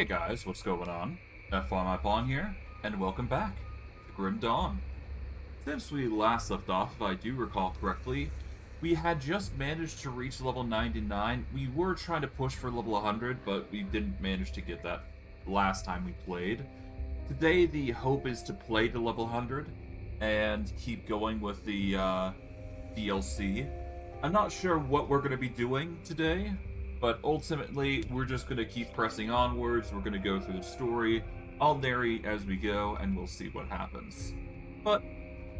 Hey guys, what's going on? F1 here, and welcome back to Grim Dawn. Since we last left off, if I do recall correctly, we had just managed to reach level 99. We were trying to push for level 100, but we didn't manage to get that last time we played. Today, the hope is to play to level 100 and keep going with the DLC. I'm not sure what we're going to be doing today, but ultimately, we're just going to keep pressing onwards. We're going to go through the story. I'll narrate as we go, and we'll see what happens. But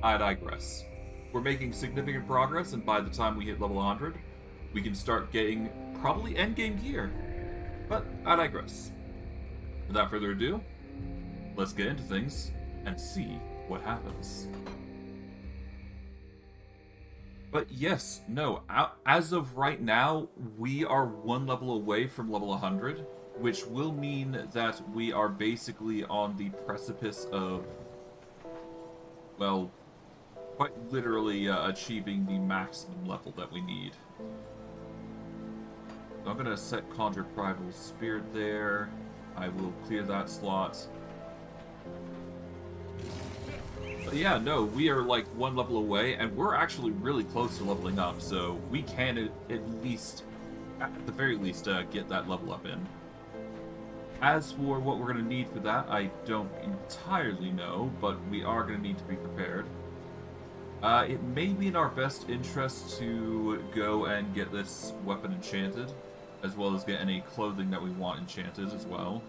I digress. We're making significant progress, and by the time we hit level 100, we can start getting probably endgame gear. But I digress. Without further ado, let's get into things and see what happens. But yes, no, as of right now, we are one level away from level 100, which will mean that we are basically on the precipice of, well, quite literally achieving the maximum level that we need. So I'm going to set Conjure Primal Spirit there. I will clear that slot. But yeah, no, we are like one level away, and we're actually really close to leveling up, so we can at least, at the very least, get that level up in. As for what we're going to need for that, I don't entirely know, but we are going to need to be prepared. It may be in our best interest to go and get this weapon enchanted, as well as get any clothing that we want enchanted as well.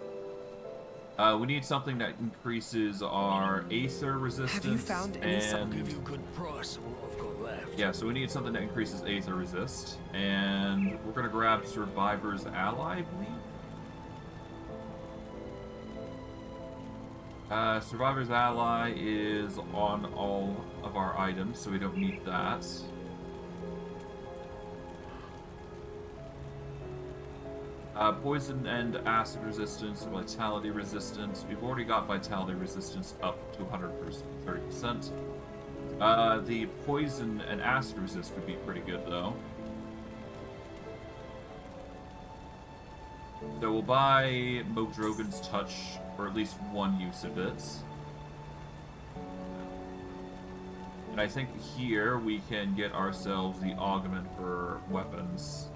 We need something that increases our Aether resistance. Have you found any and give you a good price of what I've got left? yeah, so we need something that increases Aether resist, and we're gonna grab Survivor's Ally, I believe. Survivor's Ally is on all of our items, so we don't need that. Poison and acid resistance, vitality resistance. We've already got vitality resistance up to 130%. The poison and acid resist would be pretty good, though. So we'll buy Mogdrogan's Touch, or at least one use of it. And I think here we can get ourselves the augment for weapons.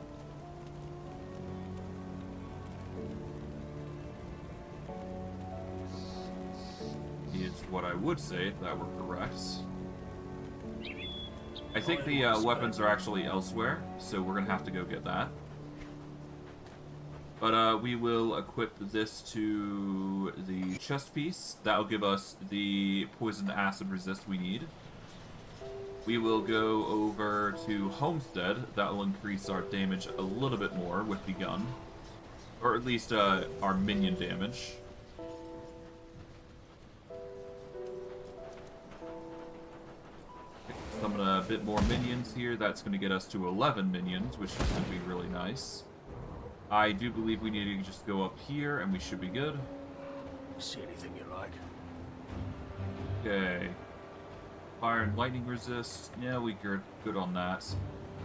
Is what I would say if that were correct. I think the weapons are actually elsewhere, so we're gonna have to go get that. But we will equip this to the chest piece. That'll give us the poison acid resist we need. We will go over to Homestead. That will increase our damage a little bit more with the gun, or at least our minion damage. Summon a bit more minions here. That's going to get us to 11 minions, which is going to be really nice. I do believe we need to just go up here, and we should be good. See anything you like? Okay. Fire and lightning resist. Yeah, we're good on that.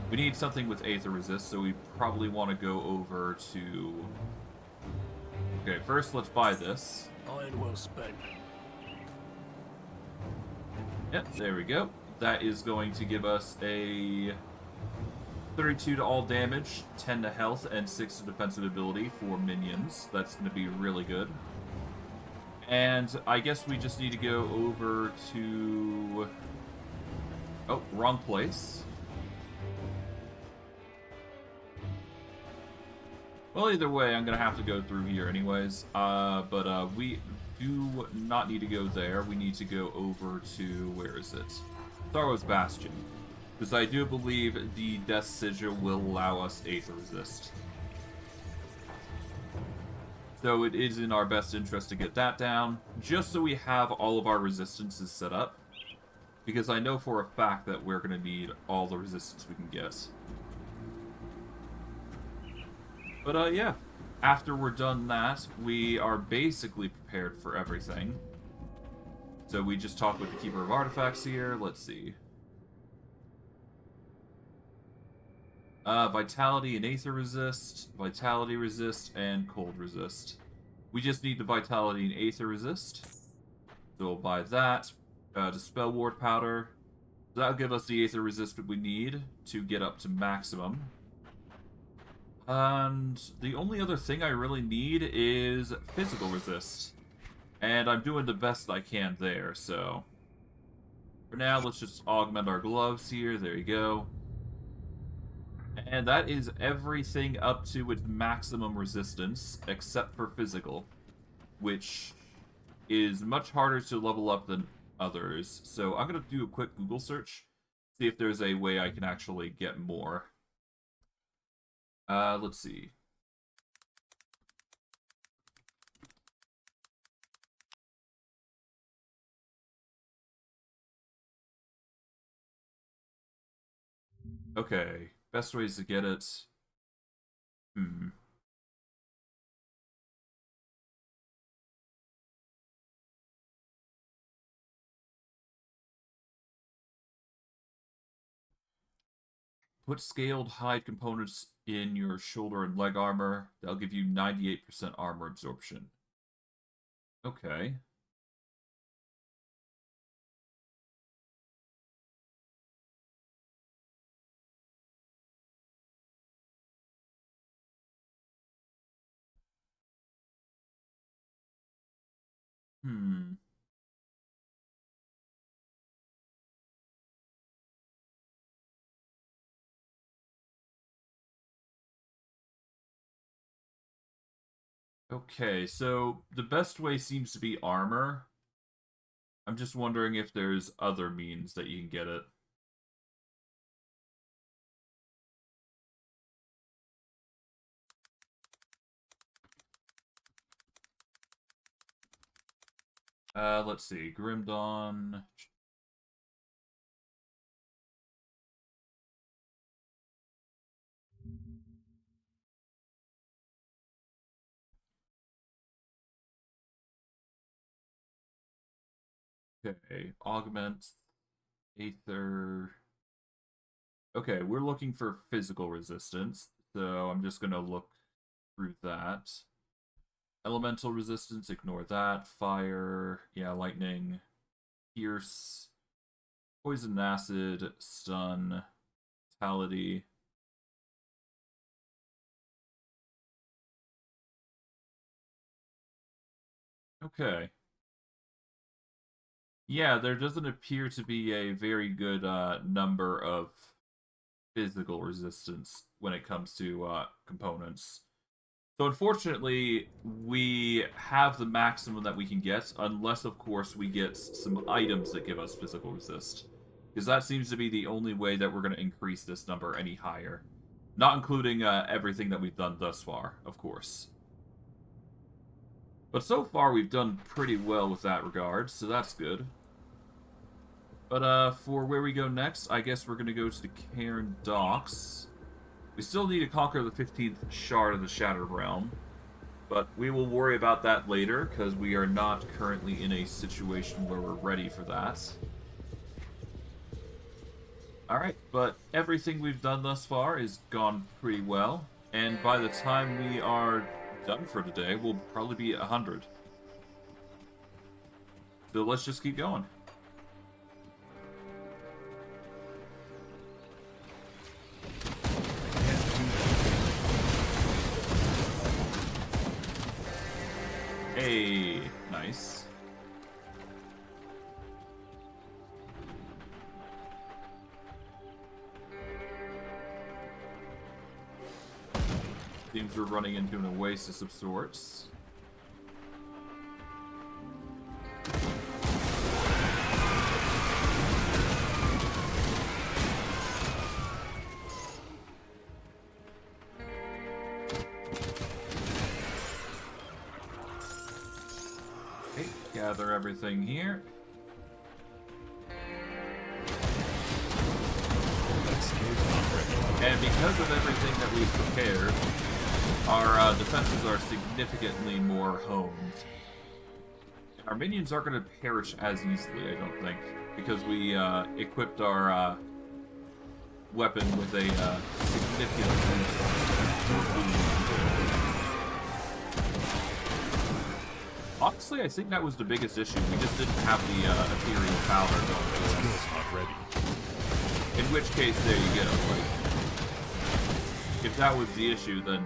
We need something with Aether resist, so we probably want to go over to... Okay, first let's buy this. Iron well spent. Yep, there we go. That is going to give us a 32 to all damage, 10 to health, and 6 to defensive ability for minions. That's going to be really good. And I guess we just need to go over to... Oh, wrong place. Well, either way, I'm going to have to go through here anyways. But we do not need to go there. We need to go over to... Where is it? Sorrow's Bastion, because I do believe the Death Sigil will allow us Aether Resist. So it is in our best interest to get that down, just so we have all of our resistances set up, because I know for a fact that we're going to need all the resistance we can get. But yeah, after we're done that, we are basically prepared for everything. So we just talk with the Keeper of Artifacts here. Let's see. Vitality and Aether resist, Vitality resist, and Cold resist. We just need the Vitality and Aether Resist. So we'll buy that. Dispel Ward Powder. That'll give us the Aether Resist that we need to get up to maximum. And the only other thing I really need is Physical Resist. And I'm doing the best I can there, so... For now, let's just augment our gloves here. There you go. And that is everything up to its maximum resistance, except for physical, which is much harder to level up than others. So I'm going to do a quick Google search, see if there's a way I can actually get more. Let's see. Okay, best ways to get it. Put scaled hide components in your shoulder and leg armor. That'll give you 98% armor absorption. Okay. Okay, so the best way seems to be armor. I'm just wondering if there's other means that you can get it. Let's see. Grim Dawn. Okay, augment, Aether. Okay, we're looking for physical resistance, so I'm just gonna look through that. Elemental resistance, ignore that. Fire, yeah, lightning, pierce, poison acid, stun, vitality. Okay. Yeah, there doesn't appear to be a very good number of physical resistance when it comes to components. So unfortunately, we have the maximum that we can get, unless, of course, we get some items that give us physical resist. Because that seems to be the only way that we're going to increase this number any higher. Not including everything that we've done thus far, of course. But so far, we've done pretty well with that regard, so that's good. But for where we go next, I guess we're going to go to the Cairn Docks. We still need to conquer the 15th Shard of the Shattered Realm, but we will worry about that later, because we are not currently in a situation where we're ready for that. Alright, but everything we've done thus far has gone pretty well, and by the time we are done for today, we'll probably be at 100. So let's just keep going. Hey, nice. Seems we're running into an oasis of sorts. Okay, gather everything here. And because of everything that we've prepared, our defenses are significantly more honed. Our minions aren't going to perish as easily, I don't think, because we equipped our weapon with a significant boost. Honestly, I think that was the biggest issue. We just didn't have the ethereal powder going for us. Skill's not ready. In which case, there you go. Like, if that was the issue, then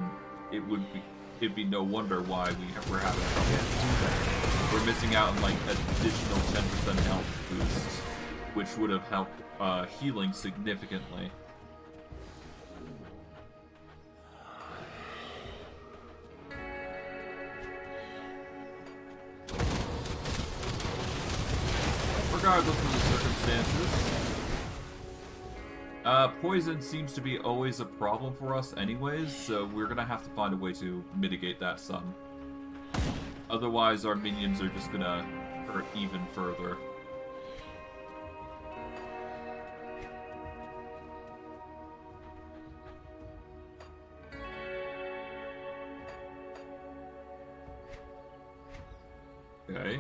it'd be no wonder why we're having trouble. We're missing out on like an additional 10% health boost, which would have helped healing significantly. Regardless of the circumstances, poison seems to be always a problem for us anyways, so we're gonna have to find a way to mitigate that some. Otherwise, our minions are just gonna hurt even further. Okay.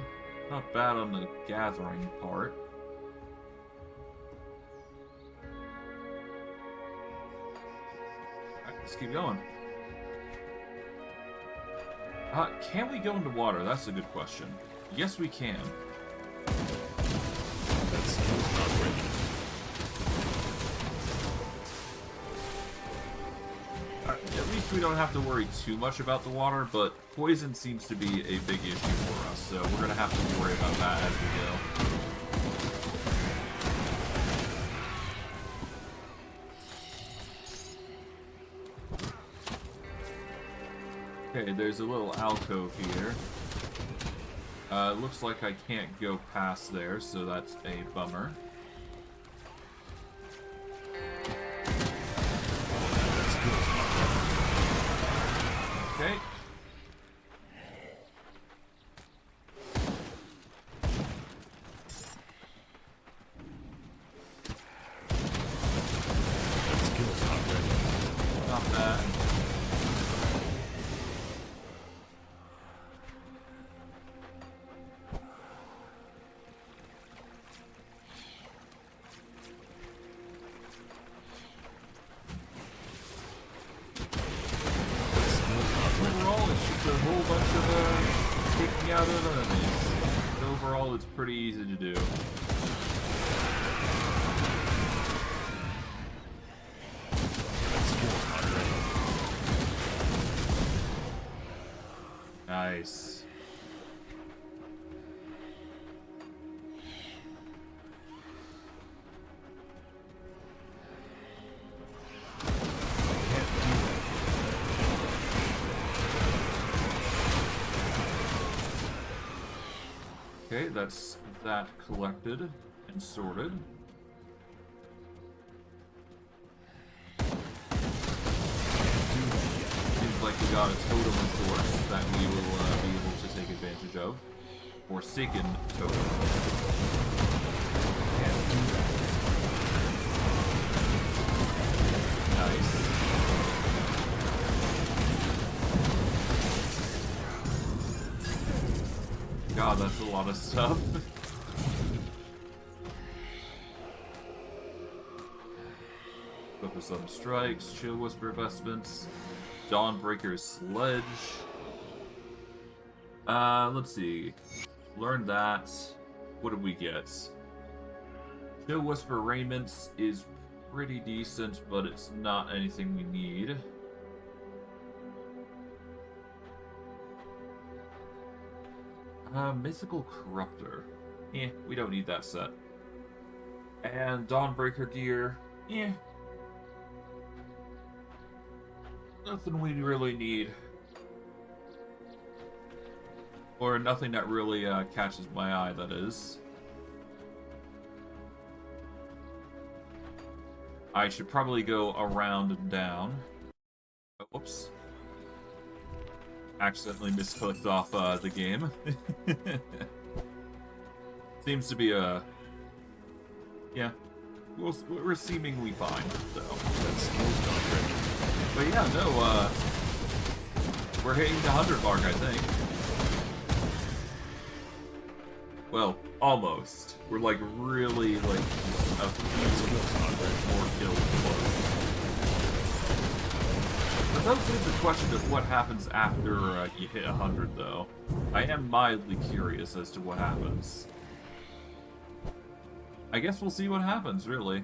Not bad on the gathering part. Alright, let's keep going. Can we go into water? That's a good question. Yes, we can. That skill's not ready. At least we don't have to worry too much about the water, but poison seems to be a big issue for us, so we're gonna have to worry about that as we go. Okay, there's a little alcove here. Looks like I can't go past there, so that's a bummer. Okay. That skill's not ready. Not bad. Overall, it's just a whole bunch of taking out of enemies. But overall, it's pretty easy to do. That skill's not ready. Nice. Okay, that's that collected and sorted. Seems like we got a totem resource that we will be able to take advantage of. Forsaken totem. Nice. God, that's a lot of stuff. Go for some strikes, chill whisper vestments, Dawnbreaker's sledge. Let's see. Learn that. What did we get? Chill whisper raiments is pretty decent, but it's not anything we need. Mythical Corruptor. We don't need that set. And Dawnbreaker gear. Nothing we really need. Or nothing that really catches my eye, that is. I should probably go around and down. Oh, whoops. Accidentally misclicked off the game. Seems to be a... Yeah. We're seemingly fine, so... That skill's not ready. But yeah, no, we're hitting the 100 mark, I think. Well, almost. We're like really, like, just a few more kills close. does leave the question of what happens after you hit 100, though. I am mildly curious as to what happens. I guess we'll see what happens, really.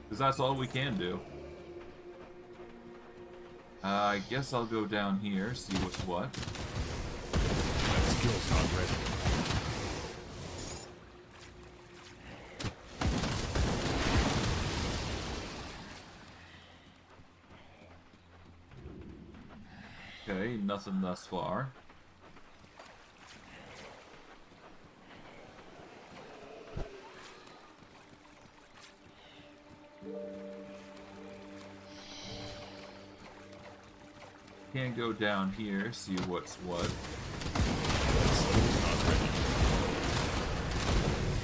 Because that's all we can do. I guess I'll go down here, see what's what. That skill's not ready. Okay, nothing thus far. Can't go down here, see what's what. That skill's not ready.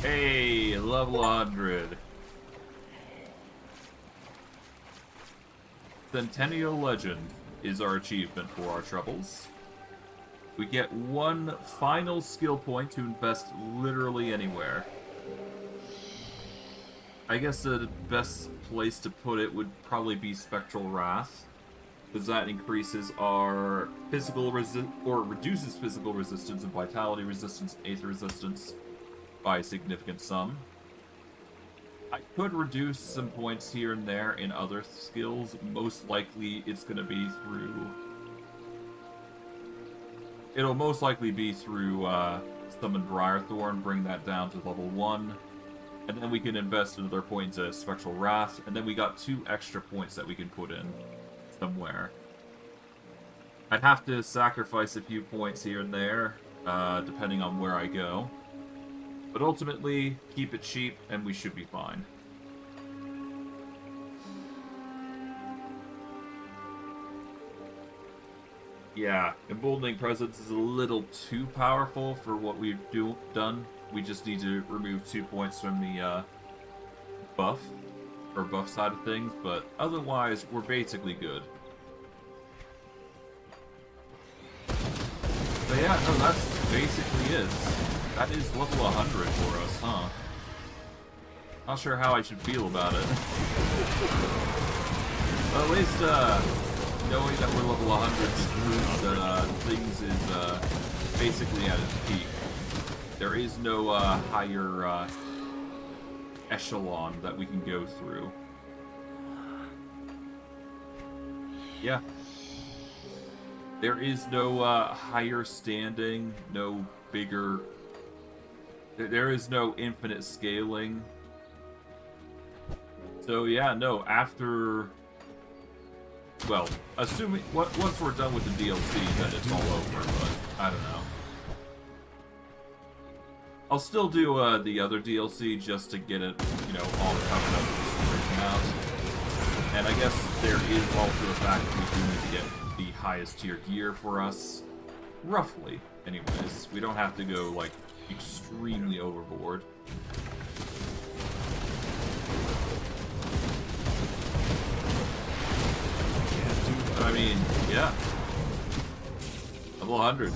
Hey, level 100. Centennial Legend is our achievement for our troubles. We get one final skill point to invest literally anywhere. I guess the best place to put it would probably be Spectral Wrath, because that increases our physical reduces physical resistance and vitality resistance and aether resistance by a significant sum. I could reduce some points here and there in other skills. Most likely it's going to be through... It'll most likely be through Summon Briarthorn, bring that down to level 1. And then we can invest another point into Spectral Wrath, and then we got 2 extra points that we can put in somewhere. I'd have to sacrifice a few points here and there, depending on where I go. But ultimately, keep it cheap, and we should be fine. Yeah, Emboldening Presence is a little too powerful for what we've done. We just need to remove 2 points from the buff side of things, but otherwise, we're basically good. But yeah, no, that's basically it. That is level 100 for us, huh? Not sure how I should feel about it. But at least, knowing that we're level 100 just proves that things is basically at its peak. There is no higher echelon that we can go through. Yeah. There is no higher standing, no bigger... There is no infinite scaling. So yeah, no, after... Well, assuming... Once we're done with the DLC, then it's all over, but I don't know. I'll still do the other DLC just to get it, you know, all covered up and straightened out. And I guess there is also the fact that we do need to get the highest tier gear for us. Roughly, anyways. We don't have to go, like, extremely overboard. But I mean, yeah. Level 100.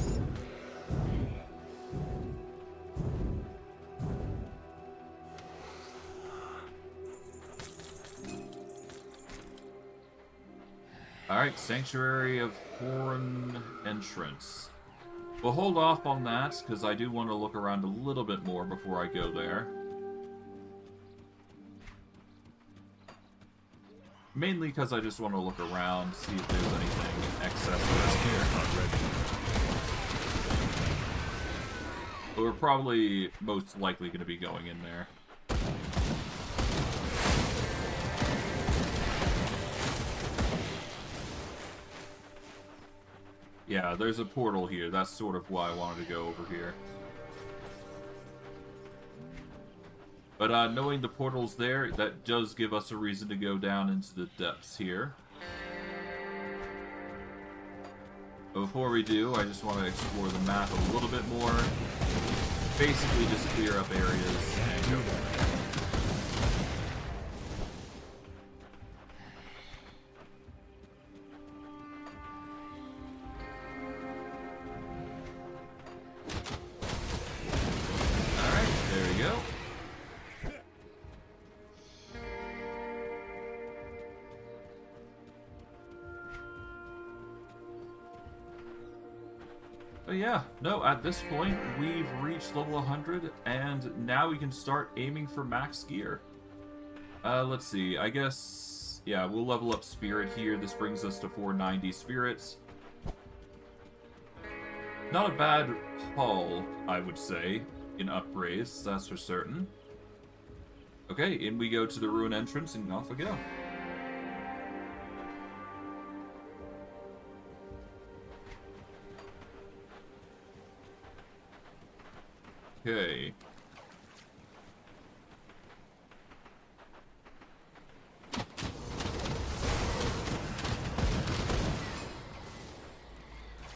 Alright, Sanctuary of Horn Entrance. We'll hold off on that, because I do want to look around a little bit more before I go there. Mainly because I just want to look around, see if there's anything in excess around here. But we're probably most likely going to be going in there. Yeah, there's a portal here. That's sort of why I wanted to go over here. But knowing the portal's there, that does give us a reason to go down into the depths here. But before we do, I just want to explore the map a little bit more. Basically just clear up areas and go there. But yeah, no, at this point, we've reached level 100, and now we can start aiming for max gear. Let's see, I guess, yeah, we'll level up Spirit here. This brings us to 490 Spirits. Not a bad haul, I would say, in upgrades, that's for certain. Okay, in we go to the ruin entrance, and off we go. Okay.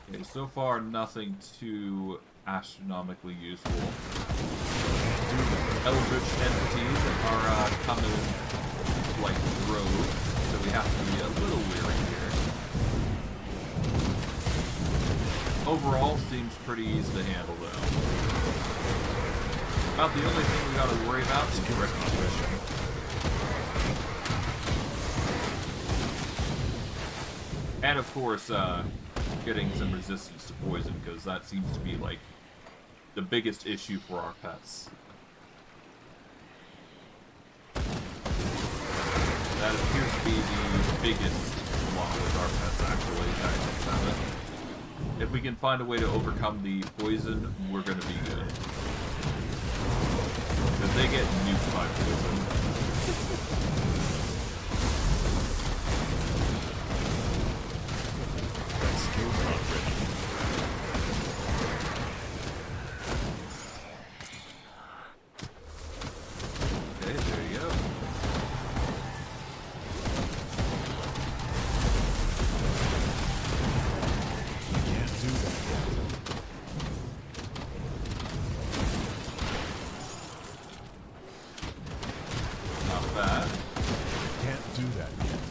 Okay, so far nothing too astronomically useful. Eldritch entities are coming like rogues, so we have to be a little wary here. Overall, seems pretty easy to handle though. About the only thing we gotta worry about is recognition. And of course, getting some resistance to poison, because that seems to be like the biggest issue for our pets. That appears to be the biggest one with our pets, actually. I think about it. If we can find a way to overcome the poison, we're gonna be good. Because they get nuked by poison. That skill's not ready. Okay, there you go. Can't do that yet. Not bad. Can't do that yet.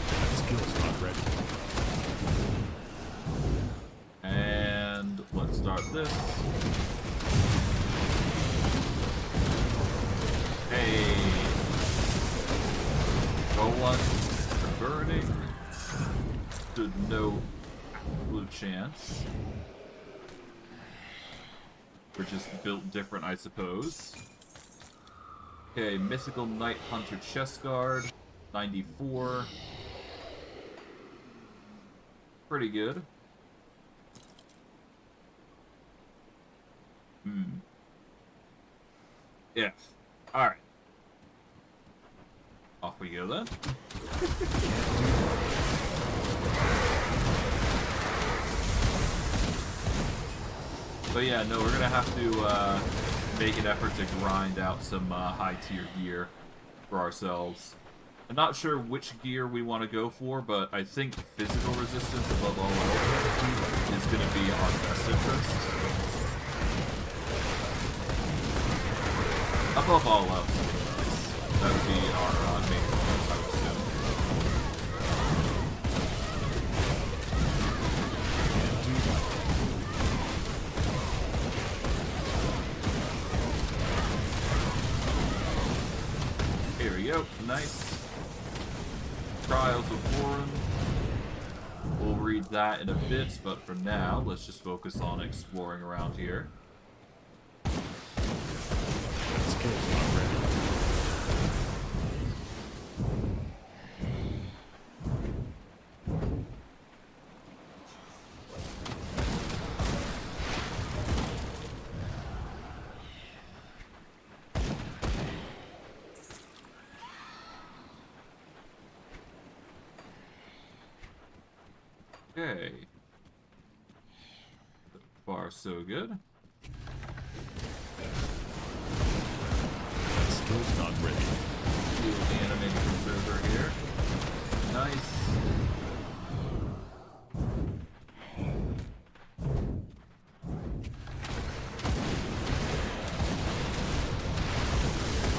That skill's not ready. And let's start this. Hey. Go on. Burning. Stood no absolute chance. We're just built different, I suppose. Okay, Mythical Night Hunter Chest Guard. 94. Pretty good. Yeah. Alright. Off we go then. But yeah, no, we're gonna have to make an effort to grind out some high tier gear for ourselves. I'm not sure which gear we want to go for, but I think physical resistance above all else is gonna be our best interest. Above all else, that would be our main focus, I would assume. Can't do that. Here we go. Nice. Trials of Warren. We'll read that in a bit, but for now, let's just focus on exploring around here. That skill's not ready. Okay. So far, so good. That skill's not ready. Deal with the animated preserver here. Nice.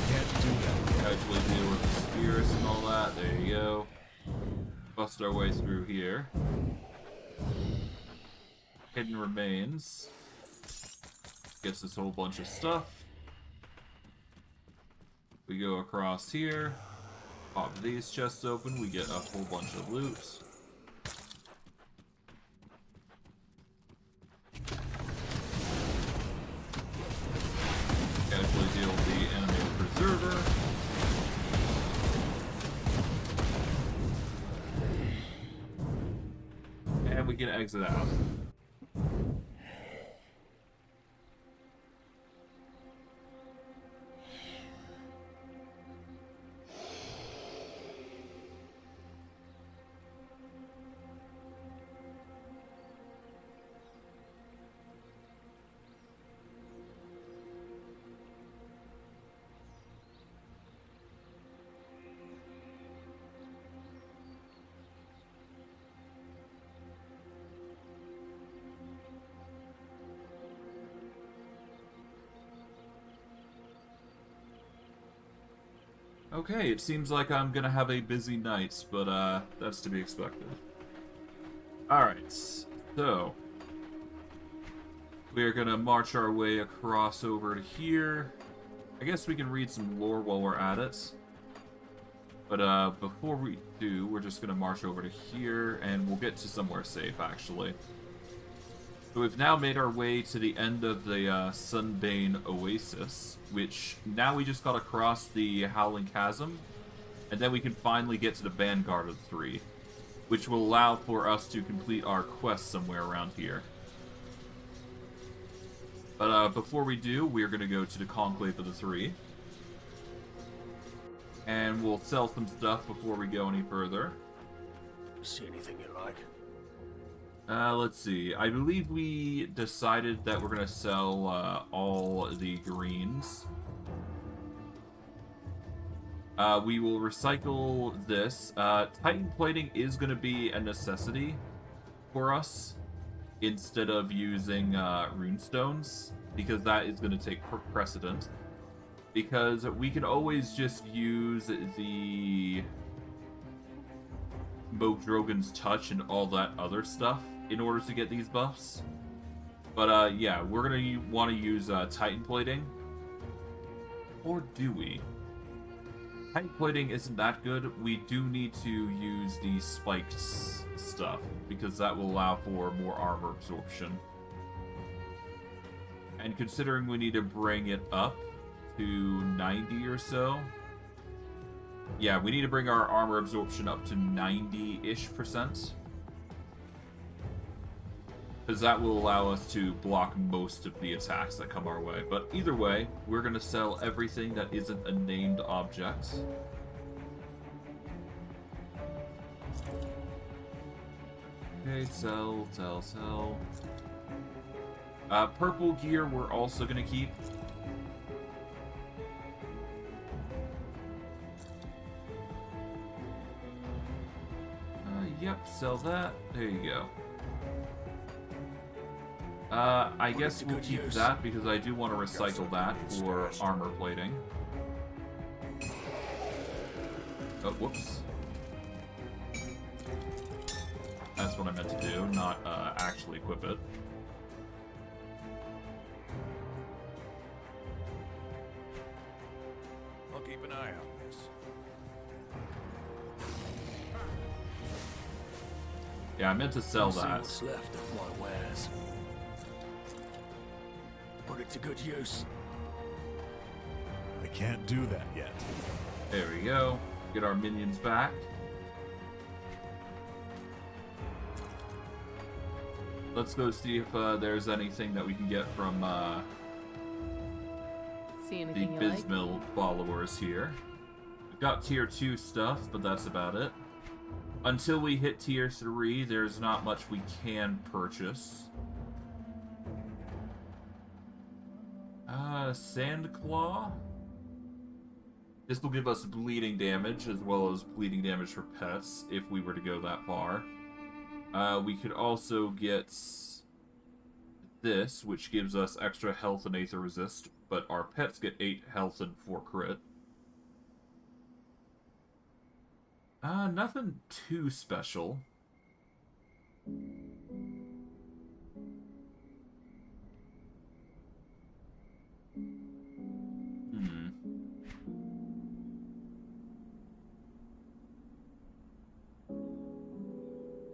Can't do that. Casually deal with the spirits and all that. There you go. Bust our way through here. Hidden remains. Gets this whole bunch of stuff. We go across here. Pop these chests open. We get a whole bunch of loot. Casually deal with the animated preserver. And we can exit out. Okay, it seems like I'm gonna have a busy night, but that's to be expected. Alright, so we're gonna march our way across over to here. I guess we can read some lore while we're at it. But before we do, we're just gonna march over to here, and we'll get to somewhere safe, actually. So we've now made our way to the end of the Sunbane Oasis, which now we just gotta cross the Howling Chasm, and then we can finally get to the Vanguard of the Three, which will allow for us to complete our quest somewhere around here. But before we do, we're gonna go to the Conclave of the Three, and we'll sell some stuff before we go any further. See anything you like? Let's see. I believe we decided that we're gonna sell all the greens. We will recycle this. Titan plating is gonna be a necessity for us instead of using runestones, because that is gonna take precedent. Because we can always just use the Mogdrogan's Touch and all that other stuff in order to get these buffs. But yeah, we're gonna want to use Titan plating. Or do we? Titan plating isn't that good. We do need to use the spiked stuff, because that will allow for more armor absorption. And considering we need to bring it up to 90 or so, yeah, we need to bring our armor absorption up to 90-ish%. Because that will allow us to block most of the attacks that come our way. But either way, we're going to sell everything that isn't a named object. Okay, sell. Purple gear we're also going to keep. Yep, sell that. There you go. I guess we'll keep that because I do want to recycle that for armor plating. Oh, whoops. That's what I meant to do, not actually equip it. I'll keep an eye on this. Yeah, I meant to sell See that. what's left of my wares. Put it to good use. I can't do that yet. There we go. Get our minions back. Let's go see if there's anything that we can get from See the anything you like? Bismil followers here. We've got tier 2 stuff, but that's about it. Until we hit tier 3, there's not much we can purchase. Sandclaw? This will give us bleeding damage, as well as bleeding damage for pets, if we were to go that far. We could also get this, which gives us extra health and Aether Resist, but our pets get 8 health and 4 crit. Nothing too special.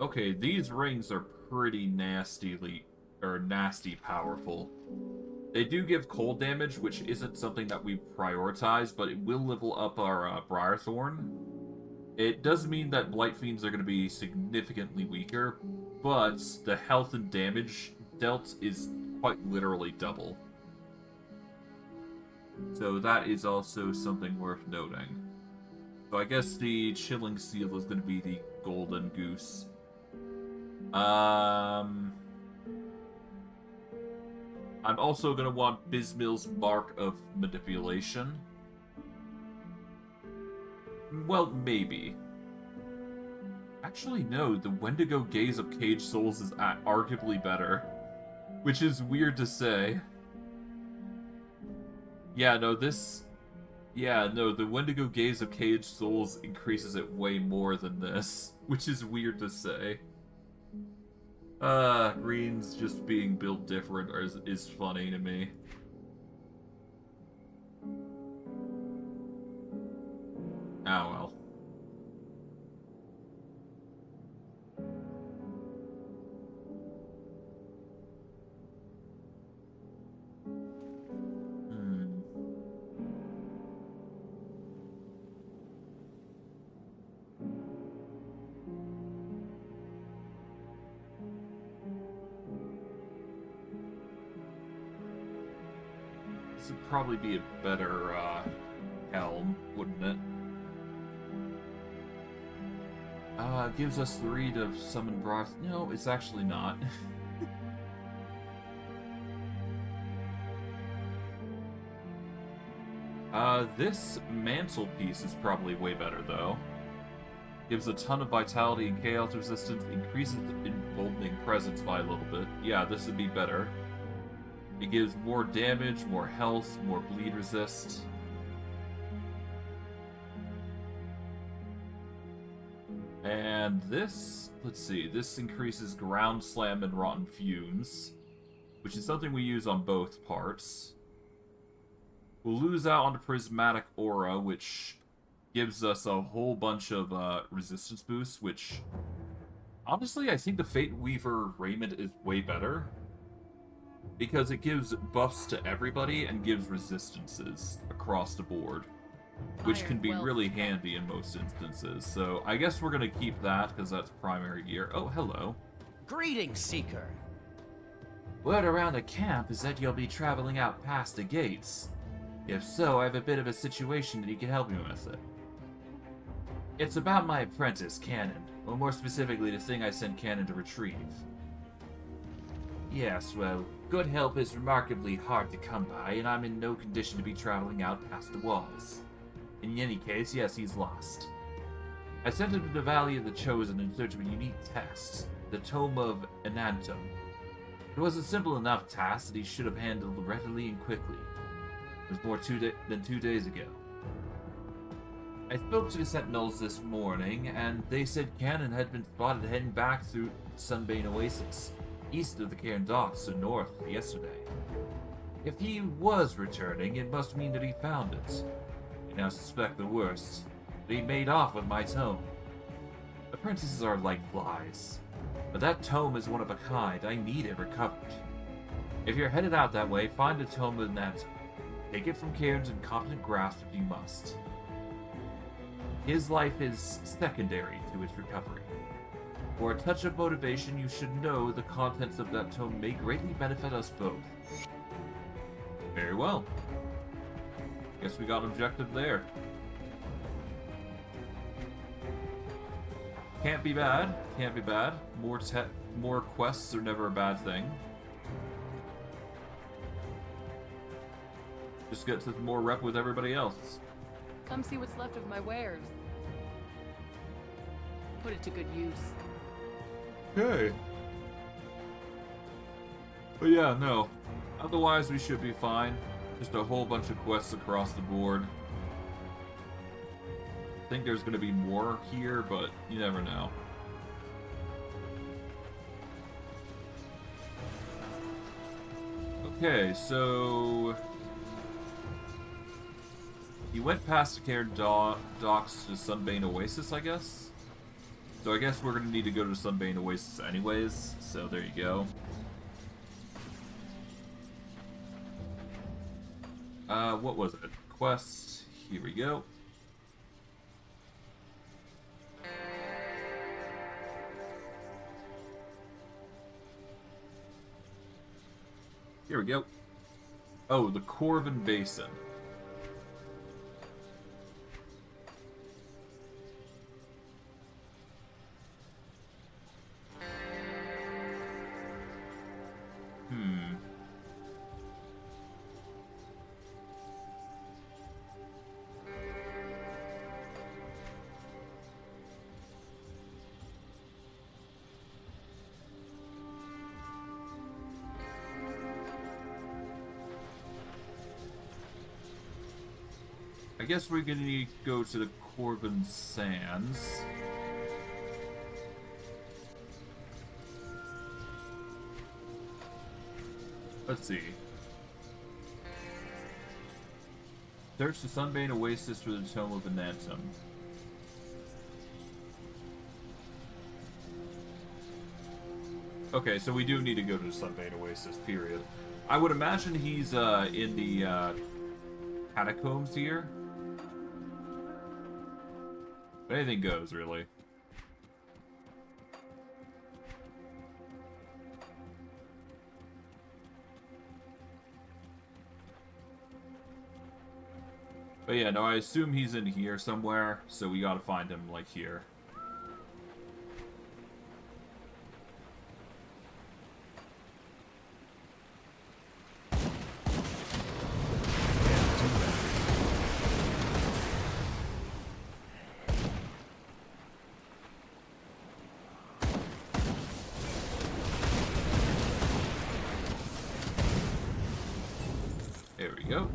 Okay, these rings are pretty nasty powerful. They do give cold damage, which isn't something that we prioritize, but it will level up our Briarthorn. It does mean that Blight Fiends are going to be significantly weaker, but the health and damage dealt is quite literally double. So that is also something worth noting. So I guess the Chilling Seal is going to be the Golden Goose. I'm also going to want Bismill's Mark of Manipulation. Well, maybe. Actually, no, the Wendigo Gaze of Caged Souls is arguably better. Which is weird to say. Yeah, no, the Wendigo Gaze of Caged Souls increases it way more than this. Which is weird to say. Greens just being built different is funny to me. Oh well. This would probably be a better, helm, wouldn't it? Gives us 3 to summon Broth. No, it's actually not. This mantelpiece is probably way better, though. Gives a ton of vitality and chaos resistance, increases the emboldening presence by a little bit. Yeah, this would be better. It gives more damage, more health, more bleed resist. And this, let's see, this increases Ground Slam and Rotten Fumes, which is something we use on both parts. We'll lose out on the Prismatic Aura, which gives us a whole bunch of resistance boosts, which, honestly, I think the Fate Weaver Raiment is way better. Because it gives buffs to everybody and gives resistances across the board. Which can be really handy in most instances. So I guess we're going to keep that because that's primary gear. Oh, hello. Greetings, Seeker. Word around the camp is that you'll be traveling out past the gates. If so, I have a bit of a situation that you can help me with it. It's about my apprentice, Cannon, or more specifically the thing I sent Cannon to retrieve. Yes, well, good help is remarkably hard to come by, and I'm in no condition to be traveling out past the walls. In any case, yes, he's lost. I sent him to the Valley of the Chosen in search of a unique text, the Tome of Enantum. It was a simple enough task that he should have handled readily and quickly. It was more than 2 days ago. I spoke to the Sentinels this morning, and they said Cannon had been spotted heading back through Sunbane Oasis, east of the Cairn Docks and north yesterday. If he was returning, it must mean that he found it. I now suspect the worst, that he made off with my tome. Apprentices are like flies, but that tome is one of a kind. I need it recovered. If you're headed out that way, find the tome of Enantum. Take it from Cairn's incompetent grasp if you must. His life is secondary to its recovery. For a touch of motivation, you should know the contents of that tome may greatly benefit us both. Very well. Guess we got an objective there. Can't be bad. Can't be bad. More quests are never a bad thing. Just gets us more rep with everybody else. Come see what's left of my wares. Put it to good use. Okay. But yeah, no. Otherwise, we should be fine. Just a whole bunch of quests across the board. I think there's going to be more here, but you never know. Okay, so... he went past the Cairn Docks to Sunbane Oasis, I guess? So I guess we're gonna need to go to Sunbane Oasis anyways, so there you go. What was it? Quest. Here we go. Here we go. Oh, the Corvin Basin. I guess we're gonna need to go to the Corvin Sands. Let's see. Search the Sunbane Oasis for the Tome of Anantum. Okay, so we do need to go to the Sunbane Oasis, period. I would imagine he's in the catacombs here. Anything goes, really. But yeah, no, I assume he's in here somewhere, so we gotta find him, like, here. There we go.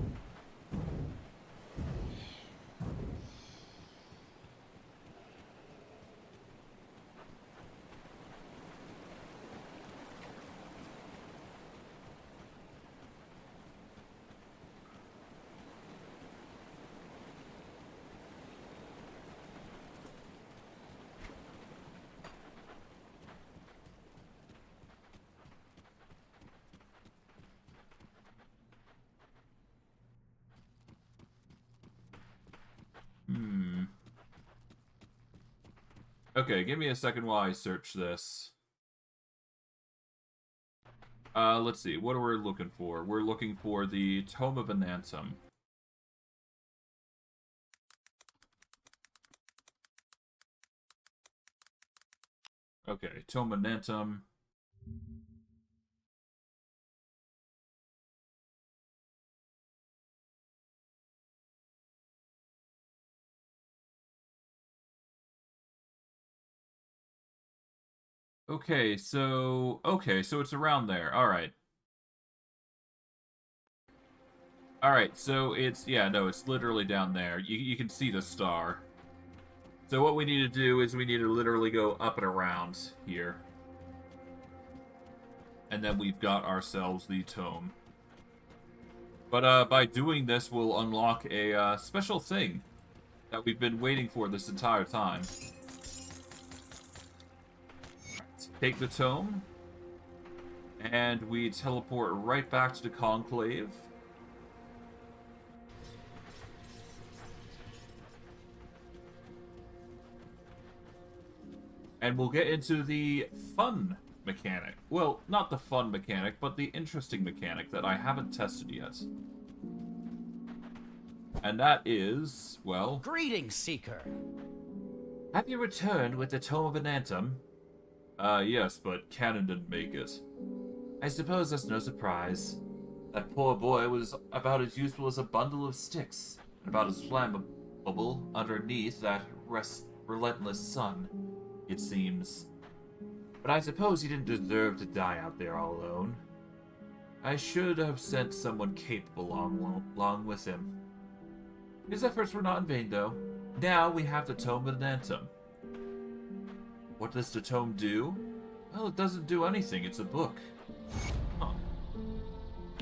Okay, give me a second while I search this. Let's see, what are we looking for? We're looking for the Tome of Anantum. Okay, Tome of Anantum. Okay, so it's around there. All right. All right, so it's it's literally down there. You can see the star. So what we need to do is we need to literally go up and around here. And then we've got ourselves the tome. But by doing this, we'll unlock a special thing that we've been waiting for this entire time. Take the tome, and we teleport right back to the Conclave. And we'll get into the fun mechanic. Well, not the fun mechanic, but the interesting mechanic that I haven't tested yet. And that is, well... Greetings, Seeker. Have you returned with the Tome of Anantum? Yes, but Cannon didn't make it. I suppose that's no surprise. That poor boy was about as useful as a bundle of sticks, and about as flammable underneath that relentless sun, it seems. But I suppose he didn't deserve to die out there all alone. I should have sent someone capable along with him. His efforts were not in vain, though. Now we have the Tome of Anantum. What does the tome do? Well, it doesn't do anything. It's a book. Huh.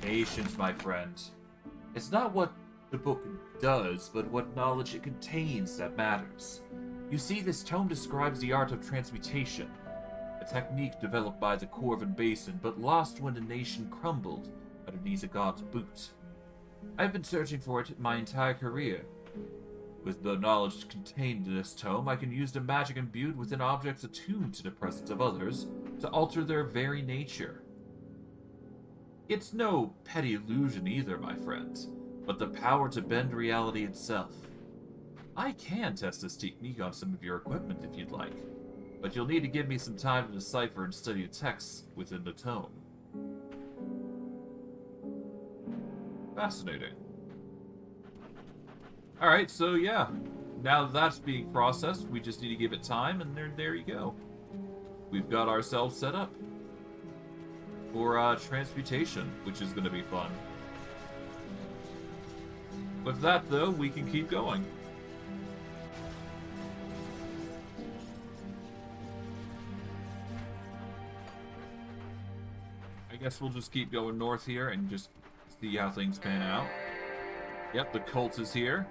Patience, my friend. It's not what the book does, but what knowledge it contains that matters. You see, this tome describes the art of transmutation, a technique developed by the Corvin Basin, but lost when the nation crumbled underneath a god's boot. I've been searching for it my entire career. With the knowledge contained in this tome, I can use the magic imbued within objects attuned to the presence of others to alter their very nature. It's no petty illusion either, my friends, but the power to bend reality itself. I can test this technique on some of your equipment if you'd like, but you'll need to give me some time to decipher and study the texts within the tome. Fascinating. Alright, so yeah, now that that's being processed, we just need to give it time, and there you go. We've got ourselves set up for transmutation, which is going to be fun. With that, though, we can keep going. I guess we'll just keep going north here and just see how things pan out. Yep, the cult is here.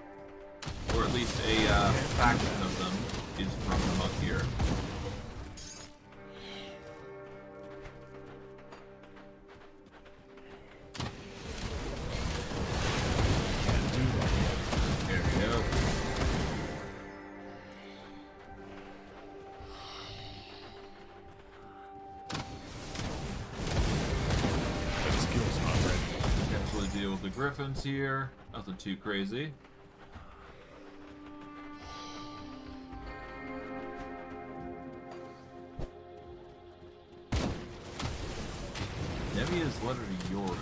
Or at least a faction of them is running amok here. Can't do that yet. There we go. That skill's not ready. Actually deal with the griffins here. Nothing too crazy. Nemia's letter to Yorin.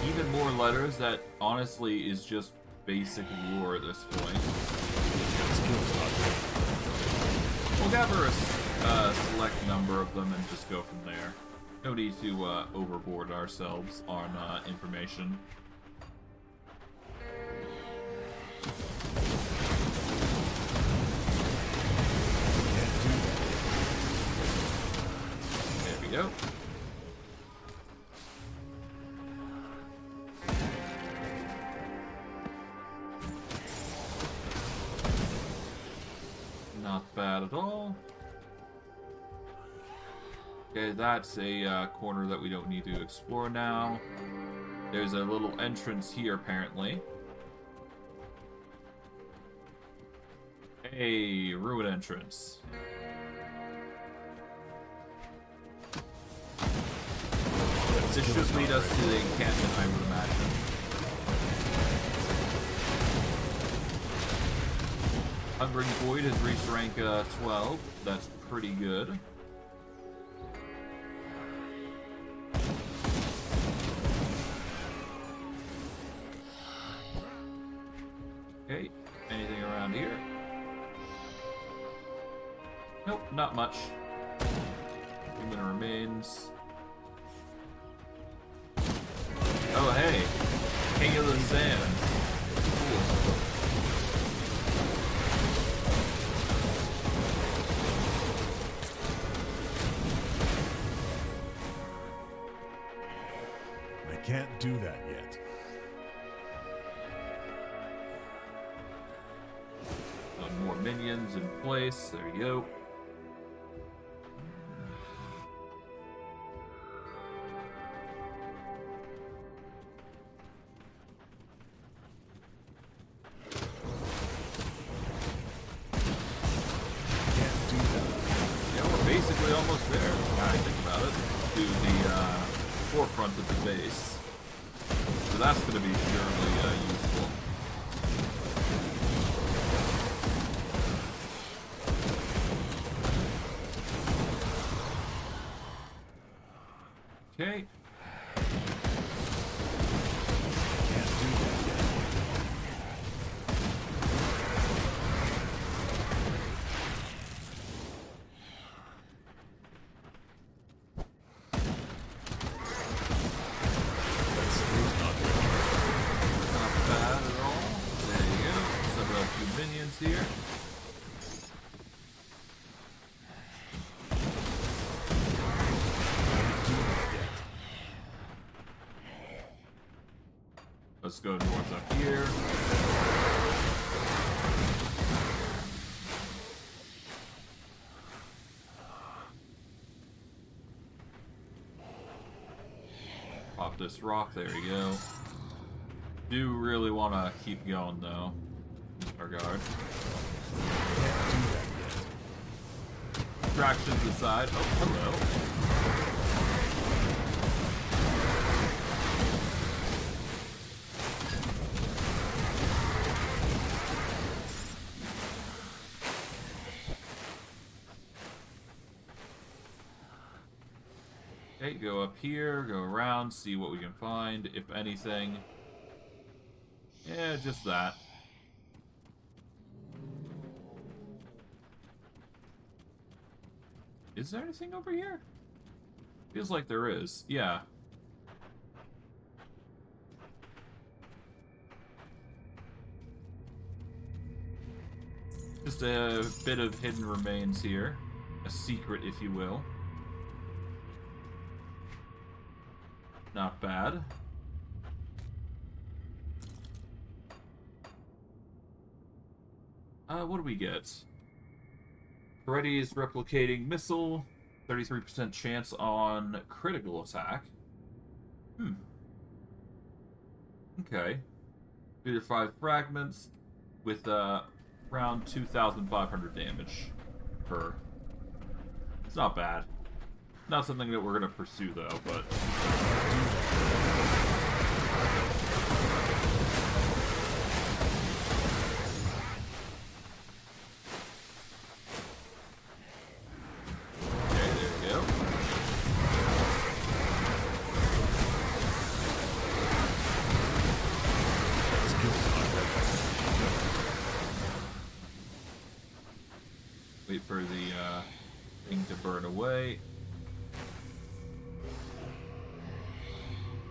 Even more letters that honestly is just basic lore at this point. That skill's not ready. We'll gather a select number of them and just go from there. No need to overboard ourselves on information. Can't do that. There we go. Not bad at all. Okay, that's a corner that we don't need to explore now. There's a little entrance here, apparently. A ruin entrance. This should lead us to the encampment, I would imagine. Hungering Void has reached rank 12. That's pretty good. Okay, anything around here? Nope, not much. Human remains. Oh, hey. King of the Sands. Cool. I can't do that yet. More minions in place. There you go. Can't do that. Yeah, we're basically almost there. Now I think about it. To the forefront of the base. So that's going to be purely useful. Okay. Can't do that yet. That skill's not ready. Not bad at all. There you go. Summon a few minions here. Can't do that yet. Let's go north up here. drop this rock. There you go. Do really want to keep going though. Our guard. Distractions aside. Oh, hello. Okay, go up here, go around, see what we can find, if anything. Yeah, just that. Is there anything over here? Feels like there is. Yeah. Just a bit of hidden remains here. A secret, if you will. Not bad. What do we get? Reddy's replicating missile, 33% chance on critical attack. Okay. 3 to 5 fragments with around 2,500 damage per. It's not bad. Not something that we're gonna pursue though, but. Wait for the thing to burn away.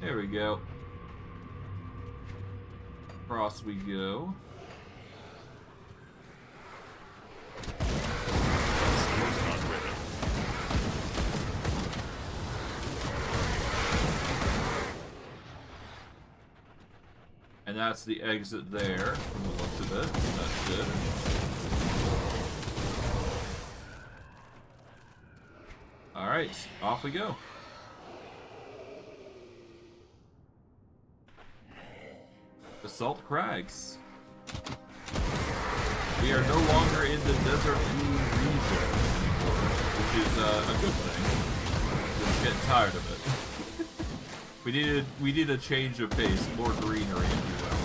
There we go. Across we go. And that's the exit there from the looks of it. That's good. Alright, off we go. Basalt Crags. We are no longer in the Desert Blue region anymore, which is a good thing. Just getting tired of it. we need a change of pace, more greenery, if you will.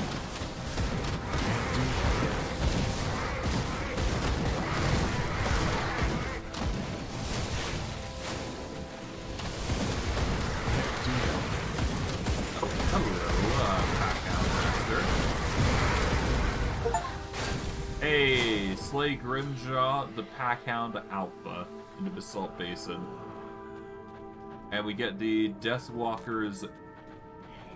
Hey, slay Grimjaw, the Packhound Alpha in the Basalt Basin. And we get the Deathwalker's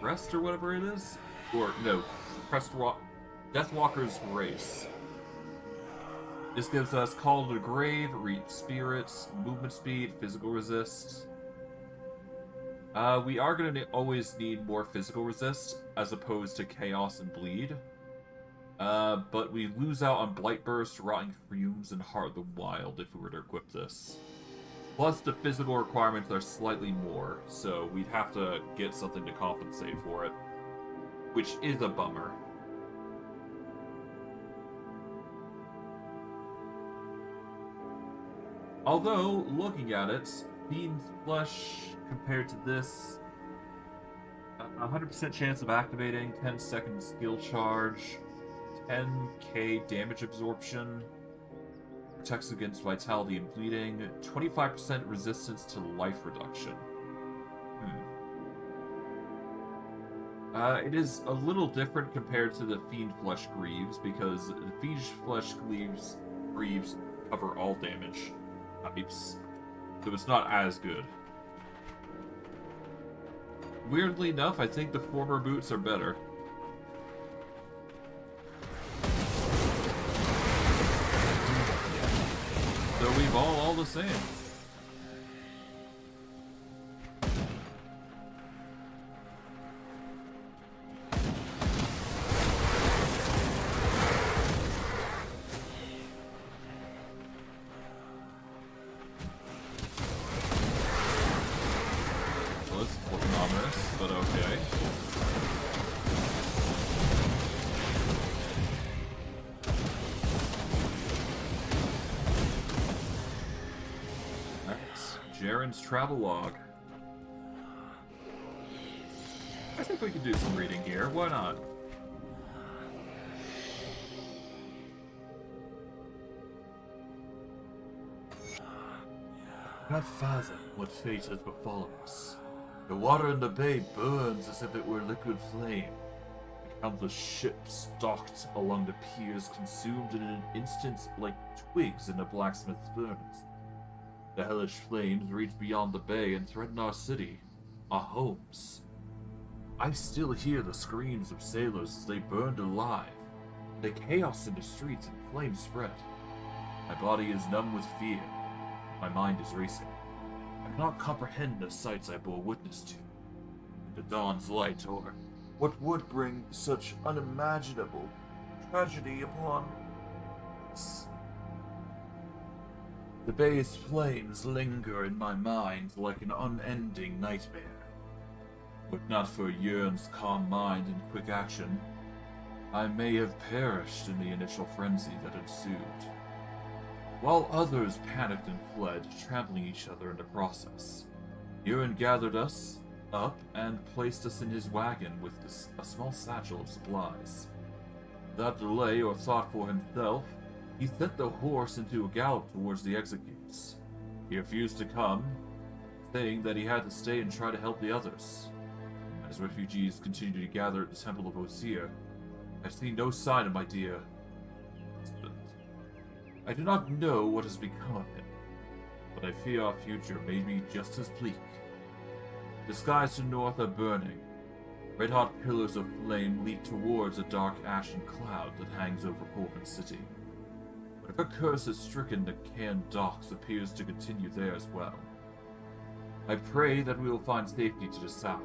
Rest or whatever it is? Or, no, Deathwalker's Race. This gives us Call to the Grave, Reach Spirits, Movement Speed, Physical Resist. We are going to always need more Physical Resist, as opposed to Chaos and Bleed. But we lose out on Blight Burst, Rotting Fumes, and Heart of the Wild if we were to equip this. Plus, the physical requirements are slightly more, so we'd have to get something to compensate for it. Which is a bummer. Although, looking at it, Fiend's Flesh compared to this, 100% chance of activating, 10-second skill charge, 10k damage absorption, protects against vitality and bleeding, 25% resistance to life reduction. It is a little different compared to the Fiend Flesh Greaves, because the Fiend Flesh Greaves cover all damage types, so it's not as good. Weirdly enough, I think the former boots are better. So we've all the same. Well, this is looking ominous, but okay. Jaren's travelogue. I think we can do some reading here. Why not? Not fathom what fate has befallen us. The water in the bay burns as if it were liquid flame. Countless ships docked along the piers, consumed in an instant like twigs in a blacksmith's furnace. The hellish flames reach beyond the bay and threaten our city, our homes. I still hear the screams of sailors as they burned alive. The chaos in the streets and flames spread. My body is numb with fear. My mind is racing. I cannot comprehend the sights I bore witness to. The dawn's light, or what would bring such unimaginable tragedy upon us? The bay's flames linger in my mind like an unending nightmare. Were it not for Yearn's calm mind and quick action, I may have perished in the initial frenzy that ensued. While others panicked and fled, trampling each other in the process, Yearn gathered us up and placed us in his wagon with a small satchel of supplies. Without delay or thought for himself, he set the horse into a gallop towards the executes. He refused to come, saying that he had to stay and try to help the others. As refugees continued to gather at the Temple of Osir, I see no sign of my dear husband. I do not know what has become of him, but I fear our future may be just as bleak. The skies to the north are burning. Red-hot pillars of flame leap towards a dark ashen cloud that hangs over Corvin City. Whatever curse has stricken the Cairn docks appears to continue there as well. I pray that we will find safety to the south.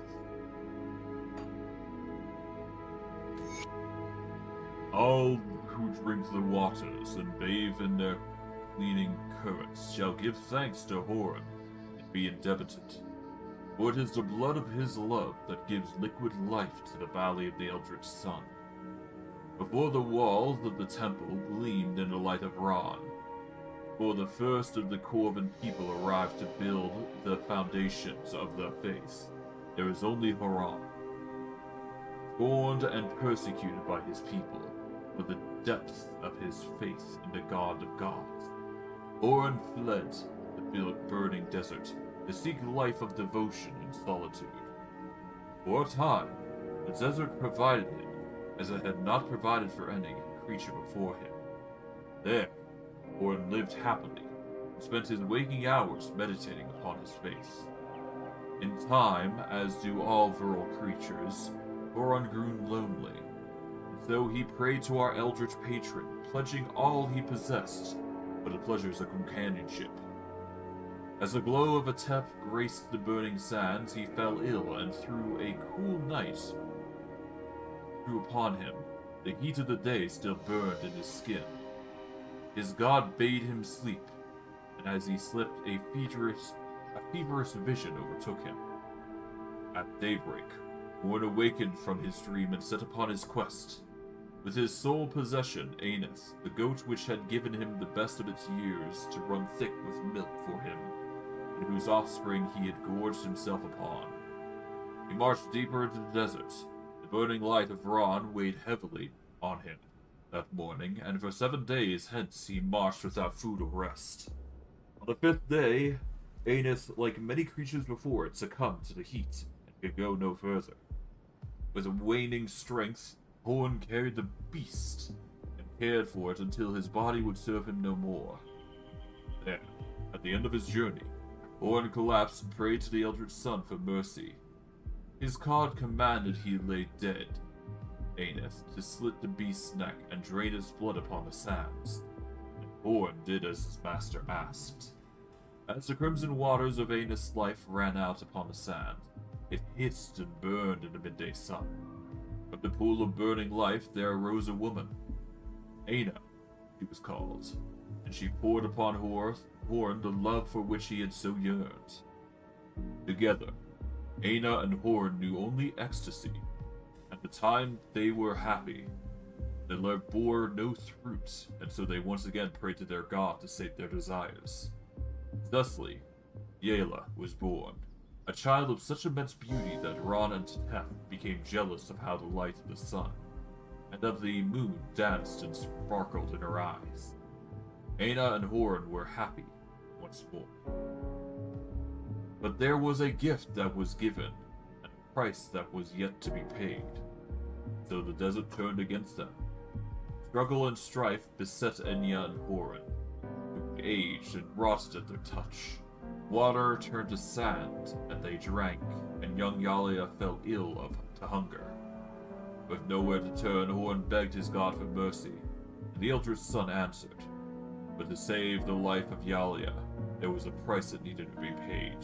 All who drink the waters and bathe in their cleaning currents shall give thanks to Horan and be indebited. For it is the blood of his love that gives liquid life to the valley of the Eldritch Sun. Before the walls of the temple gleamed in the light of Ron. Before the first of the Corvin people arrived to build the foundations of their faith, there is only Horan. Scorned and persecuted by his people, for the depth of his faith in the God of gods, Horan fled the burning desert to seek life of devotion and solitude. For a time, the desert provided him as it had not provided for any creature before him. There, Horan lived happily and spent his waking hours meditating upon his faith. In time, as do all virile creatures, Horan grew lonely. So he prayed to our eldritch patron, pledging all he possessed for the pleasures of companionship. As the glow of a tep graced the burning sands, he fell ill, and through a cool night drew upon him. The heat of the day still burned in his skin. His god bade him sleep, and as he slept, a feverish vision overtook him. At daybreak, Horan awakened from his dream and set upon his quest. With his sole possession, Aneth, the goat which had given him the best of its years to run thick with milk for him, and whose offspring he had gorged himself upon. He marched deeper into the desert. The burning light of Ron weighed heavily on him that morning, and for 7 days hence he marched without food or rest. On the 5th day, Aneth, like many creatures before it, succumbed to the heat and could go no further. With waning strength, Horan carried the beast and cared for it until his body would serve him no more. Then, at the end of his journey, Horan collapsed and prayed to the Eldritch Sun for mercy. His god commanded he lay dead, Aneth, to slit the beast's neck and drain his blood upon the sands. And Horan did as his master asked. As the crimson waters of Aneth's life ran out upon the sand, it hissed and burned in the midday sun. From the pool of burning life there arose a woman. Aina, she was called, and she poured upon Horan the love for which he had so yearned. Together, Aina and Horan knew only ecstasy. At the time they were happy. Their love bore no fruit, and so they once again prayed to their god to sate their desires. Thusly, Yela was born, a child of such immense beauty that Ron and Tef became jealous of how the light of the sun and of the moon danced and sparkled in her eyes. Aina and Horan were happy once more. But there was a gift that was given, and a price that was yet to be paid. So the desert turned against them. Struggle and strife beset Enya and Horan, who aged and rotted at their touch. Water turned to sand, and they drank, and young Yalia fell ill to hunger. With nowhere to turn, Horan begged his god for mercy, and the Eldritch Son answered. But to save the life of Yalia, there was a price that needed to be paid.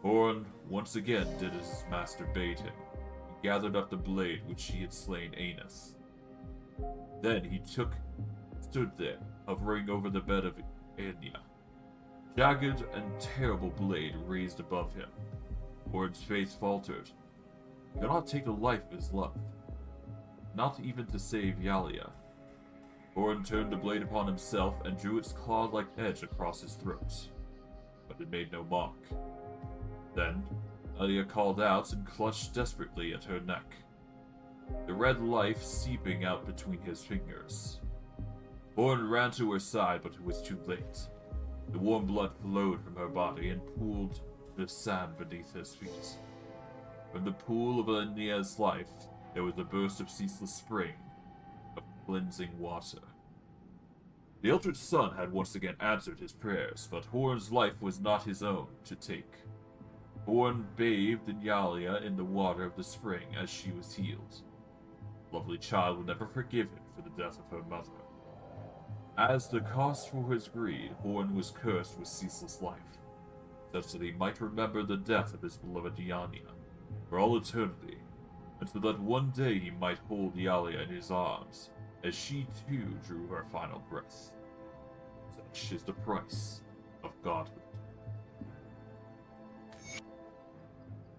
Horan once again did as his master bade him. He gathered up the blade which he had slain Anus. Then he stood there, hovering over the bed of Enya. Jagged and terrible blade raised above him. Horan's face faltered. He could not take the life of his love. Not even to save Yalia. Horan turned the blade upon himself and drew its claw-like edge across his throat. But it made no mark. Then, Yalia called out and clutched desperately at her neck, the red life seeping out between his fingers. Horan ran to her side, but it was too late. The warm blood flowed from her body and pooled the sand beneath his feet. From the pool of Enya's life, there was a burst of ceaseless spring, of cleansing water. The Eldritch Son had once again answered his prayers, but Horan's life was not his own to take. Horan bathed in Yalia in the water of the spring as she was healed. The lovely child would never forgive him for the death of her mother. As the cost for his greed, Horan was cursed with ceaseless life, such that he might remember the death of his beloved Yanya for all eternity, and so that one day he might hold Yalia in his arms, as she too drew her final breath. Such is the price of godhood.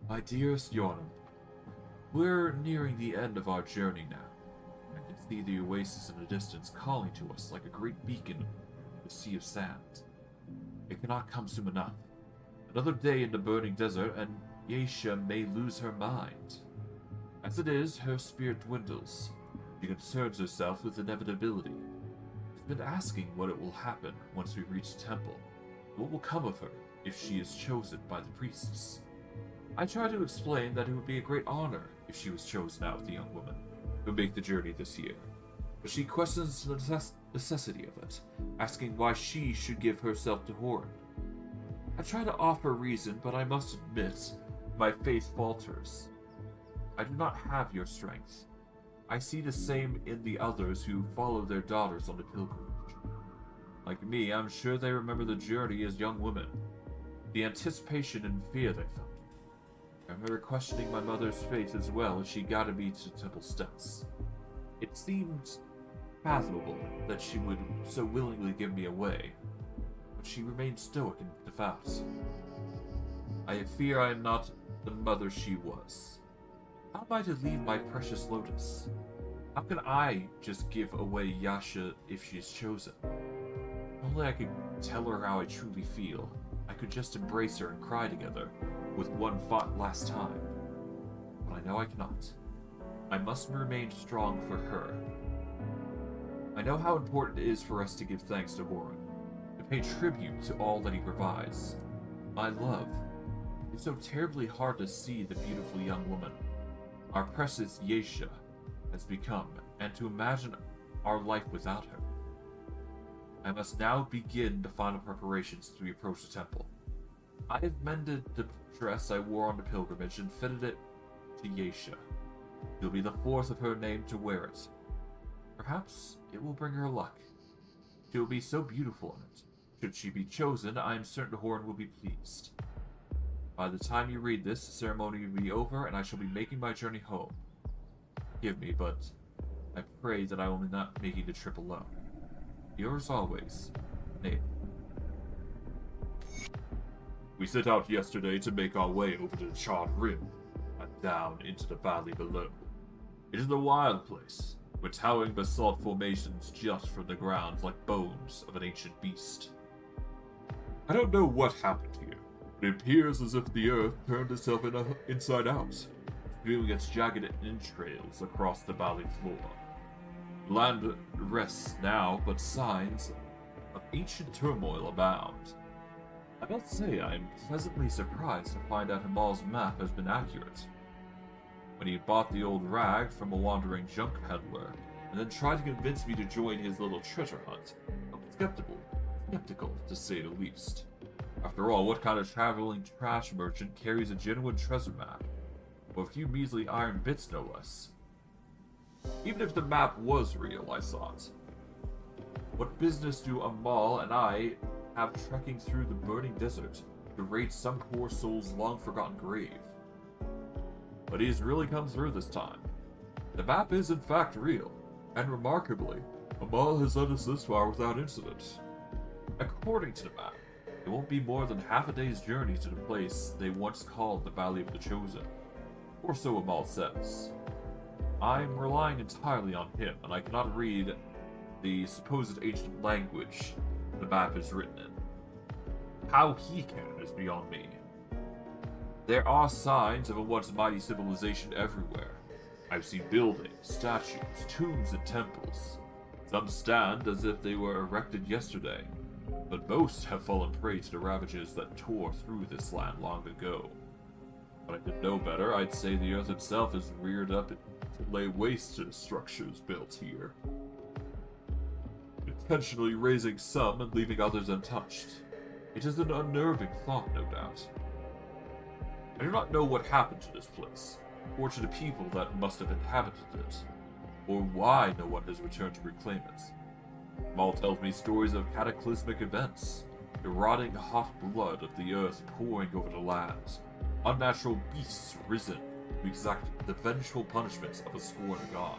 My dearest Yornum, we're nearing the end of our journey now. I can see the oasis in the distance calling to us like a great beacon in the sea of sand. It cannot come soon enough. Another day in the burning desert, and Yeisha may lose her mind. As it is, her spirit dwindles. She concerns herself with inevitability. She's been asking what it will happen once we reach the temple. What will come of her if she is chosen by the priests? I try to explain that it would be a great honor if she was chosen out of the young woman who make the journey this year. But she questions the necessity of it, asking why she should give herself to Horan. I try to offer reason, but I must admit, my faith falters. I do not have your strength. I see the same in the others who follow their daughters on the pilgrimage. Like me, I'm sure they remember the journey as young women, the anticipation and fear they felt. I remember questioning my mother's faith as well as she guided me to the temple steps. It seemed fathomable that she would so willingly give me away, but she remained stoic and devout. I fear I am not the mother she was. How am I to leave my precious Lotus? How can I just give away Yasha if she is chosen? If only I could tell her how I truly feel. I could just embrace her and cry together, with one last time. But I know I cannot. I must remain strong for her. I know how important it is for us to give thanks to Horan, to pay tribute to all that he provides. My love. It's so terribly hard to see the beautiful young woman our precious Yeisha has become, and to imagine our life without her. I must now begin the final preparations as we approach the temple. I have mended the dress I wore on the pilgrimage and fitted it to Yeisha. She'll be the fourth of her name to wear it. Perhaps it will bring her luck. She will be so beautiful in it. Should she be chosen, I am certain Horan will be pleased. By the time you read this, the ceremony will be over and I shall be making my journey home. Forgive me, but I pray that I will not be making the trip alone. Yours always, Nate. We set out yesterday to make our way over to the Charred Rim and down into the valley below. It is a wild place, where towering basalt formations jut from the ground like bones of an ancient beast. I don't know what happened here, It appears as if the earth turned itself inside out, spewing its jagged entrails across the valley floor. The land rests now, but signs of ancient turmoil abound. I must say I am pleasantly surprised to find out Himal's map has been accurate. When he bought the old rag from a wandering junk peddler, and then tried to convince me to join his little treasure hunt, I was skeptical to say the least. After all, what kind of traveling trash merchant carries a genuine treasure map? Or a few measly iron bits, no less. Even if the map was real, I thought. What business do Amal and I have trekking through the burning desert to raid some poor soul's long-forgotten grave? But he's really come through this time. The map is in fact real, and remarkably, Amal has led us this far without incident. According to the map, it won't be more than half a day's journey to the place they once called the Valley of the Chosen. Or so Amal says. I'm relying entirely on him, and I cannot read the supposed ancient language the map is written in. How he can is beyond me. There are signs of a once mighty civilization everywhere. I've seen buildings, statues, tombs, and temples. Some stand as if they were erected yesterday, but most have fallen prey to the ravages that tore through this land long ago. If I didn't know better, I'd say the earth itself is reared up to lay waste to the structures built here, intentionally raising some and leaving others untouched. It is an unnerving thought, no doubt. I do not know what happened to this place, or to the people that must have inhabited it, or why no one has returned to reclaim it. Maul tells me stories of cataclysmic events, the rotting hot blood of the earth pouring over the land, unnatural beasts risen to exact the vengeful punishments of a scorned god.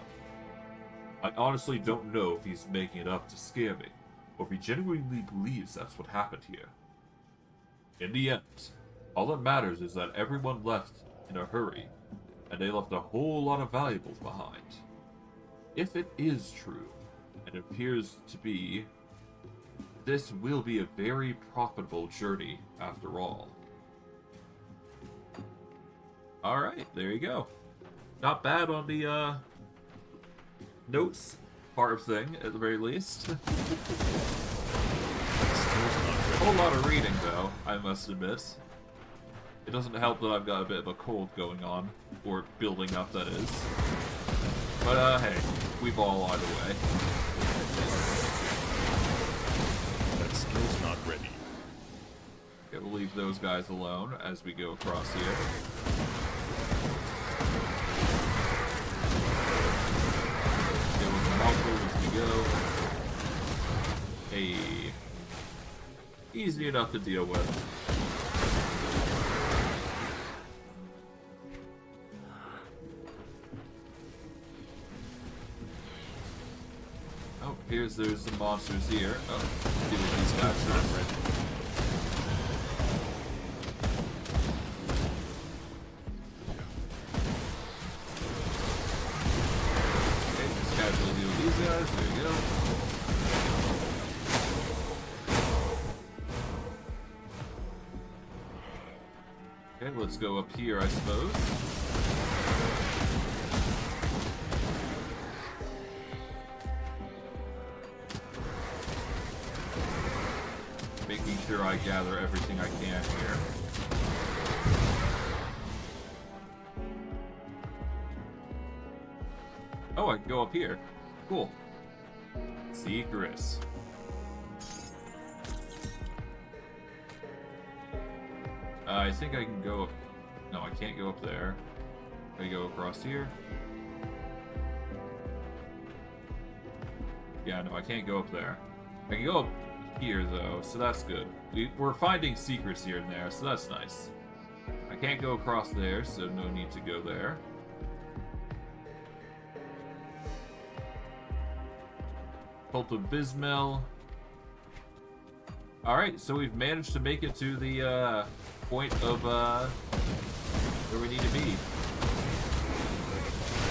I honestly don't know if he's making it up to scare me, or if he genuinely believes that's what happened here. In the end, all that matters is that everyone left in a hurry, and they left a whole lot of valuables behind. If it is true, and it appears to be, this will be a very profitable journey after all. Alright, there you go. Not bad on the notes part of thing, at the very least. A whole lot of reading, though, I must admit. It doesn't help that I've got a bit of a cold going on, or building up, that is. But, hey, we've all either way. That skill's not ready. Okay, we'll leave those guys alone as we go across here. Okay, with the molecules as we go. Hey. Easy enough to deal with. Oh, there's some monsters here. Oh, see what these guys are ready. Okay, just casually deal with these guys. There you go. Okay, let's go up here, I suppose. Making sure I gather everything I can here. Oh, I can go up here. Cool. Secrets. I think I can go up... No, I can't go up there. Can I go across here? Yeah, no, I can't go up there. I can go up here, though, so that's good. We're finding secrets here and there, so that's nice. I can't go across there, so no need to go there. Cult of Bismil. Alright, so we've managed to make it to the point of where we need to be.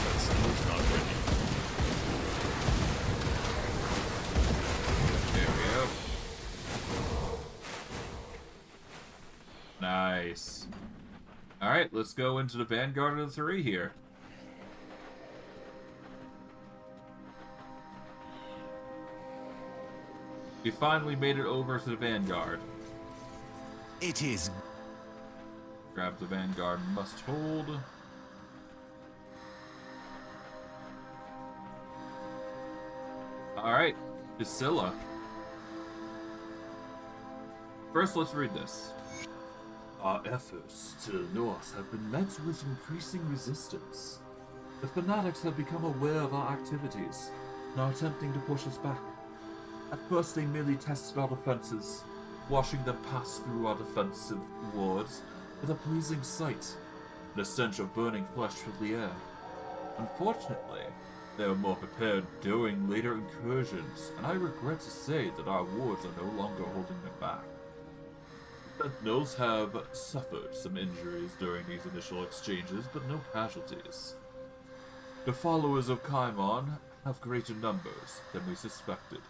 That skill's not ready. There we go. Nice. Alright, let's go into the Vanguard of the 3 here. We finally made it over to the Vanguard. It is. Grab the Vanguard must hold. Alright, Priscilla. First, let's read this. Our efforts to the north have been met with increasing resistance. The fanatics have become aware of our activities and are attempting to push us back. At first, they merely tested our defenses, watching them pass through our defensive wards with a pleasing sight, an stench of burning flesh filled the air. Unfortunately, they were more prepared during later incursions, and I regret to say that our wards are no longer holding them back. Sentinels have suffered some injuries during these initial exchanges, but no casualties. The followers of Kaimon have greater numbers than we suspected,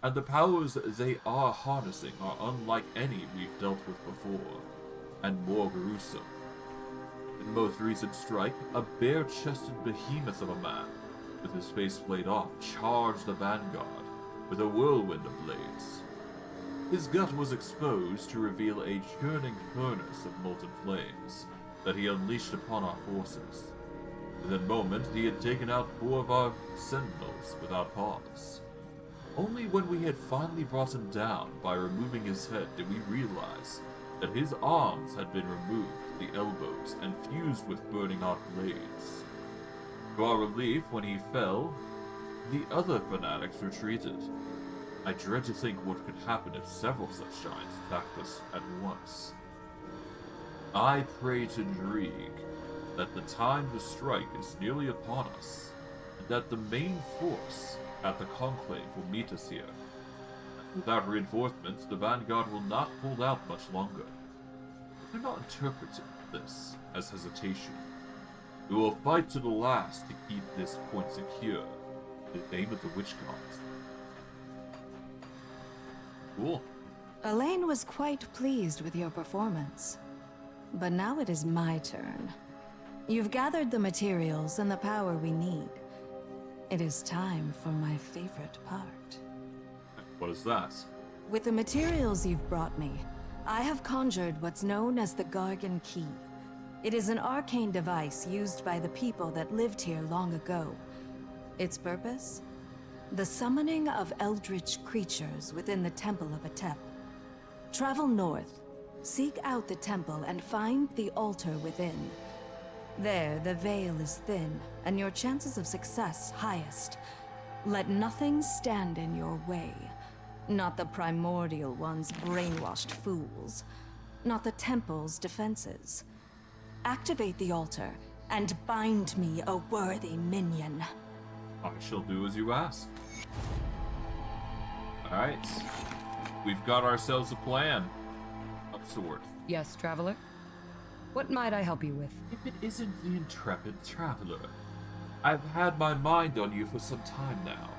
and the powers they are harnessing are unlike any we've dealt with before, and more gruesome. In the most recent strike, a bare-chested behemoth of a man, with his face played off, charged the Vanguard with a whirlwind of blades. His gut was exposed to reveal a churning furnace of molten flames that he unleashed upon our forces. Within a moment, he had taken out 4 of our sentinels without pause. Only when we had finally brought him down by removing his head did we realize that his arms had been removed at the elbows and fused with burning hot blades. To our relief, when he fell, the other fanatics retreated. I dread to think what could happen if several such giants attacked us at once. I pray to Drieg that the time to strike is nearly upon us, and that the main force at the Conclave will meet us here. Without reinforcements, the Vanguard will not hold out much longer. Do not interpret this as hesitation. We will fight to the last to keep this point secure, in the name of the Witch Gods. Cool. Elaine was quite pleased with your performance. But now it is my turn. You've gathered the materials and the power we need. It is time for my favorite part. What is that? With the materials you've brought me, I have conjured what's known as the Gargan Key. It is an arcane device used by the people that lived here long ago. Its purpose? The summoning of eldritch creatures within the Temple of Atep. Travel north, seek out the temple, and find the altar within. There, the veil is thin, and your chances of success highest. Let nothing stand in your way. Not the primordial one's brainwashed fools. Not the temple's defenses. Activate the altar, and bind me a worthy minion. I shall do as you ask. Alright. We've got ourselves a plan. Of sort. Yes, traveler? What might I help you with? If it isn't the intrepid traveler, I've had my mind on you for some time now.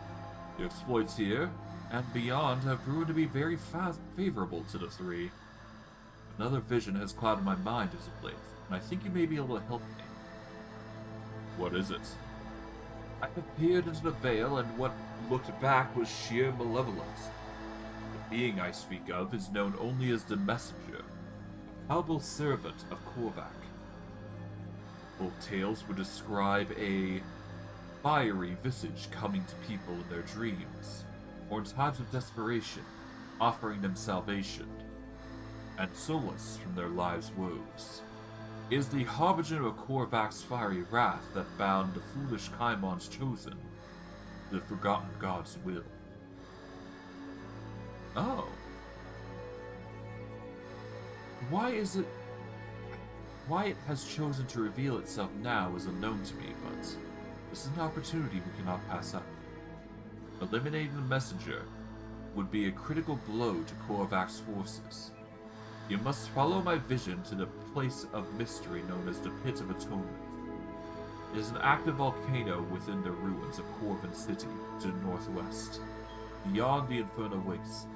Your exploits here and beyond have proven to be very favorable to the 3. Another vision has clouded my mind as of late, and I think you may be able to help me. What is it? I have peered into the veil, and what looked back was sheer malevolence. The being I speak of is known only as the Messenger, a humble servant of Korvac. Old tales would describe a fiery visage coming to people in their dreams, or in times of desperation, offering them salvation and solace from their lives' woes. It is the harbinger of Korvac's fiery wrath that bound the foolish Kaimon's chosen to the forgotten god's will. Oh. Why it has chosen to reveal itself now is unknown to me, but this is an opportunity we cannot pass up. Eliminating the messenger would be a critical blow to Korvac's forces. You must follow my vision to the place of mystery known as the Pit of Atonement. It is an active volcano within the ruins of Corvin City to the northwest, beyond the Inferno Waste.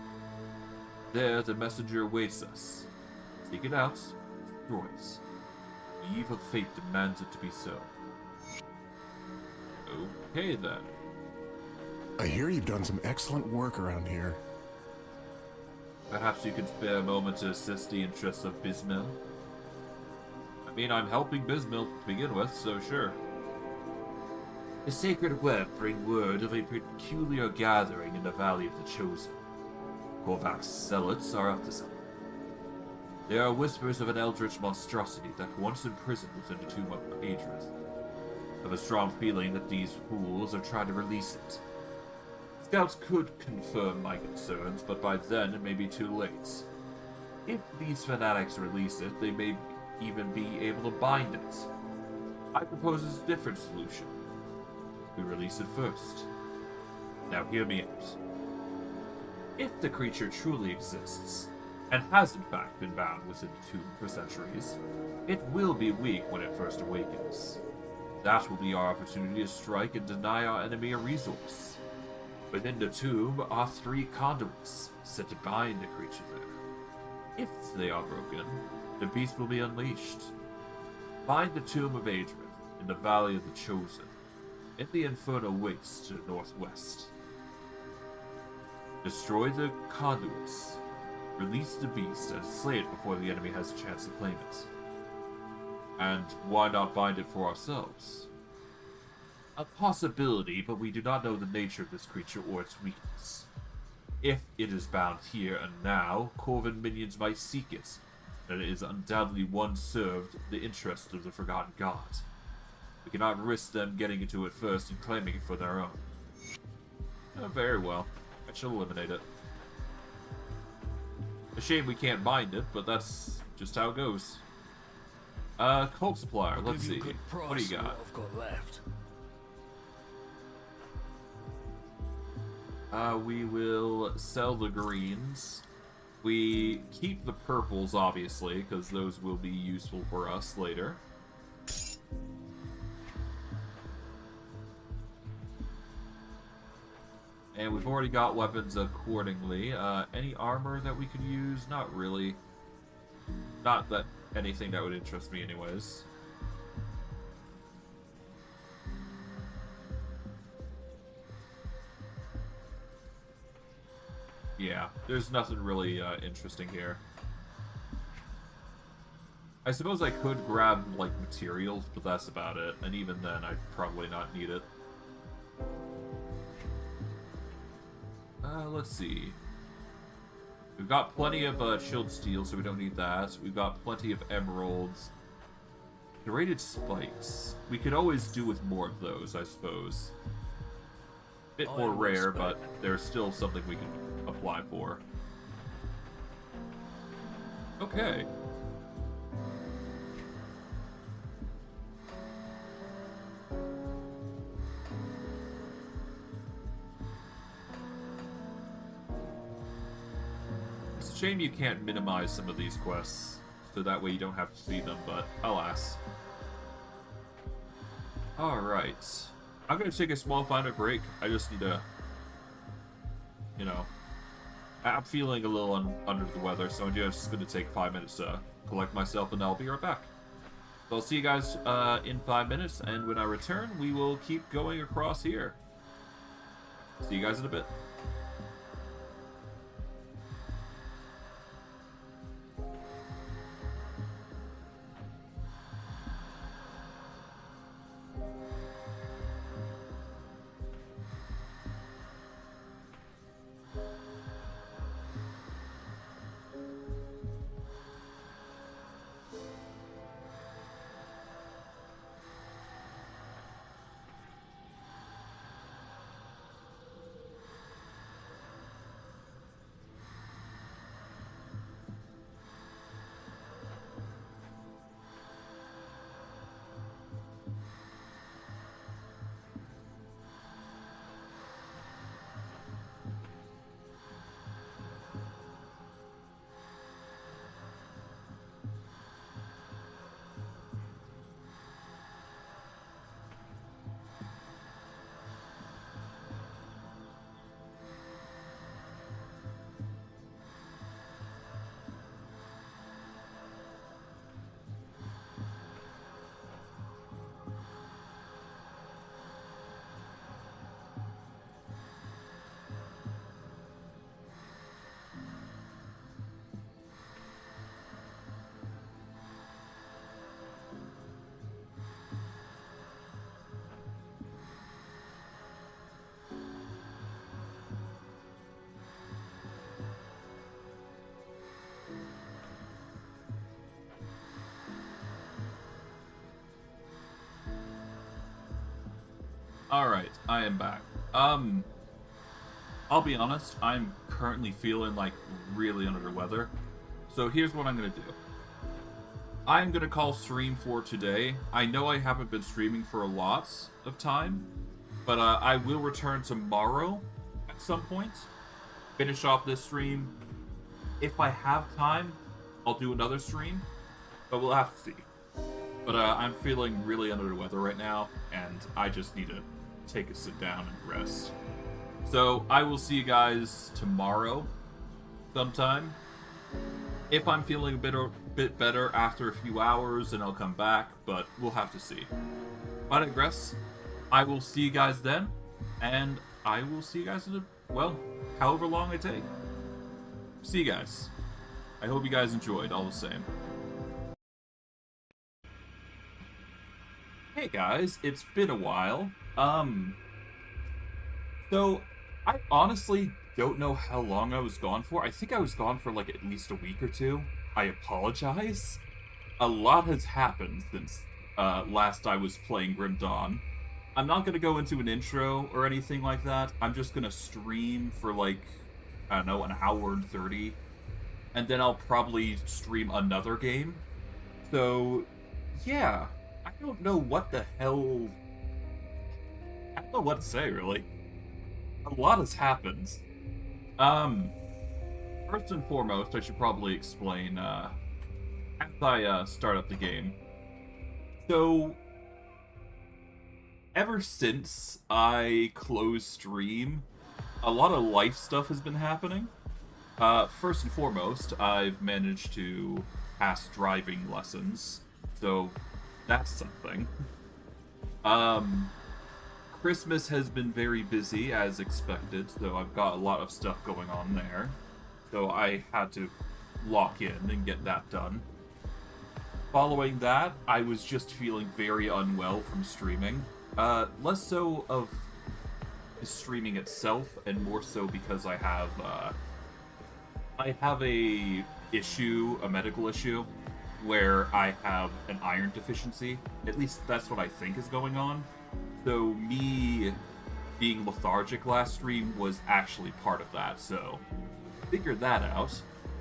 There, the messenger awaits us. Seek it out, destroy it. The evil fate demands it to be so. Okay then. I hear you've done some excellent work around here. Perhaps you could spare a moment to assist the interests of Bismil? I mean, I'm helping Bismil to begin with, so sure. The sacred web bring word of a peculiar gathering in the Valley of the Chosen. Korvac's zealots are up to something. There are whispers of an eldritch monstrosity that once imprisoned within the tomb of Adrith. I have a strong feeling that these fools are trying to release it. Scouts could confirm my concerns, but by then it may be too late. If these fanatics release it, they may even be able to bind it. I propose a different solution. We release it first. Now hear me out. If the creature truly exists, and has in fact been bound within the tomb for centuries, it will be weak when it first awakens. That will be our opportunity to strike and deny our enemy a resource. Within the tomb are 3 conduits set to bind the creature there. If they are broken, the beast will be unleashed. Find the tomb of Adrith in the Valley of the Chosen, in the Infernal Wastes to the northwest. Destroy the conduits, release the beast, and slay it before the enemy has a chance to claim it. And why not bind it for ourselves? A possibility, but we do not know the nature of this creature or its weakness. If it is bound here and now, Corvin minions might seek it, and it is undoubtedly one served the interest of the Forgotten God. We cannot risk them getting into it first and claiming it for their own. Oh, very well. I shall eliminate it. A shame we can't bind it, but that's just how it goes. Cult supplier, let's Give you see. a good price What do you for got? I've got left. We will sell the greens. We keep the purples, obviously, because those will be useful for us later. And we've already got weapons accordingly. Any armor that we could use? Not really. Not that anything that would interest me anyways. Yeah, there's nothing really interesting here. I suppose I could grab, like, materials, but that's about it. And even then, I'd probably not need it. Let's see. We've got plenty of chilled steel, so we don't need that. We've got plenty of emeralds. Serrated spikes. We could always do with more of those, I suppose. Bit more rare, but there's still something we can apply for. Okay. It's a shame you can't minimize some of these quests, so that way you don't have to see them, but alas. Alright. I'm gonna take a small 5-minute break. I just need to, you know, I'm feeling a little under the weather, so I'm just gonna take 5 minutes to collect myself, and I'll be right back. So I'll see you guys in 5 minutes, and when I return, we will keep going across here. See you guys in a bit. Alright, I am back. I'll be honest, I'm currently feeling like really under the weather. So here's what I'm gonna do. I'm gonna call stream for today. I know I haven't been streaming for a lot of time, but I will return tomorrow at some point. Finish off this stream. If I have time, I'll do another stream, but we'll have to see. But I'm feeling really under the weather right now, and I just need to take a sit down and rest. So I will see you guys tomorrow sometime. If I'm feeling a bit better after a few hours, then I'll come back, but we'll have to see. I digress. I will see you guys then, and I will see you guys in however long it takes. See you guys. I hope you guys enjoyed all the same. Hey guys, it's been a while. So I honestly don't know how long I was gone for. I think I was gone for like at least a week or two. I apologize. A lot has happened since last I was playing Grim Dawn. I'm not gonna go into an intro or anything like that. I'm just gonna stream for like, I don't know, an hour and 30. And then I'll probably stream another game. So, yeah. I don't know what the hell... I don't know what to say, really. A lot has happened. First and foremost, I should probably explain, as I start up the game. So, ever since I closed stream, a lot of life stuff has been happening. First and foremost, I've managed to pass driving lessons, so that's something. Christmas has been very busy, as expected, so I've got a lot of stuff going on there. So I had to lock in and get that done. Following that, I was just feeling very unwell from streaming. Less so of the streaming itself, and more so because I have a medical issue, where I have an iron deficiency. At least that's what I think is going on. So me being lethargic last stream was actually part of that, so figured that out.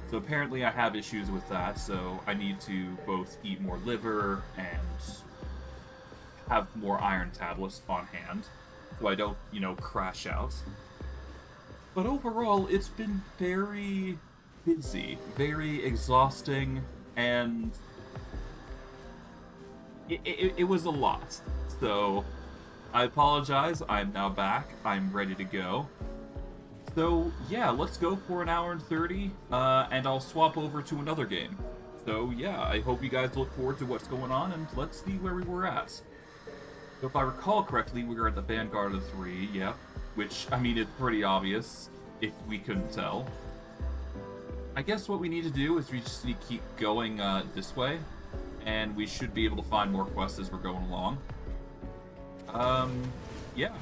So apparently I have issues with that, so I need to both eat more liver and have more iron tablets on hand, so I don't, crash out. But overall, it's been very busy, very exhausting, and it was a lot. So I apologize, I'm now back, I'm ready to go. So yeah, let's go for an hour and 30, and I'll swap over to another game. So yeah, I hope you guys look forward to what's going on, and let's see where we were at. So if I recall correctly, we were at the Vanguard of 3, yeah, which, I mean, it's pretty obvious, if we couldn't tell. I guess what we need to do is we just need to keep going this way, and we should be able to find more quests as we're going along. Yeah.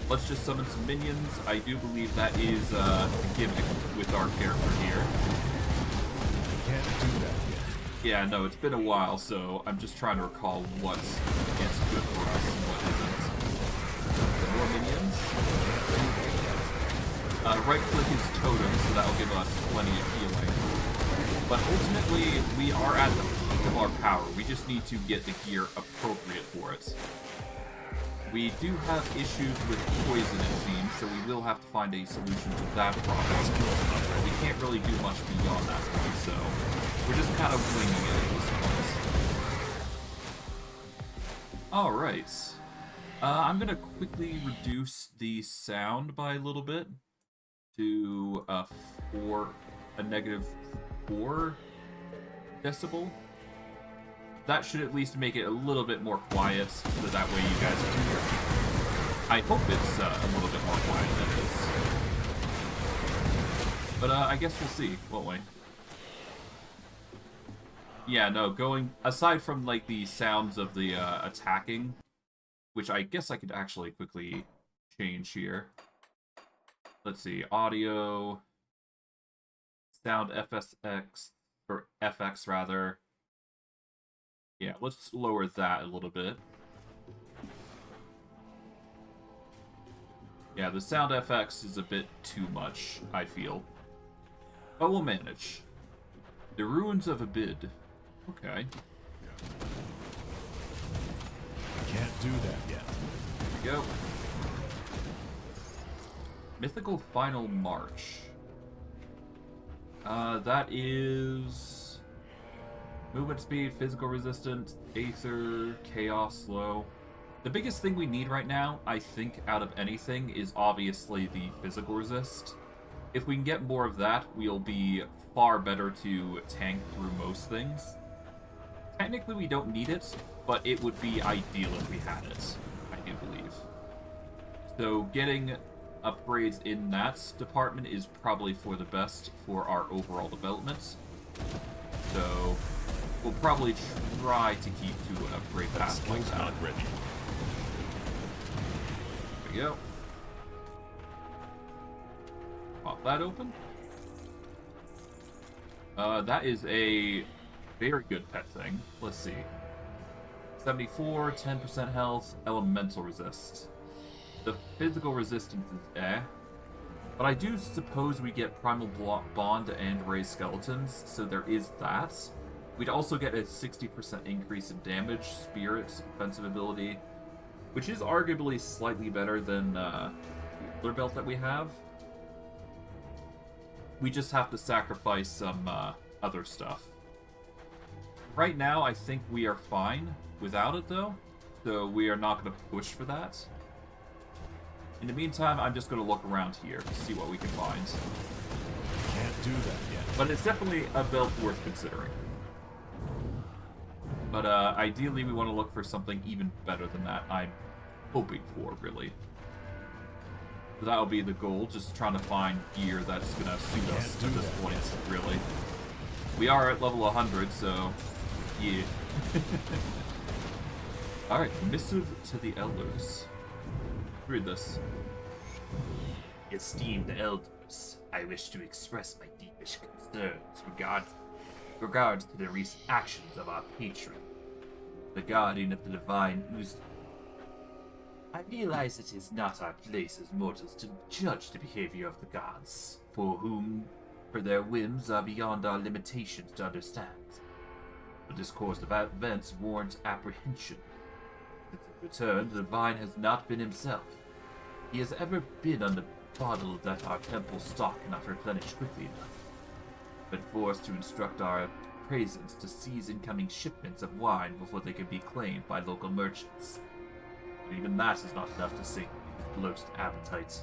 Let's just summon some minions. I do believe that is a gimmick with our character here. Can't do that yet. Yeah, no, it's been a while, so I'm just trying to recall what is good for us and what isn't. More minions. Right-click his totem, so that'll give us plenty of healing. But ultimately, we are at the peak of our power. We just need to get the gear appropriate for it. We do have issues with poison, it seems, so we will have to find a solution to that problem. We can't really do much beyond that point, so we're just kind of winging it at this point. Alright. I'm going to quickly reduce the sound by a little bit to a negative 4 decibel. That should at least make it a little bit more quiet, so that way you guys can hear me. I hope it's a little bit more quiet than it is. But I guess we'll see, won't we? Yeah, no, aside from like the sounds of the attacking, which I guess I could actually quickly change here. Let's see, audio, sound FSX, or FX rather. Yeah, let's lower that a little bit. Yeah, the sound FX is a bit too much, I feel. But we'll manage. The Ruins of Abid. Okay. Can't do that yet. Here we go. Mythical Final March. That is... movement speed, physical resistance, Aether, Chaos, slow. The biggest thing we need right now, I think, out of anything, is obviously the physical resist. If we can get more of that, we'll be far better to tank through most things. Technically, we don't need it, but it would be ideal if we had it, I do believe. So getting upgrades in that department is probably for the best for our overall development. So we'll probably try to keep to an upgrade path like that. Not ready. There we go. Pop that open. That is a very good pet thing. Let's see. 74, 10% health, elemental resist. The physical resistance is but I do suppose we get primal bond and raised skeletons, so there is that. We'd also get a 60% increase in damage, spirit, offensive ability, which is arguably slightly better than the other belt that we have. We just have to sacrifice some other stuff. Right now, I think we are fine without it, though, so we are not going to push for that. In the meantime, I'm just going to look around here to see what we can find. Can't do that yet. But it's definitely a belt worth considering. But ideally, we want to look for something even better than that. I'm hoping for, really. So that'll be the goal, just trying to find gear that's going to suit us at this point, really. We are at level 100, so yeah. Alright, Missive to the Elders. Read this. Esteemed elders, I wish to express my deepest concerns regards to the recent actions of our patron, the guardian of the divine Uzna. I realize it is not our place as mortals to judge the behavior of the gods, for their whims are beyond our limitations to understand. But this course of events warrants apprehension. Since his return, the divine has not been himself. He has ever been on the bottle that our temple stock cannot replenish quickly enough. Been forced to instruct our presence to seize incoming shipments of wine before they can be claimed by local merchants. But even that is not enough to sate his bloated appetite.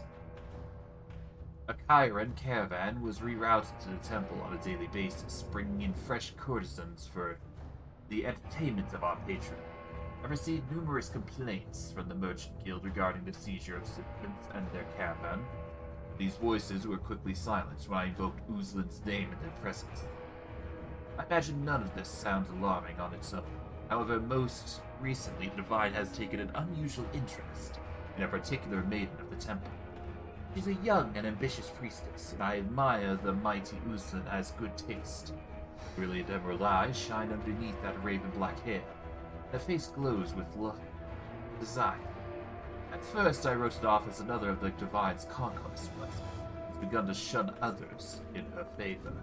A Chiron caravan was rerouted to the temple on a daily basis, bringing in fresh courtesans for the entertainment of our patron. I received numerous complaints from the Merchant Guild regarding the seizure of shipments and their caravan. These voices were quickly silenced when I invoked Uzlin's name in their presence. I imagine none of this sounds alarming on its own. However, most recently, the Divine has taken an unusual interest in a particular maiden of the temple. She's a young and ambitious priestess, and I admire the mighty Uzlin has good taste. Brilliant emerald eyes shine underneath that raven-black hair. Her face glows with desire. At first, I wrote it off as another of the Divine's conquests, but has begun to shun others in her favor.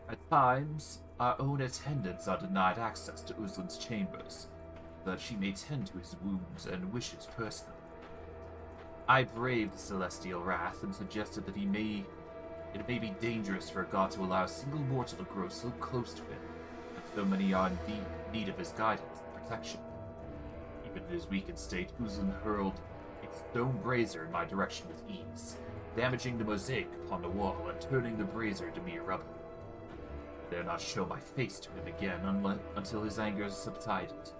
At times, our own attendants are denied access to Uzlin's chambers, so that she may tend to his wounds and wishes personally. I braved the celestial wrath and suggested that it may be dangerous for a god to allow a single mortal to grow so close to him, and so many are in need of his guidance and protection. Even in his weakened state, Uzlin hurled a stone brazier in my direction with ease, damaging the mosaic upon the wall and turning the brazier to mere rubble. I dare not show my face to him again until his anger subsided.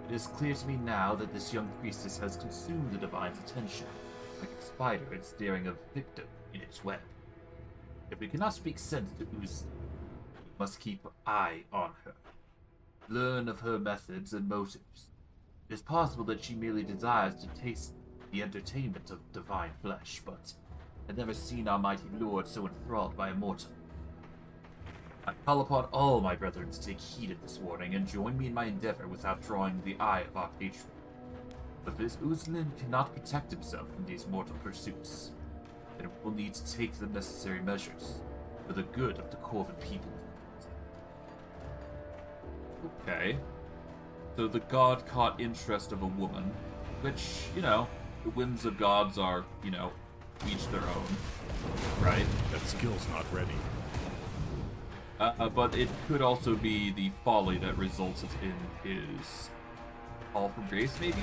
It is clear to me now that this young priestess has consumed the Divine's attention, like a spider ensnaring a victim in its web. If we cannot speak sense to Uzlin, we must keep an eye on her. Learn of her methods and motives. It is possible that she merely desires to taste the entertainment of divine flesh, but had never seen our mighty Lord so enthralled by a mortal. I call upon all my brethren to take heed of this warning and join me in my endeavor without drawing the eye of our patron. But this Uzlin cannot protect himself from these mortal pursuits, then it will need to take the necessary measures for the good of the Corvin people. Okay. So the god caught interest of a woman, which, you know, the whims of gods are, you know, each their own, right? That skill's not ready. But it could also be the folly that resulted in his call for grace, maybe?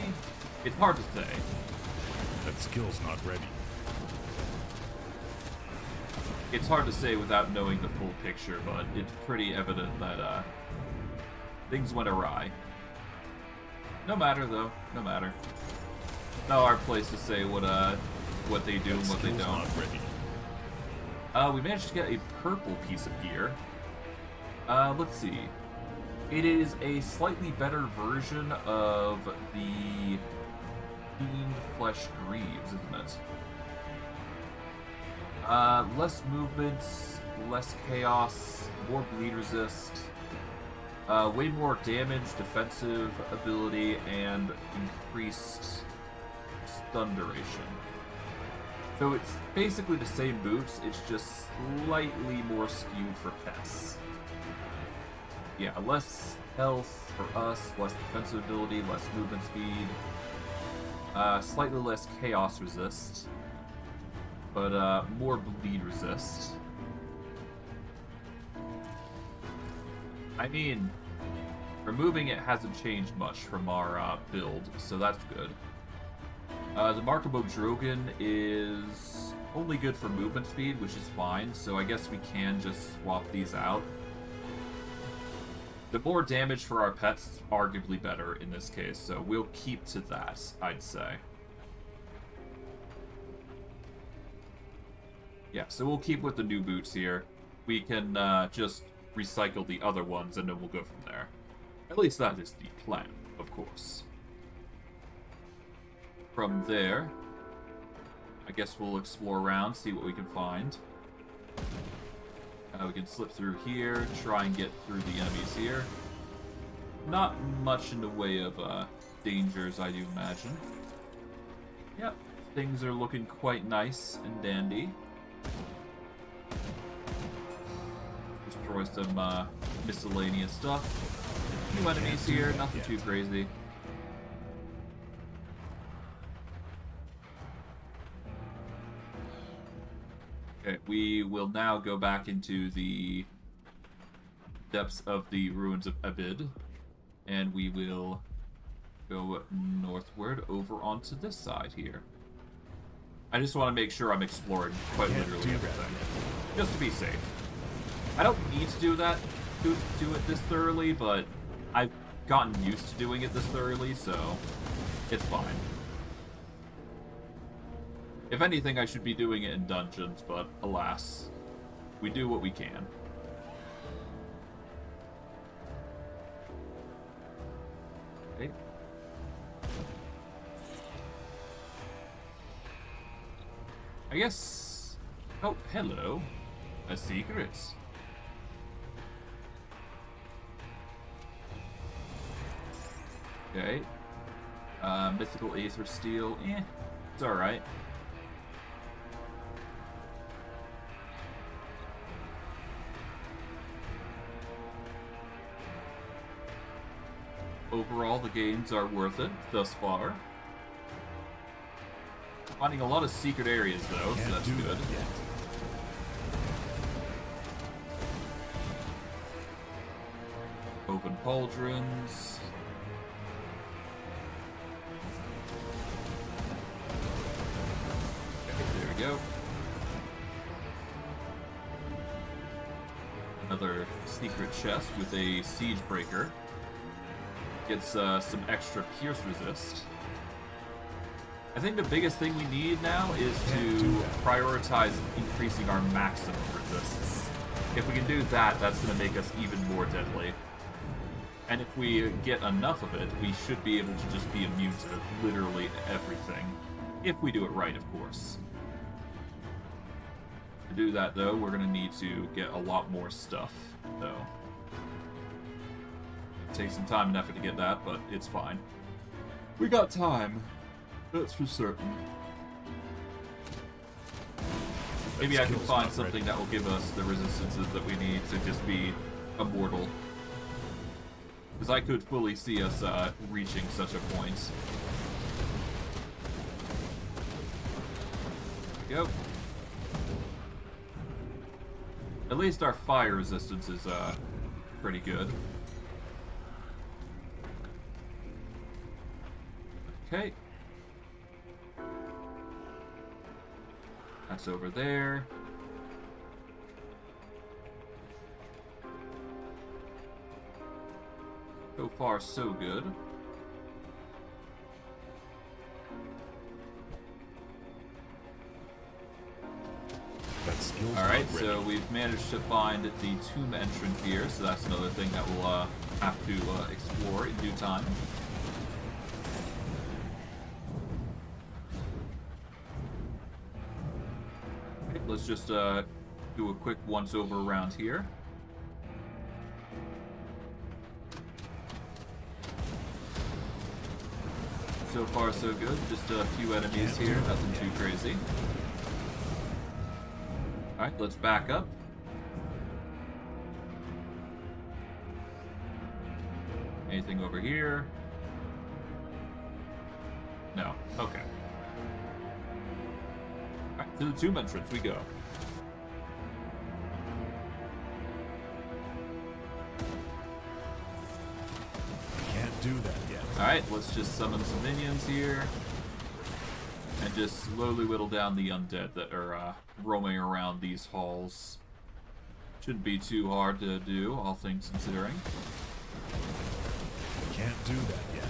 It's hard to say. That skill's not ready. It's hard to say without knowing the full picture, but it's pretty evident that, things went awry. No matter, though. No matter. Not our place to say what they do and what they Skill's don't. not ready. We managed to get a purple piece of gear. Let's see. It is a slightly better version of the Fiend Flesh Greaves, isn't it? Less movement, less chaos, more bleed resist, way more damage, defensive ability, and increased stun duration. So it's basically the same boots, it's just slightly more skewed for pets. Yeah, less health for us, less defensive ability, less movement speed, slightly less chaos resist, but more bleed resist. I mean, removing it hasn't changed much from our build, so that's good. The Markabo Drogon is only good for movement speed, which is fine, so I guess we can just swap these out. The more damage for our pets is arguably better in this case, so we'll keep to that, I'd say. Yeah, so we'll keep with the new boots here. We can just recycle the other ones and then we'll go from there. At least that is the plan, of course. From there, I guess we'll explore around, see what we can find. We can slip through here, try and get through the enemies here. Not much in the way of dangers, I do imagine. Yep, things are looking quite nice and dandy. Destroy some miscellaneous stuff. New enemies here, nothing too crazy. Okay, we will now go back into the depths of the ruins of Abid, and we will go northward over onto this side here. I just want to make sure I'm exploring quite literally everything, just to be safe. I don't need to do that, do it this thoroughly, but I've gotten used to doing it this thoroughly, so it's fine. If anything, I should be doing it in dungeons, but alas, we do what we can. Okay. I guess... Oh, hello. A secret. Okay. Mythical Aether Steel. It's alright. Overall, the games are worth it thus far. Finding a lot of secret areas, though, so that's good. Open pauldrons. Okay, there we go. Another secret chest with a siege breaker. Gets some extra pierce resist. I think the biggest thing we need now is to prioritize increasing our maximum resistance. If we can do that, that's going to make us even more deadly. And if we get enough of it, we should be able to just be immune to literally everything. If we do it right, of course. To do that, though, we're going to need to get a lot more stuff, though. Take some time and effort to get that, but it's fine. We got time. That's for certain. Maybe I can skill's find not something ready. that will give us the resistances that we need to just be immortal. Because I could fully see us reaching such a point. There we go. At least our fire resistance is pretty good. Okay. That's over there. So far, so good. That skill's Alright, not ready. so we've managed to find the tomb entrance here, so that's another thing that we'll have to explore in due time. Okay, let's just do a quick once-over around here. So far, so good. Just a few enemies here, nothing too crazy. Alright, let's back up. Anything over here? No. Okay. Alright, to the tomb entrance we go. Can't do that yet. Alright, let's just summon some minions here. And just slowly whittle down the undead that are roaming around these halls. Shouldn't be too hard to do, all things considering. Can't do that yet.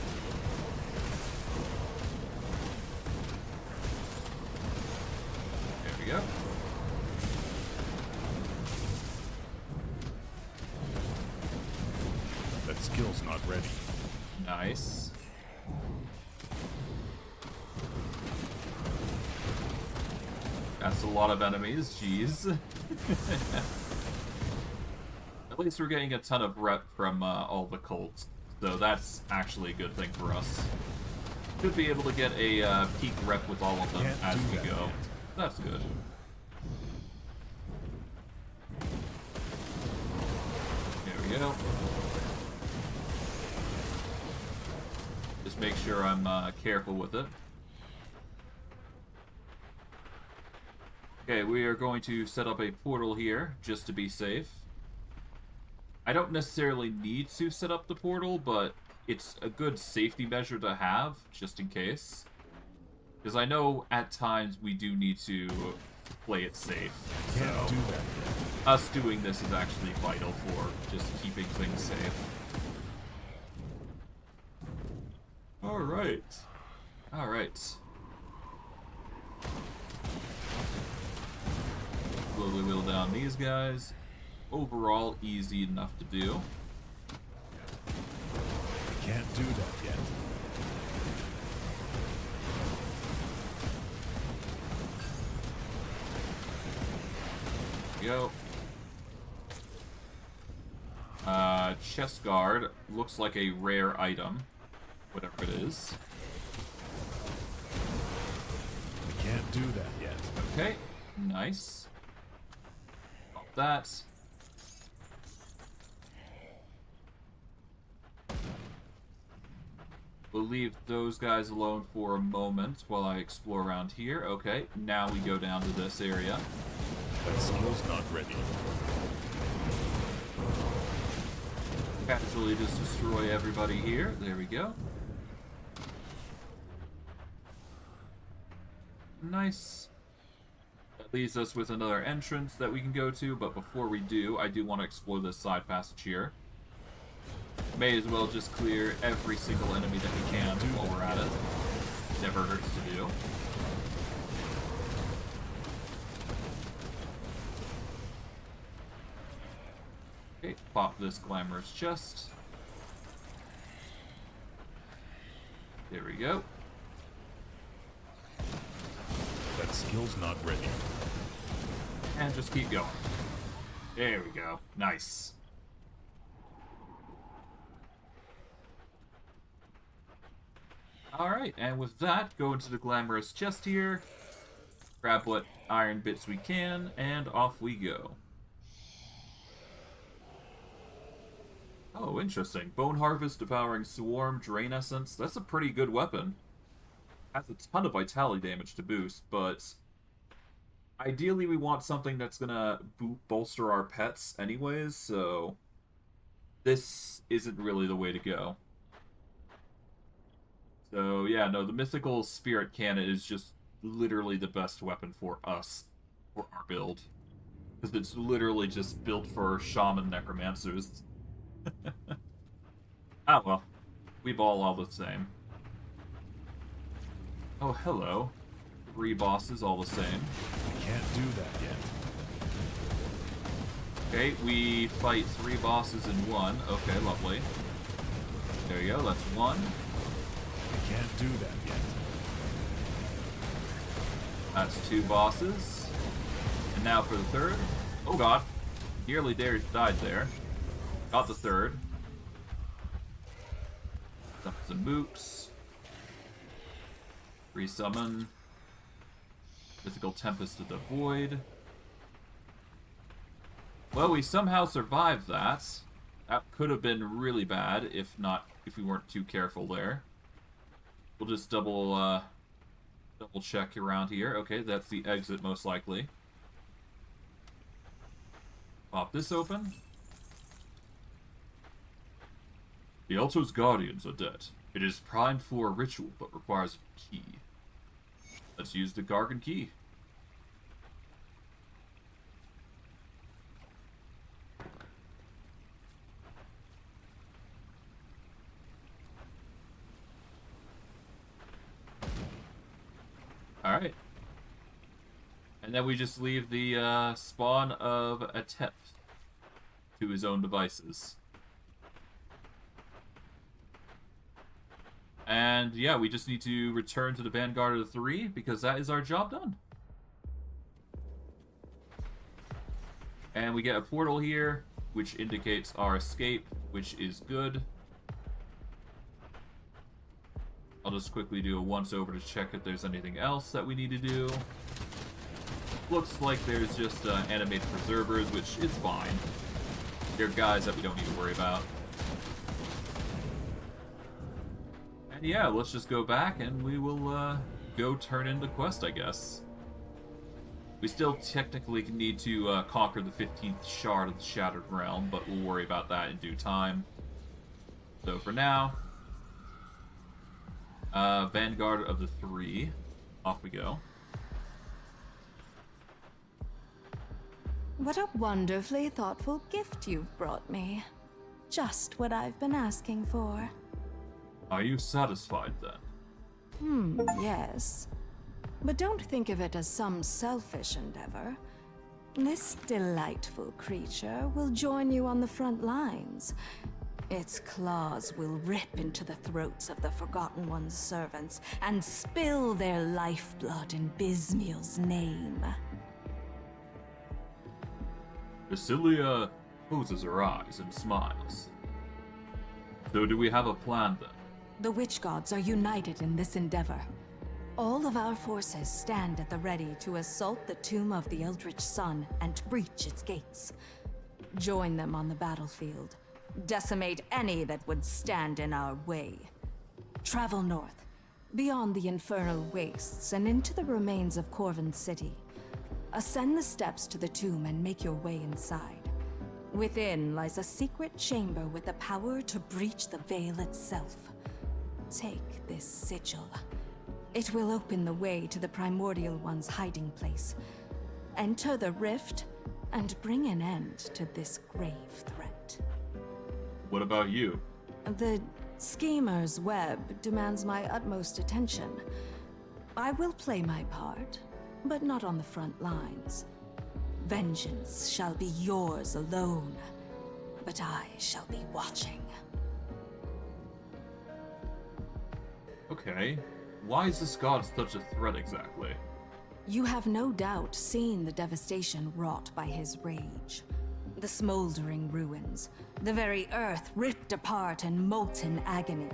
There we go. That skill's not ready. Nice. That's a lot of enemies, jeez. At least we're getting a ton of rep from all the cults, so that's actually a good thing for us. Should be able to get a peak rep with all of them Can't as do we that go. yet. That's good. There we go. Just make sure I'm careful with it. Okay, we are going to set up a portal here, just to be safe. I don't necessarily need to set up the portal, but it's a good safety measure to have, just in case. Because I know at times we do need to play it safe. Can't So do that yet. us doing this is actually vital for just keeping things safe. Alright. Alright. Slowly whittle down these guys. Overall, easy enough to do. Can't do that yet. Go. Chest guard looks like a rare item, whatever it is. Can't do that yet. Okay, nice. Pop that. We'll leave those guys alone for a moment while I explore around here. Okay, now we go down to this area. That skill's not ready. Casually just destroy everybody here. There we go. Nice. That leaves us with another entrance that we can go to, but before we do, I do want to explore this side passage here. May as well just clear every single enemy that we can while we're at it. Never hurts to do. Okay, pop this glamorous chest. There we go. That skill's not ready. And just keep going. There we go. Nice. Alright, and with that, go into the glamorous chest here, grab what iron bits we can, and off we go. Oh, interesting. Bone Harvest, Devouring Swarm, Drain Essence. That's a pretty good weapon. Has a ton of vitality damage to boost, but ideally we want something that's gonna bolster our pets anyways, so this isn't really the way to go. So yeah, no, the Mythical Spirit Cannon is just literally the best weapon for us, for our build. Because it's literally just built for Shaman Necromancers. Ah well, we ball all the same. Oh, hello. 3 bosses all the same. I can't do that yet. Okay, we fight 3 bosses in one. Okay, lovely. There you go, that's 1. I can't do that yet. That's 2 bosses. And now for the 3rd. Oh god. Nearly died there. Got the 3rd. Some mooks. Resummon. Mythical Tempest of the Void. Well, we somehow survived that. That could have been really bad if we weren't too careful there. We'll just double check around here. Okay, that's the exit most likely. Pop this open. The Alto's Guardians are dead. It is primed for a ritual, but requires a key. Let's use the Gargan key. Alright. And then we just leave the spawn of a Tep to his own devices. And yeah, we just need to return to the Vanguard of the 3 because that is our job done. And we get a portal here, which indicates our escape, which is good. I'll just quickly do a once over to check if there's anything else that we need to do. Looks like there's just animated preservers, which is fine. They're guys that we don't need to worry about. And yeah, let's just go back and we will go turn in the quest, I guess. We still technically need to conquer the 15th shard of the Shattered Realm, but we'll worry about that in due time. So for now, Vanguard of the 3, off we go. What a wonderfully thoughtful gift you've brought me. Just what I've been asking for. Are you satisfied then? Yes. But don't think of it as some selfish endeavor. This delightful creature will join you on the front lines. Its claws will rip into the throats of the Forgotten One's servants and spill their lifeblood in Bismiel's name. Basilia closes her eyes and smiles. So do we have a plan then? The witch gods are united in this endeavor. All of our forces stand at the ready to assault the tomb of the Eldritch Sun and breach its gates. Join them on the battlefield. Decimate any that would stand in our way. Travel north, beyond the infernal wastes and into the remains of Corvin City. Ascend the steps to the tomb and make your way inside. Within lies a secret chamber with the power to breach the veil itself. Take this sigil. It will open the way to the Primordial One's hiding place. Enter the rift and bring an end to this grave threat. What about you? The schemer's web demands my utmost attention. I will play my part, but not on the front lines. Vengeance shall be yours alone, but I shall be watching. Okay. Why is this god such a threat exactly? You have no doubt seen the devastation wrought by his rage. The smoldering ruins, the very earth ripped apart in molten agony.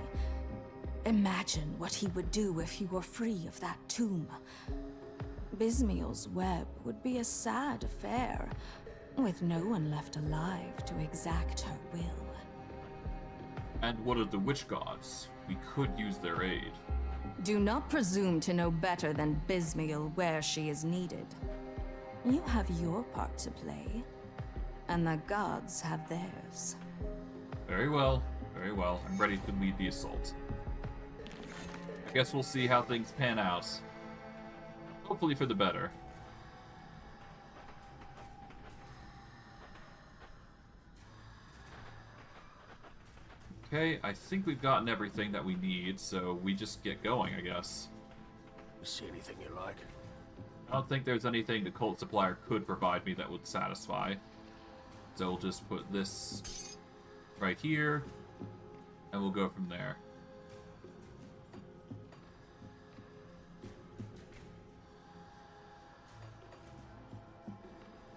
Imagine what he would do if he were free of that tomb. Bismiel's web would be a sad affair, with no one left alive to exact her will. And what of the witch gods? We could use their aid. Do not presume to know better than Bismiel where she is needed. You have your part to play, and the gods have theirs. Very well, very well. I'm ready to lead the assault. I guess we'll see how things pan out. Hopefully for the better. Okay, I think we've gotten everything that we need, so we just get going, I guess. You see anything you like? I don't think there's anything the cult supplier could provide me that would satisfy. So we'll just put this right here, and we'll go from there.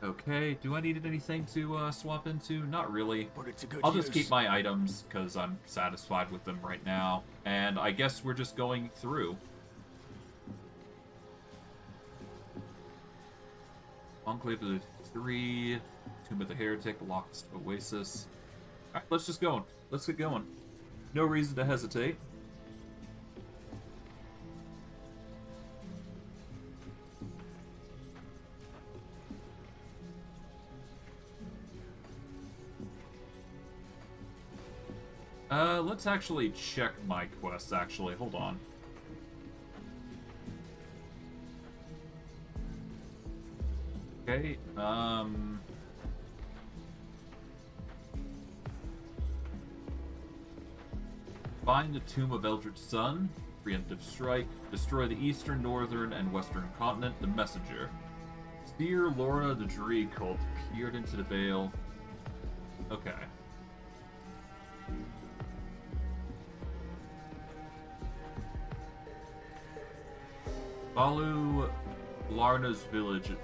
Okay, do I need anything to swap into? Not really. Put it to good I'll just use. keep my items, because I'm satisfied with them right now. And I guess we're just going through. Enclave of the Three, Tomb of the Heretic, Lost Oasis. Alright, let's just go. Let's get going. No reason to hesitate. Let's actually check my quests, actually. Hold on. Okay, find the Tomb of Eldritch Sun, preemptive strike, destroy the eastern, northern, and western continent, the messenger. Seer Laura the Druid cult peered into the veil. Okay. Follow Larna's vision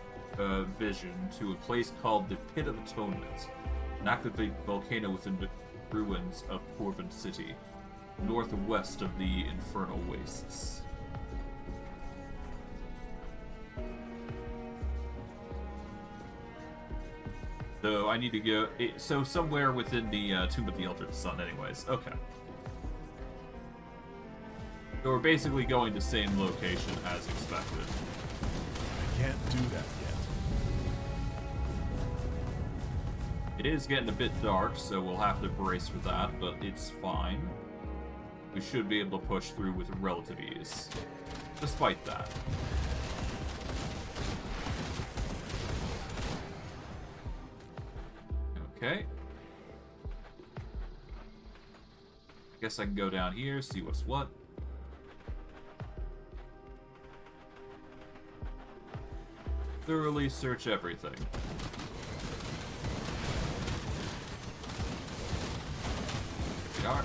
to a place called the Pit of Atonement, an active volcano within the ruins of Corvin City, northwest of the Infernal Wastes. So I need to go... So somewhere within the Tomb of the Eldritch Sun anyways. Okay. So we're basically going the same location as expected. I can't do that yet. It is getting a bit dark, so we'll have to brace for that, but it's fine. We should be able to push through with relative ease, despite that. Okay. Guess I can go down here, see what's what. Thoroughly search everything. We are.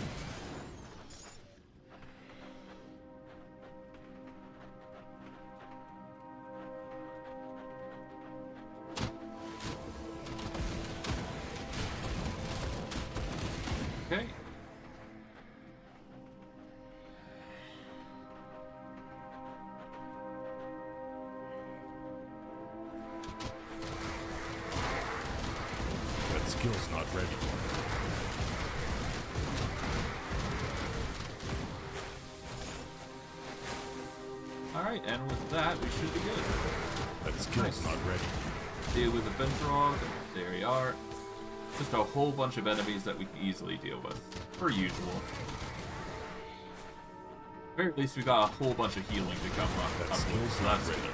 Okay. That skill's not ready. Alright, and with that, we should be good. That skill's Nice. not ready. Deal with the Bentrog. There you are. Just a whole bunch of enemies that we can easily deal with. Per usual. Or at least we got a whole bunch of healing to come That up skill's with, so not that's ready. good.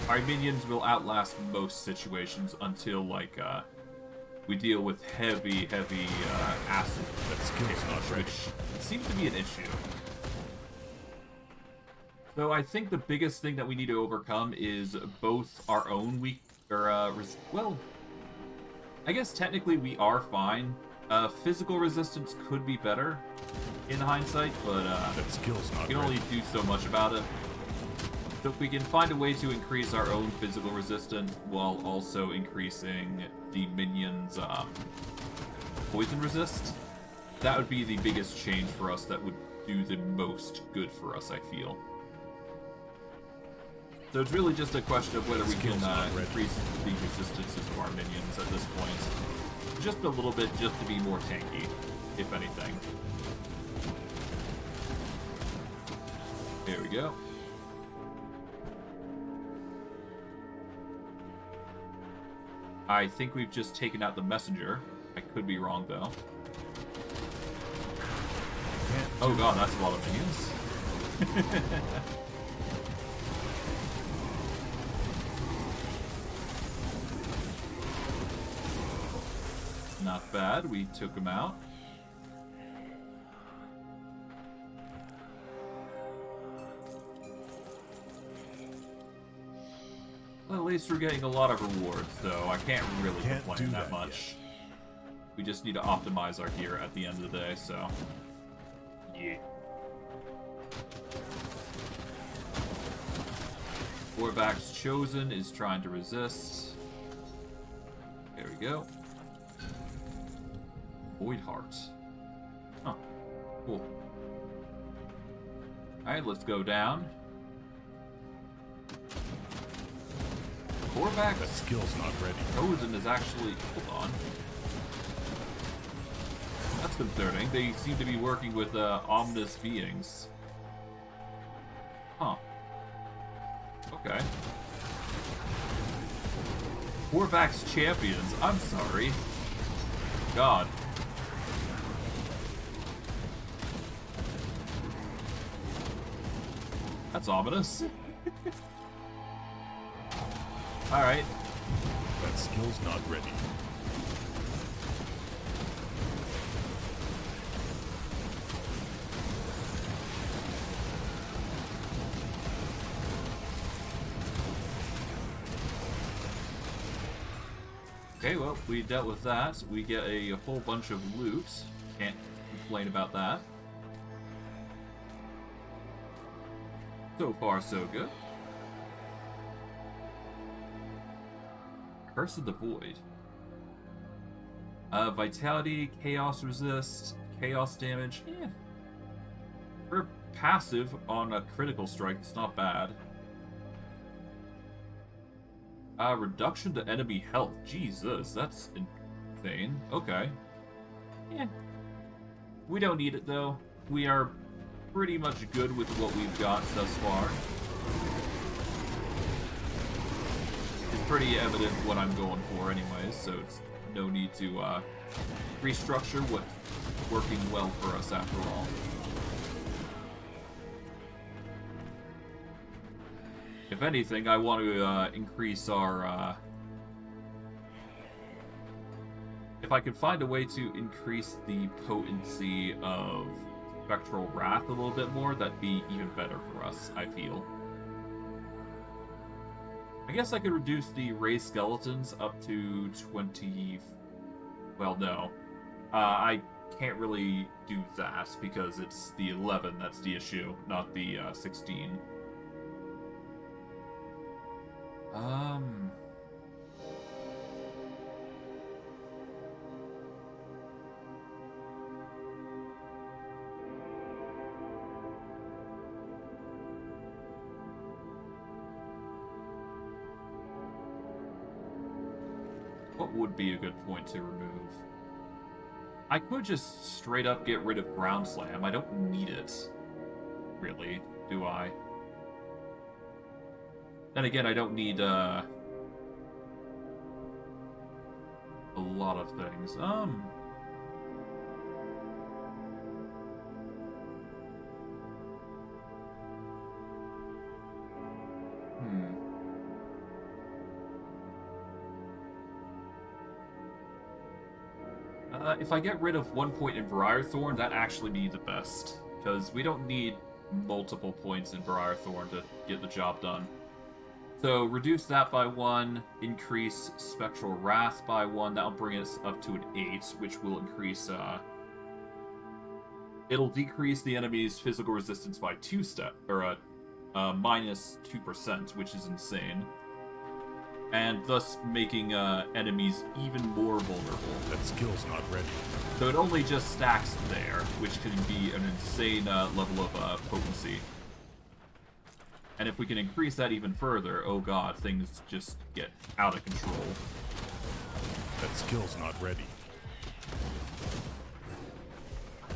Our minions will outlast most situations until, like, we deal with heavy acid. That skill's not ready. Which seems to be an issue. So I think the biggest thing that we need to overcome is both our own well, I guess technically we are fine. Physical resistance could be better in hindsight, but That skill's not we can ready. only do so much about it. So if we can find a way to increase our own physical resistance while also increasing the minions' poison resist, That would be the biggest change for us that would do the most good for us, I feel. So it's really just a question of whether we can increase the resistances of our minions at this point. Just a little bit, just to be more tanky, if anything. There we go. I think we've just taken out the messenger. I could be wrong, though. Oh god, that's a lot of minions. Not bad, we took him out. Well, at least we're getting a lot of rewards, though. I can't really complain that much. We just need to optimize our gear at the end of the day, so... yeah. Warback's Chosen is trying to resist. There we go. Void Heart. Huh. Cool. Alright, let's go down. Warback's That skill's not ready. Chosen is actually... hold on. That's concerning. They seem to be working with ominous beings. Huh. Okay. Warback's champions. I'm sorry. God. That's ominous. Alright. That skill's not ready. Okay, well, we dealt with that. We get a whole bunch of loot. Can't complain about that. So far, so good. Curse of the Void. Vitality, Chaos Resist, Chaos Damage. Yeah. For passive on a critical strike, it's not bad. Reduction to enemy health. Jesus, that's insane. Okay. Yeah. We don't need it, though. We are pretty much good with what we've got thus far. It's pretty evident what I'm going for anyways, so it's no need to restructure what's working well for us after all. If anything, I want to increase our... if I could find a way to increase the potency of Spectral Wrath a little bit more, that'd be even better for us, I feel. I guess I could reduce the Ray Skeletons up to 20... well, no. I can't really do that, because it's the 11 that's the issue, not the 16. What would be a good point to remove? I could just straight up get rid of Ground Slam. I don't need it. Really, do I? Then again, I don't need, a lot of things. If I get rid of 1 point in Briarthorn, that actually be the best. Because we don't need multiple points in Briarthorn to get the job done. So, reduce that by 1, increase Spectral Wrath by 1, that'll bring us up to an 8, which will increase, it'll decrease the enemy's physical resistance by minus 2%, which is insane. And thus making, enemies even more vulnerable. That skill's not ready. So it only just stacks there, which can be an insane level of potency. And if we can increase that even further, oh god, things just get out of control. That skill's not ready.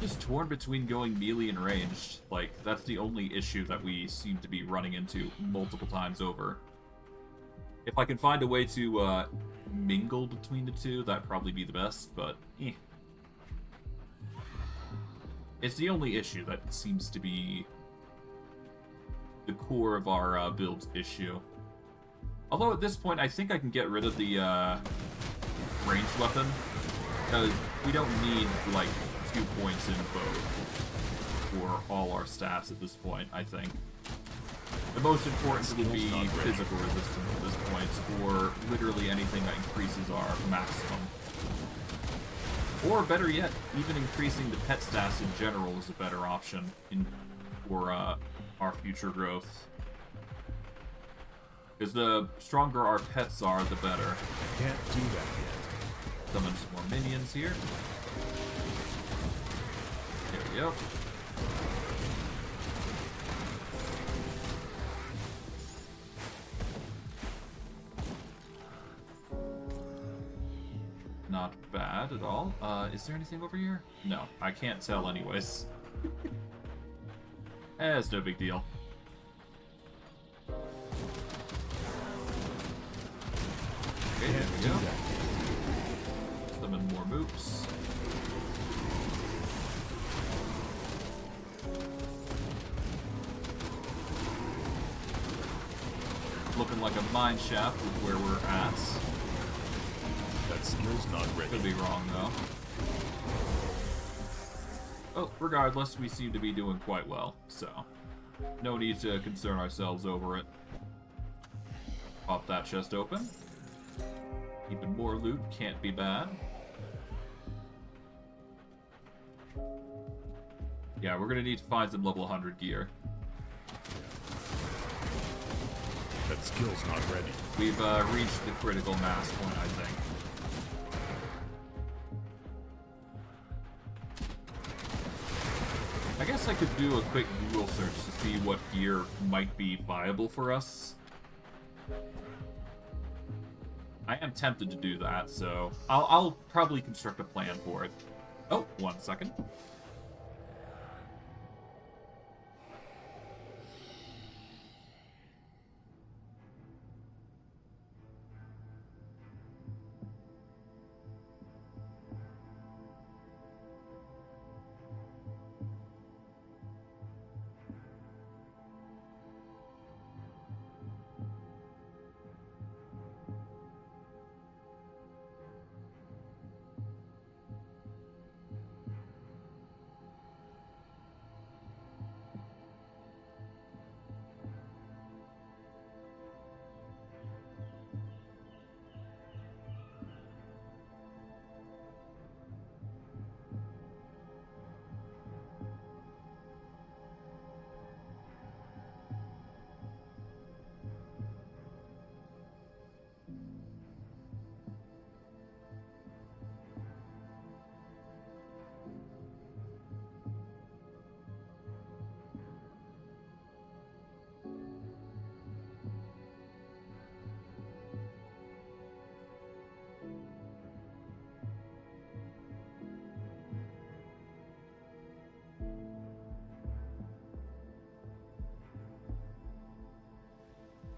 Just torn between going melee and ranged. Like, that's the only issue that we seem to be running into multiple times over. If I can find a way to mingle between the two, that'd probably be the best, but eh. It's the only issue that seems to be the core of our build's issue. Although at this point, I think I can get rid of the ranged weapon, because we don't need, like, 2 points in both for all our stats at this point, I think. The most important would be physical resistance at this point, or literally anything that increases our maximum. Or better yet, even increasing the pet stats in general is a better option for our future growth. Because the stronger our pets are, the better. Can't do that yet. Summon some more minions here. There we go. Not bad at all. Is there anything over here? No, I can't tell anyways. It's no big deal. Okay, there we go. Summon more moops. Looking like a mine shaft with where we're at. That skill's not ready. Could be wrong, though. Oh, regardless, we seem to be doing quite well, so no need to concern ourselves over it. Pop that chest open. Even more loot can't be bad. Yeah, we're gonna need to find some level 100 gear. That skill's not ready. We've reached the critical mass point, I think. I guess I could do a quick Google search to see what gear might be viable for us. I am tempted to do that, so I'll probably construct a plan for it. Oh, 1 second.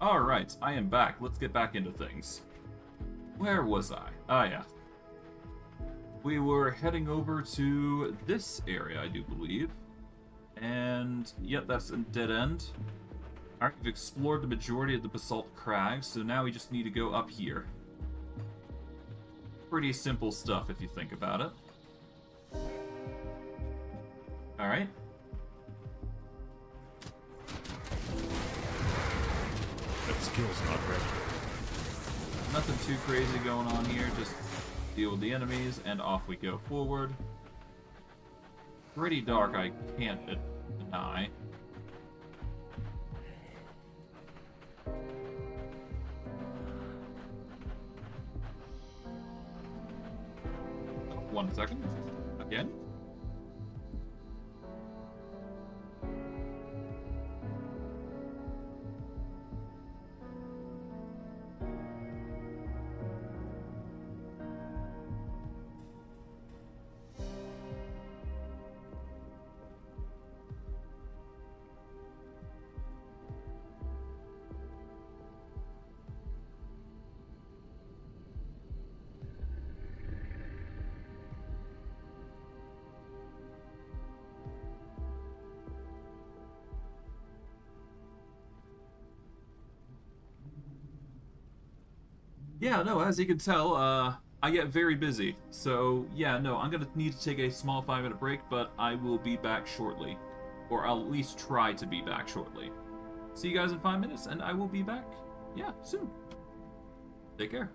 Alright, I am back. Let's get back into things. Where was I? Ah, yeah. We were heading over to this area, I do believe. And, yep, that's a dead end. Alright, we've explored the majority of the basalt crags, so now we just need to go up here. Pretty simple stuff if you think about it. Alright. That skill's not ready. Nothing too crazy going on here, just deal with the enemies, and off we go forward. Pretty dark, I can't deny. 1 second. Again. Yeah, no, as you can tell, I get very busy. So, yeah, no, I'm gonna need to take a small 5-minute break, but I will be back shortly. Or I'll at least try to be back shortly. See you guys in 5 minutes, and I will be back, yeah, soon. Take care.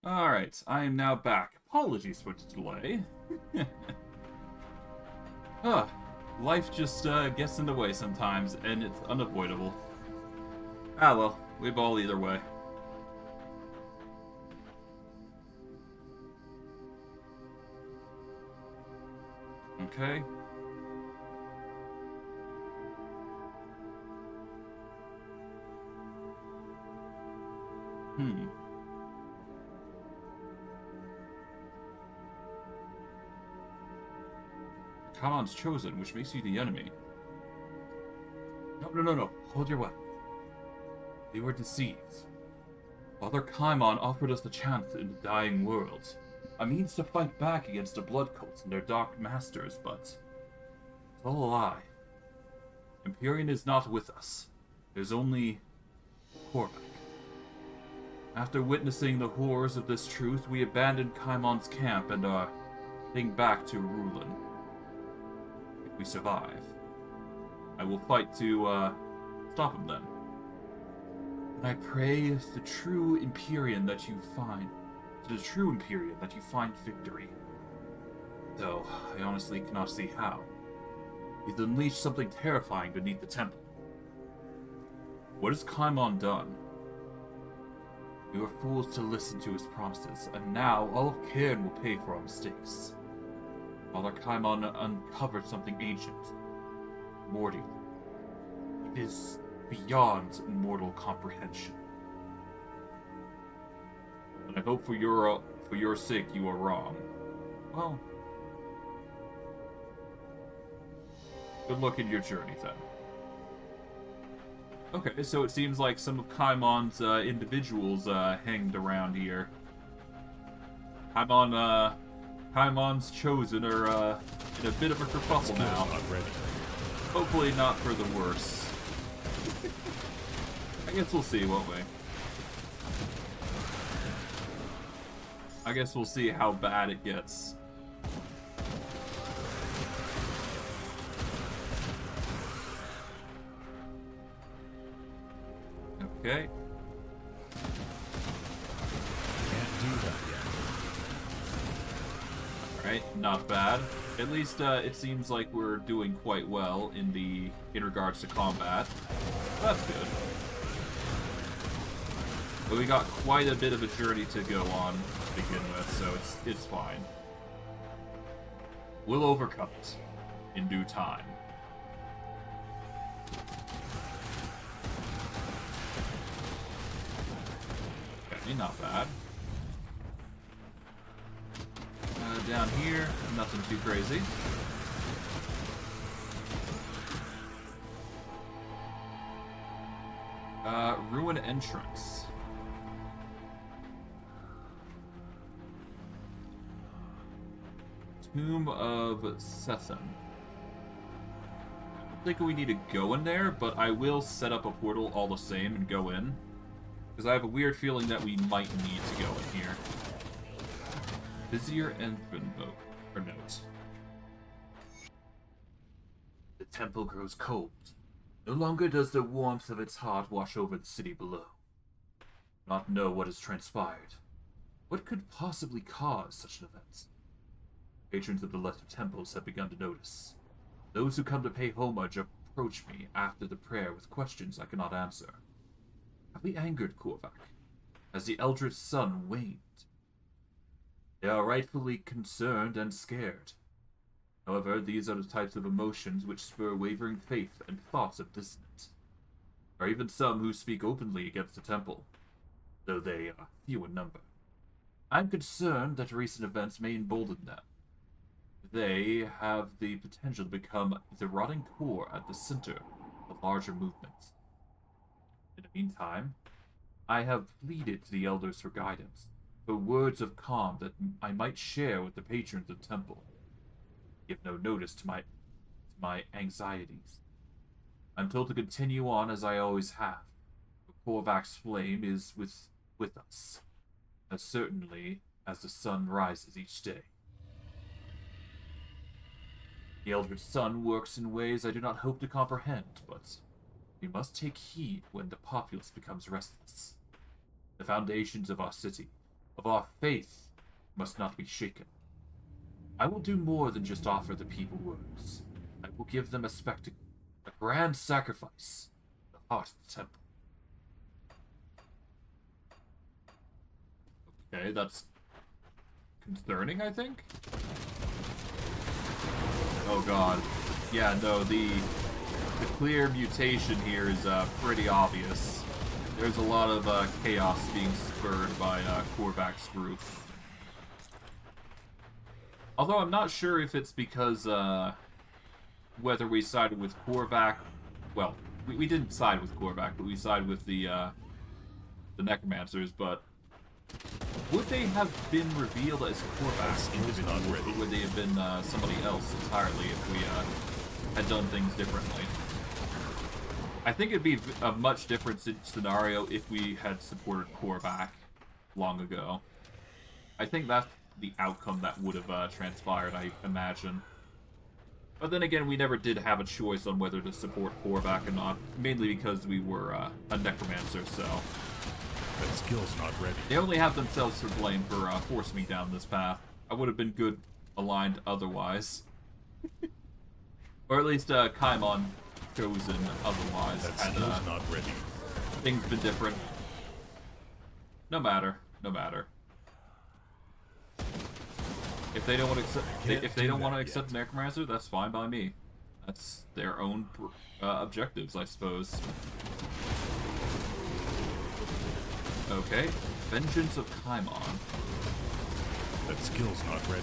Alright, I am now back. Apologies for the delay. Life just gets in the way sometimes, and it's unavoidable. Ah well, we ball either way. Okay. Kamon's chosen, which makes you the enemy. No. Hold your weapon. They were deceived. Father Kaimon offered us the chance in the dying world. A means to fight back against the blood cults and their dark masters, but it's all a lie. Empyrean is not with us. There's only Korvac. After witnessing the horrors of this truth, we abandoned Kaimon's camp and are heading back to Rulin. If we survive, I will fight to stop him then. And I pray to the true Empyrean that you find victory. Though I honestly cannot see how. He's unleashed something terrifying beneath the temple. What has Kaimon done? We were fools to listen to his promises, and now all of Cairn will pay for our mistakes. Father Kaimon uncovered something ancient, mortal. It is beyond mortal comprehension. And I hope for your sake you are wrong. Well, good luck in your journey then. Okay, so it seems like some of Kaimon's individuals hanged around here. Kaimon's chosen are in a bit of a kerfuffle now. Hopefully not for the worse. I guess we'll see, won't we? I guess we'll see how bad it gets. Okay. Can't do that yet. Alright, not bad. At least it seems like we're doing quite well in regards to combat. That's good. But we got quite a bit of a journey to go on to begin with, so it's fine. We'll overcome it in due time. Okay, not bad. Down here, nothing too crazy. Ruin entrance. Tomb of Sethan. I don't think we need to go in there, but I will set up a portal all the same and go in. Because I have a weird feeling that we might need to go in here. Vizier Enfinvoke, or note. The temple grows cold. No longer does the warmth of its heart wash over the city below. Not know what has transpired. What could possibly cause such an event? Patrons of the lesser temples have begun to notice. Those who come to pay homage approach me after the prayer with questions I cannot answer. Have we angered Korvac? Has the Eldritch sun waned? They are rightfully concerned and scared. However, these are the types of emotions which spur wavering faith and thoughts of dissonance. There are even some who speak openly against the temple, though they are few in number. I am concerned that recent events may embolden them. They have the potential to become the rotting core at the center of larger movements. In the meantime, I have pleaded to the elders for guidance, for words of calm that I might share with the patrons of the temple. Give no notice to my anxieties. I'm told to continue on as I always have. For Korvac's flame is with us, as certainly as the sun rises each day. The Eldritch Sun works in ways I do not hope to comprehend, but we must take heed when the populace becomes restless. The foundations of our city, of our faith must not be shaken. I will do more than just offer the people words. I will give them a spectacle, a grand sacrifice, the heart of the temple. Okay, that's concerning, I think? Oh god. Yeah, no, the clear mutation here is pretty obvious. There's a lot of chaos being spurred by Korvac's group. Although I'm not sure if it's because whether we sided with Korvac. Well, we didn't side with Korvac, but we sided with the Necromancers. But would they have been revealed as Korvac individuals, or would they have been somebody else entirely if we had done things differently? I think it'd be a much different scenario if we had supported Korvac long ago. I think that's the outcome that would have transpired, I imagine. But then again, we never did have a choice on whether to support Korvac or not, mainly because we were a Necromancer, so... That skill's not ready. They only have themselves to blame for forcing me down this path. I would have been good aligned otherwise. Or at least Kaimon chosen otherwise. That Had skill's not ready. things been different. No matter. No matter. If they don't want to accept, if they don't want to accept Necromancer, that's fine by me. That's their own objectives, I suppose. Okay, Vengeance of Kaimon. That skill's not ready.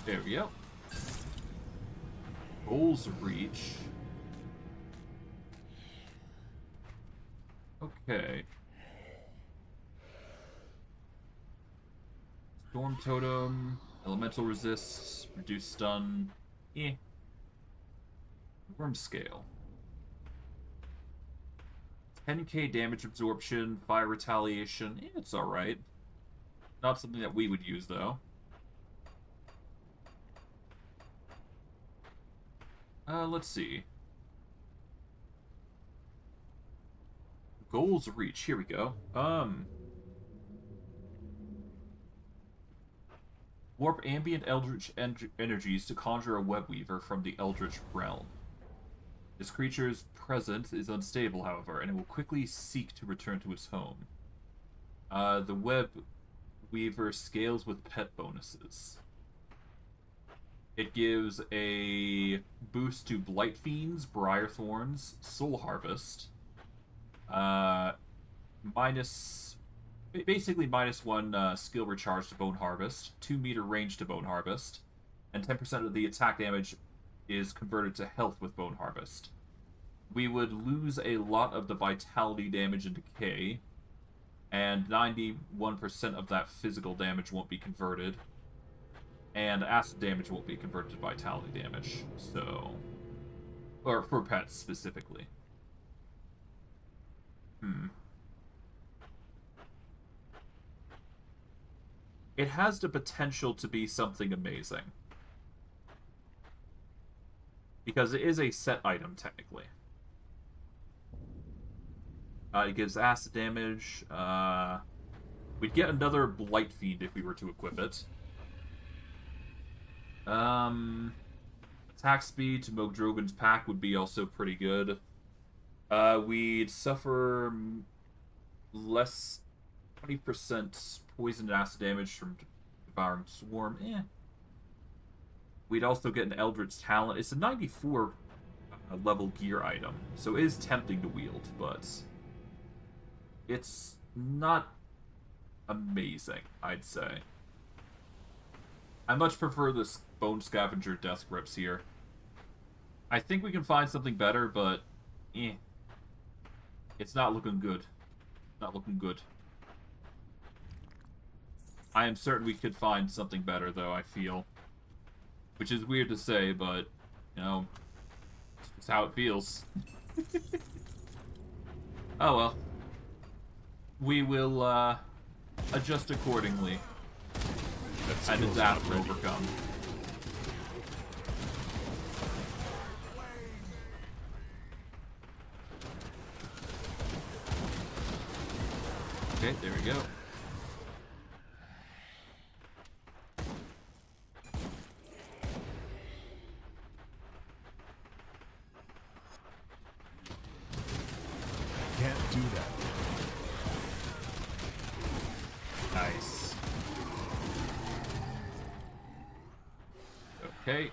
There we go. Goals reach. Okay. Storm Totem, Elemental Resists, Reduced Stun, Worm Scale. 10k damage absorption, fire retaliation, it's alright. Not something that we would use, though. Let's see. Goals reach, here we go. Warp ambient eldritch energies to conjure a web weaver from the eldritch realm. This creature's presence is unstable, however, and it will quickly seek to return to its home. The web weaver scales with pet bonuses. It gives a boost to Blight Fiends, Briar Thorns, Soul Harvest. Basically -1 skill recharge to Bone Harvest, 2 meter range to Bone Harvest, and 10% of the attack damage is converted to health with Bone Harvest. We would lose a lot of the vitality damage and decay, and 91% of that physical damage won't be converted, and acid damage won't be converted to vitality damage, so... Or for pets, specifically. It has the potential to be something amazing. Because it is a set item, technically. It gives acid damage. We'd get another Blight Fiend if we were to equip it. Attack speed to Mogdrogan's Pack would be also pretty good. We'd suffer less 20% poison and acid damage from Devouring Swarm. We'd also get an Eldritch Talent. It's a 94 level gear item, so it is tempting to wield, but it's not amazing, I'd say. I much prefer this Bone Scavenger Death Grips here. I think we can find something better, but it's not looking good. Not looking good. I am certain we could find something better, though, I feel. Which is weird to say, but, you know, it's how it feels. Oh well. We will, adjust accordingly. And adapt to overcome. Okay, there we go. Can't do that. Nice. Okay.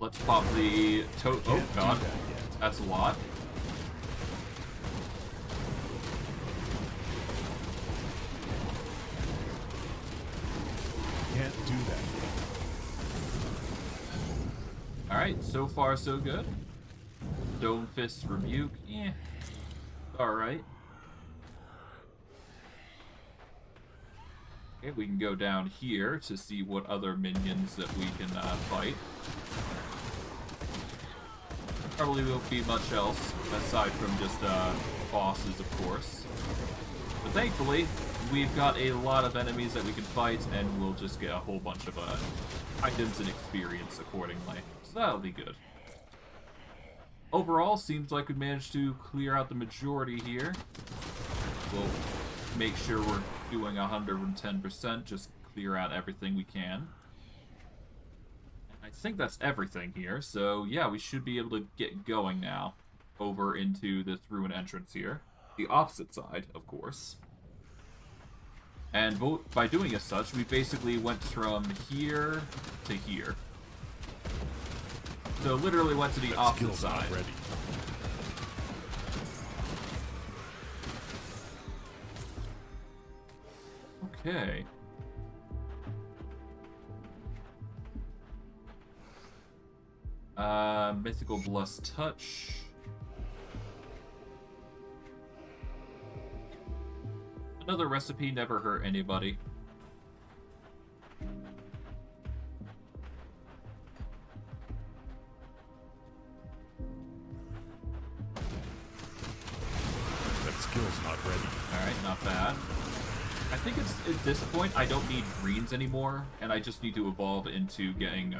Let's pop the oh Can't do god. that yet. That's a lot. Can't do that yet. Alright, so far so good. Stone Fist Rebuke, yeah. Alright. Okay, we can go down here to see what other minions that we can fight. Probably won't be much else, aside from just bosses, of course. But thankfully, we've got a lot of enemies that we can fight, and we'll just get a whole bunch of items and experience accordingly. So that'll be good. Overall, seems like we managed to clear out the majority here. We'll make sure we're doing 110%, just clear out everything we can. I think that's everything here, so yeah, we should be able to get going now over into this ruin entrance here. The opposite side, of course. And by doing as such, we basically went from here to here. So literally went to the That opposite skill's not side. ready. Okay. Mythical Blessed Touch. Another recipe never hurt anybody. That skill's not ready. Alright, not bad. I think it's at this point I don't need greens anymore, and I just need to evolve into getting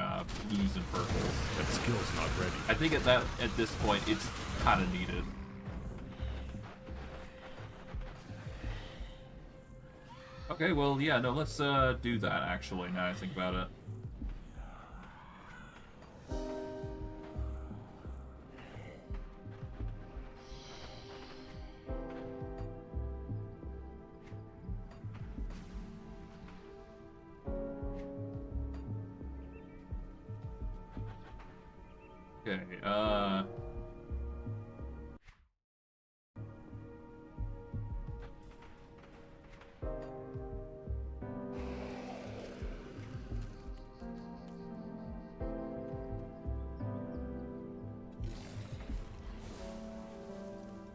blues and purples. That skill's not ready. I think at this point it's kind of needed. Okay, well yeah, no, let's do that actually. Now I think about it. Okay,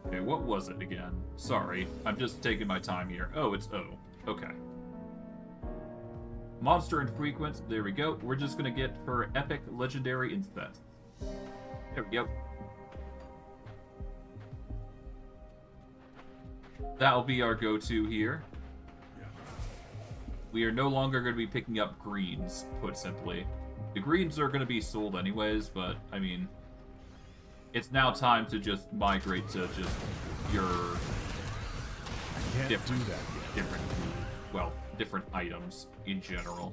okay, what was it again? Sorry, I'm just taking my time here. Oh, it's O. Okay. Monster infrequent, there we go. We're just gonna get for epic legendary instead. There we go. That'll be our go-to here. We are no longer going to be picking up greens, put simply. The greens are going to be sold anyways, but, I mean, it's now time to just migrate to just your I can't do that yet. different items in general.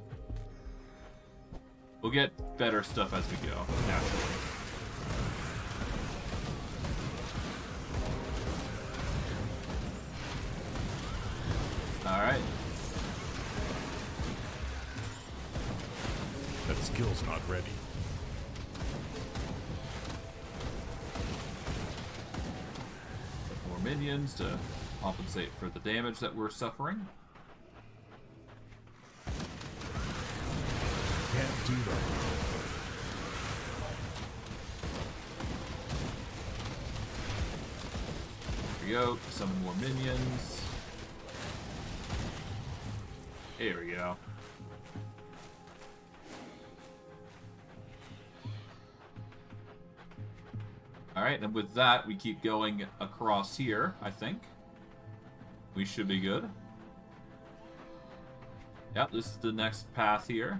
We'll get better stuff as we go, naturally. Alright. That skill's not ready. More minions to compensate for the damage that we're suffering. Can't do that. There we go. Summon more minions. There we go. Alright, and with that, we keep going across here, I think. We should be good. Yep, this is the next path here.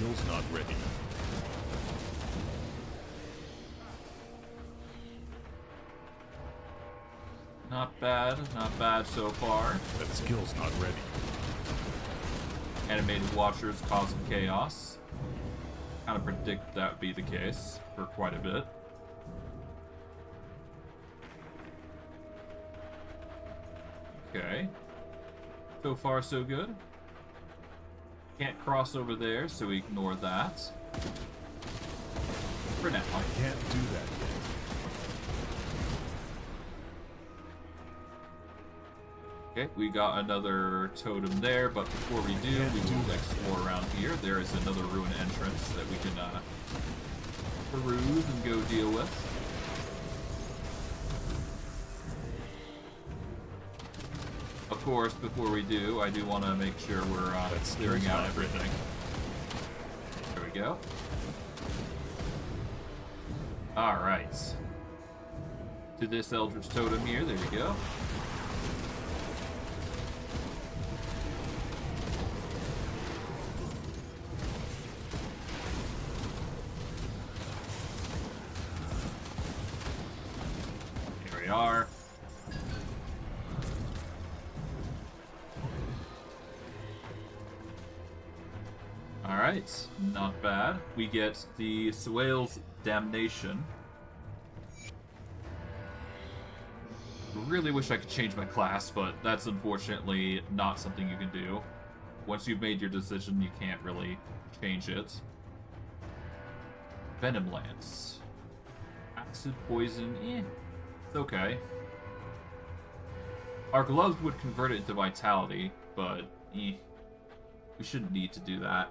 skill's not ready. Not bad so far. That skill's not ready. Animated Watchers causing chaos. Kind of predict that would be the case for quite a bit. Okay. So far, so good. Can't cross over there, so we ignore that. For now. I can't do that yet. Okay, we got another totem there, but before we do, we will explore around here. There is another ruin entrance that we can peruse and go deal with. Of course, before we do, I do want to make sure we're clearing out everything. There we go. Alright. To this Eldritch Totem here, there we go. Here we are. Alright, not bad. We get the Swale's Damnation. Really wish I could change my class, but that's unfortunately not something you can do. Once you've made your decision, you can't really change it. Venom Lance. Acid, poison, it's okay. Our gloves would convert it into vitality, but we shouldn't need to do that.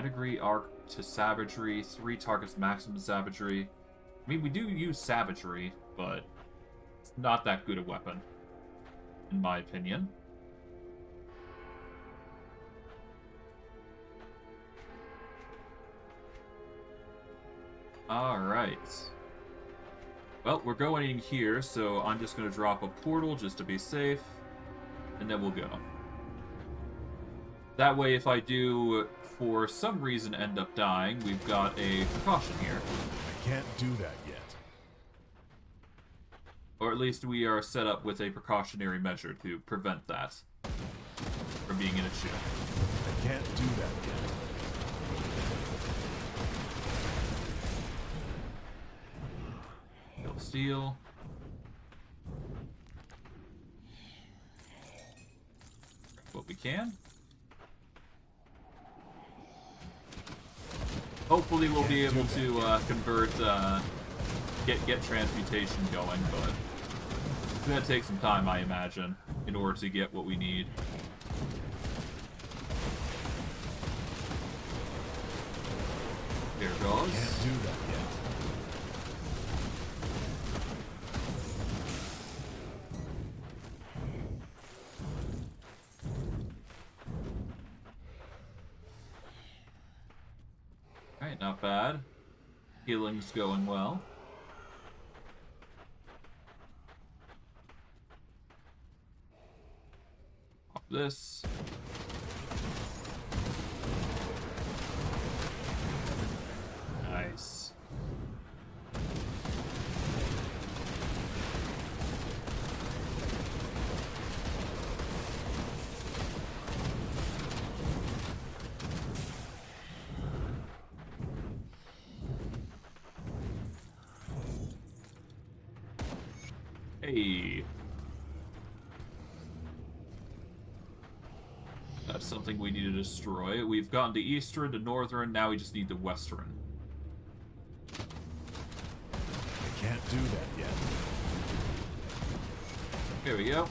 Degree arc to savagery, 3 targets maximum savagery. I mean, we do use savagery, but it's not that good a weapon, in my opinion. Alright. Well, we're going in here, so I'm just going to drop a portal just to be safe, and then we'll go. That way, if I do, for some reason, end up dying, we've got a precaution here. I can't do that yet. Or at least we are set up with a precautionary measure to prevent that from being an issue. I can't do that yet. Kill steel. What we can. Hopefully we'll be able to convert, get transmutation going, but it's gonna take some time, I imagine, in order to get what we need. There it goes. Can't do that yet. Alright, not bad. Healing's going well. Pop this. Nice. Hey. That's something we need to destroy. We've gotten to Eastern, to Northern, now we just need the Western. I can't do that yet. Here we go.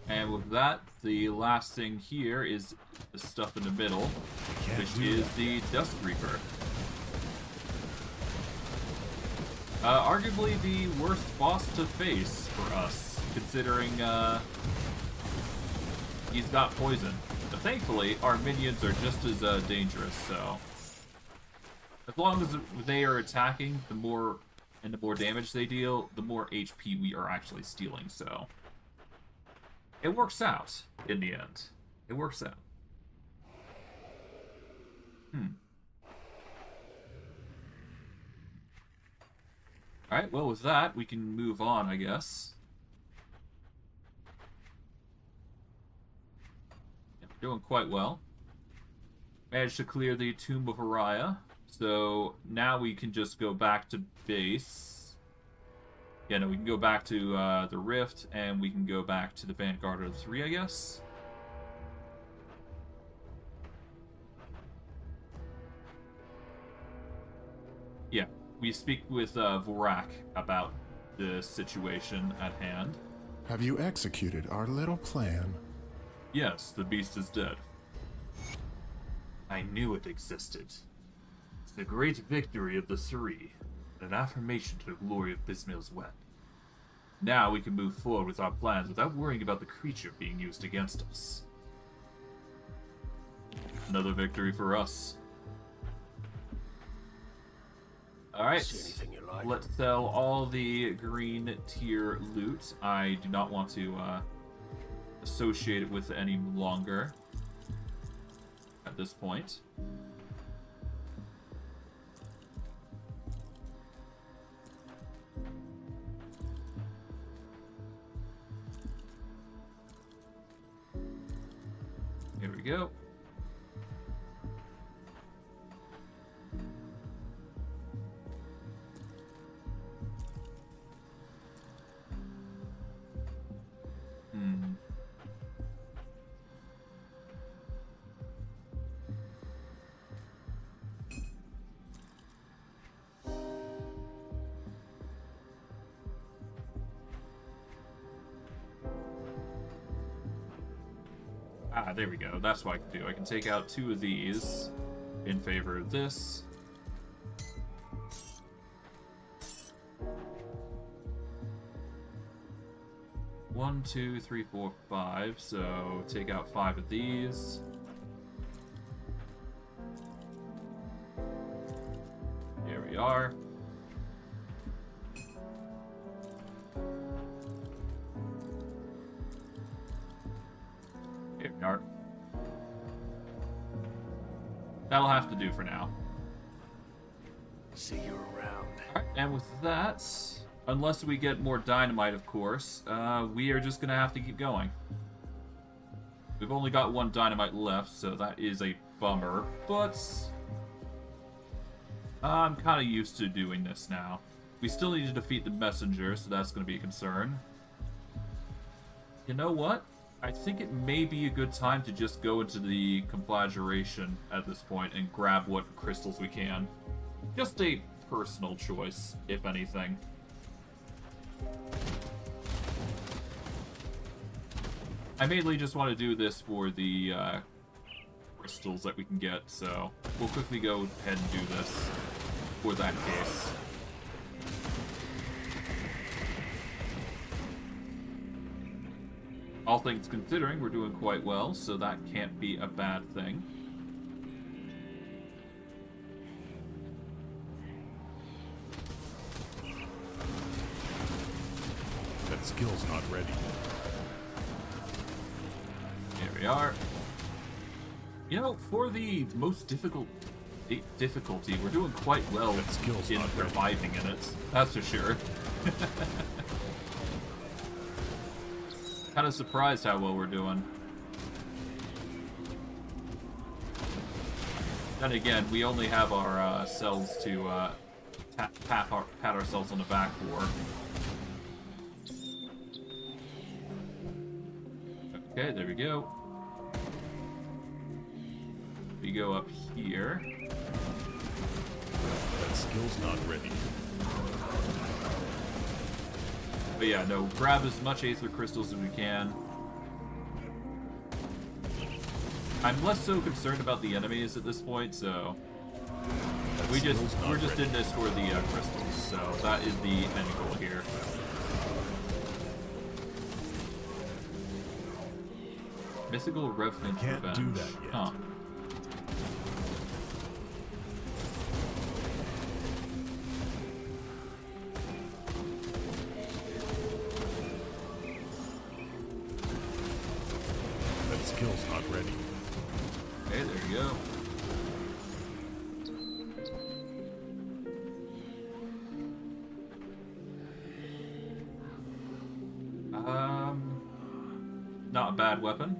And with that, the last thing here is the stuff in the middle, which is the Dust Reaper. Arguably the worst boss to face for us, considering he's got poison. But thankfully, our minions are just as dangerous, so As long as they are attacking, the more damage they deal, the more HP we are actually stealing, so it works out in the end. It works out. Alright, well with that, we can move on, I guess. Yeah, we're doing quite well. Managed to clear the Tomb of Araya. So now we can just go back to base. Yeah, no, we can go back to the Rift, and we can go back to the Vanguard of the 3, I guess. Yeah, we speak with Vorak about the situation at hand. Have you executed our little plan? Yes, the beast is dead. I knew it existed. It's the great victory of the Three, and an affirmation to the glory of Bismail's web. Now we can move forward with our plans without worrying about the creature being used against us. Another victory for us. Alright, See anything you like? let's sell all the green tier loot. I do not want to associate it with any longer at this point. Here we go. Ah, there we go. That's what I can do. I can take out 2 of these in favor of this. One, 2, 3, 4, 5. So take out 5 of these. There we are. Here we are. That'll have to do for now. See you around. Alright, and with that, unless we get more dynamite, of course, we are just gonna have to keep going. We've only got 1 dynamite left, so that is a bummer, but I'm kind of used to doing this now. We still need to defeat the messenger, so that's gonna be a concern. You know what? I think it may be a good time to just go into the conflagration at this point and grab what crystals we can. Just a personal choice, if anything. I mainly just want to do this for the crystals that we can get, so we'll quickly go ahead and do this for that case. All things considering, we're doing quite well, so that can't be a bad thing. That skill's not ready. Here we are. You know, for the most difficulty, we're doing quite well That skill's in not ready. reviving in it. That's for sure. Kind of surprised how well we're doing. Then again, we only have our cells to pat ourselves on the back for. Okay, there we go. We go up here. That skill's not ready. But yeah, no, grab as much Aether Crystals as we can. I'm less so concerned about the enemies at this point, so we're just in this for the crystals, so that is the end goal here. Mythical Revenant Can't Revenge. do that yet. Huh. skill's not ready. Okay, there you go. Not a bad weapon.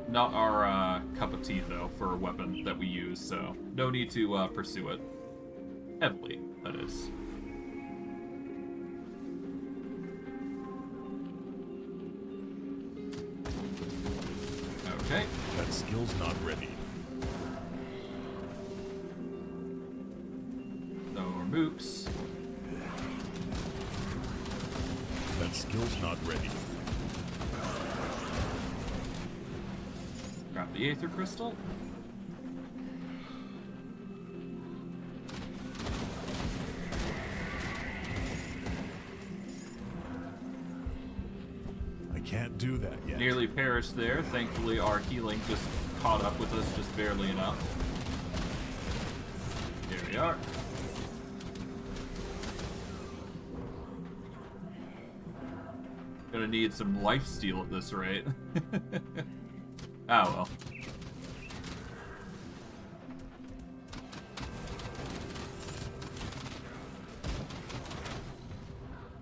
Not our cup of tea, though, for a weapon that we use, so no need to pursue it. Heavily, that is. Okay. That skill's not ready. No more mooks. That skill's not ready. Grab the Aether Crystal. I can't do that yet. Nearly perished there. Thankfully, our healing just caught up with us just barely enough. Here we are. Gonna need some lifesteal at this rate. Ah, well.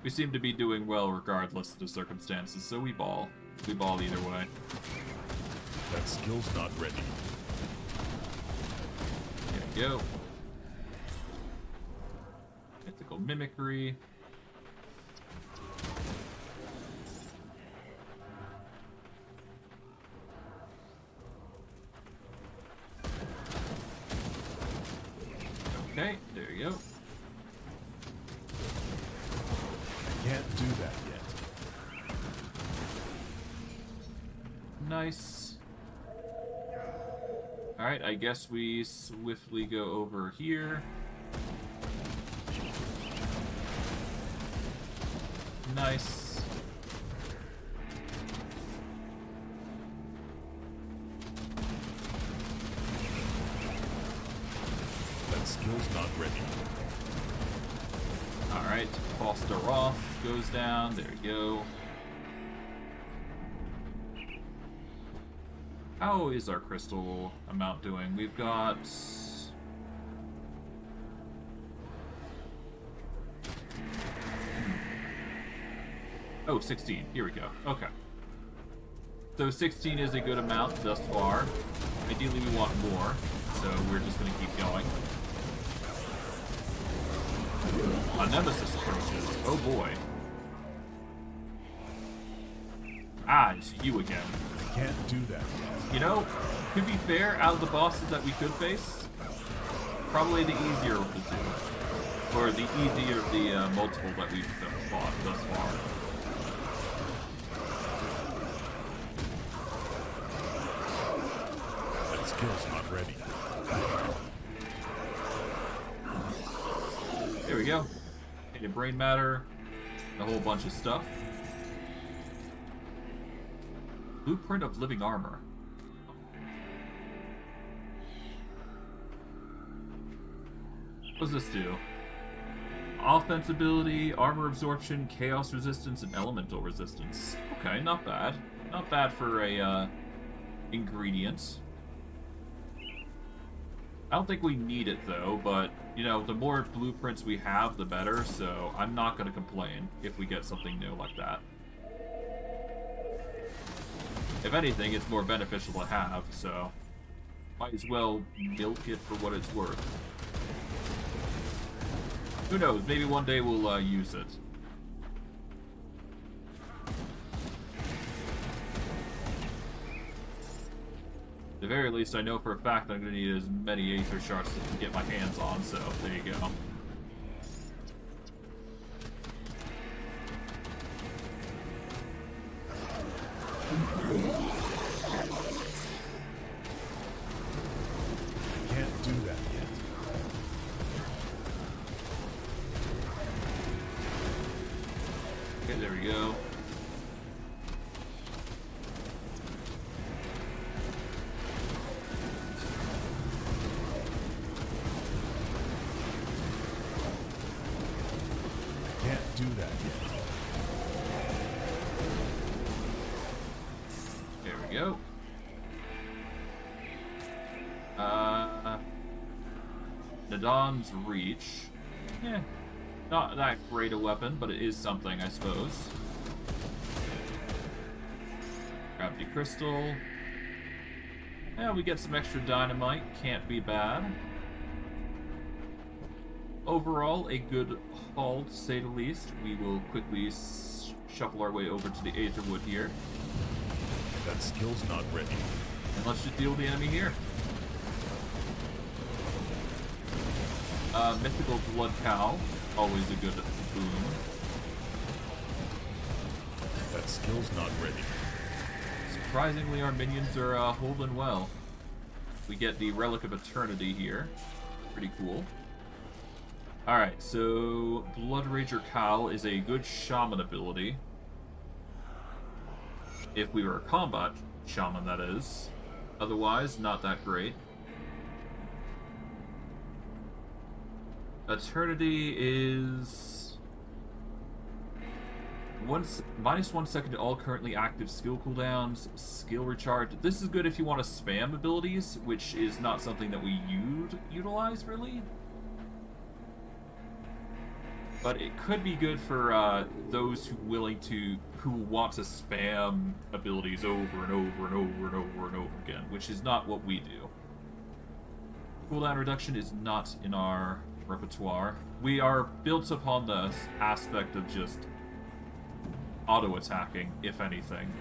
We seem to be doing well regardless of the circumstances, so we ball. We ball either way. That skill's not ready. There you go. Mythical Mimicry. Okay, there you go. Can't do that yet. Nice. Alright, I guess we swiftly go over here. Nice. That skill's not ready. Alright, Foster Roth goes down. There you go. How is our crystal amount doing? We've got... Oh, 16. Here we go. Okay. So 16 is a good amount thus far. Ideally we want more, so we're just going to keep going. A nemesis approaches. Oh boy. Ah, it's you again. I can't do that yet. You know, to be fair, out of the bosses that we could face, probably the easier of the two. Or the easier of the multiple that we've fought thus far. That skill's not ready. There we go. Tainted brain matter, a whole bunch of stuff. Blueprint of living armor. What does this do? Offense ability, armor absorption, chaos resistance, and elemental resistance. Okay, not bad. Not bad for a ingredient. I don't think we need it though, but you know, the more blueprints we have, the better, so I'm not going to complain if we get something new like that. If anything, it's more beneficial to have, so might as well milk it for what it's worth. Who knows, maybe one day we'll use it. At the very least, I know for a fact that I'm going to need as many Aether Shards as I can get my hands on, so there you go. Can't do that yet. Okay, there we go. Can't do that yet. we go. Nadon's Reach. Eh, not that great a weapon, but it is something, I suppose. Gravity Crystal. Yeah, we get some extra dynamite. Can't be bad. Overall, a good haul, to say the least. We will quickly shuffle our way over to the Aetherwood here. That skill's not ready. And let's just deal with the enemy here. Mythical Blood Cow. Always a good boon. That skill's not ready. Surprisingly, our minions are holding well. We get the Relic of Eternity here. Pretty cool. Alright, so Blood Rager Cow is a good shaman ability. If we were a combat shaman, that is. Otherwise, not that great. Eternity is... -1 second to all currently active skill cooldowns, skill recharge. This is good if you want to spam abilities, which is not something that we utilize, really. But it could be good for those who want to spam abilities over and over and over and over and over again, which is not what we do. Cooldown reduction is not in our repertoire. We are built upon the aspect of just auto-attacking, if anything.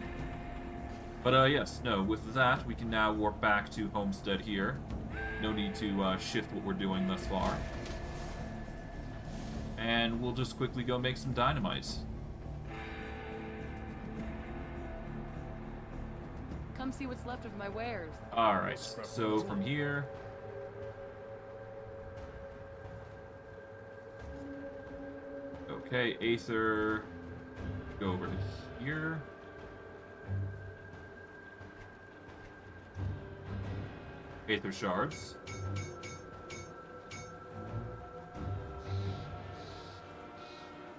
But yes, no, with that, we can now warp back to Homestead here. No need to shift what we're doing thus far. And we'll just quickly go make some dynamite. Come see what's left of my wares. Alright, so from here... Okay, Aether... Go over to here. Aether Shards.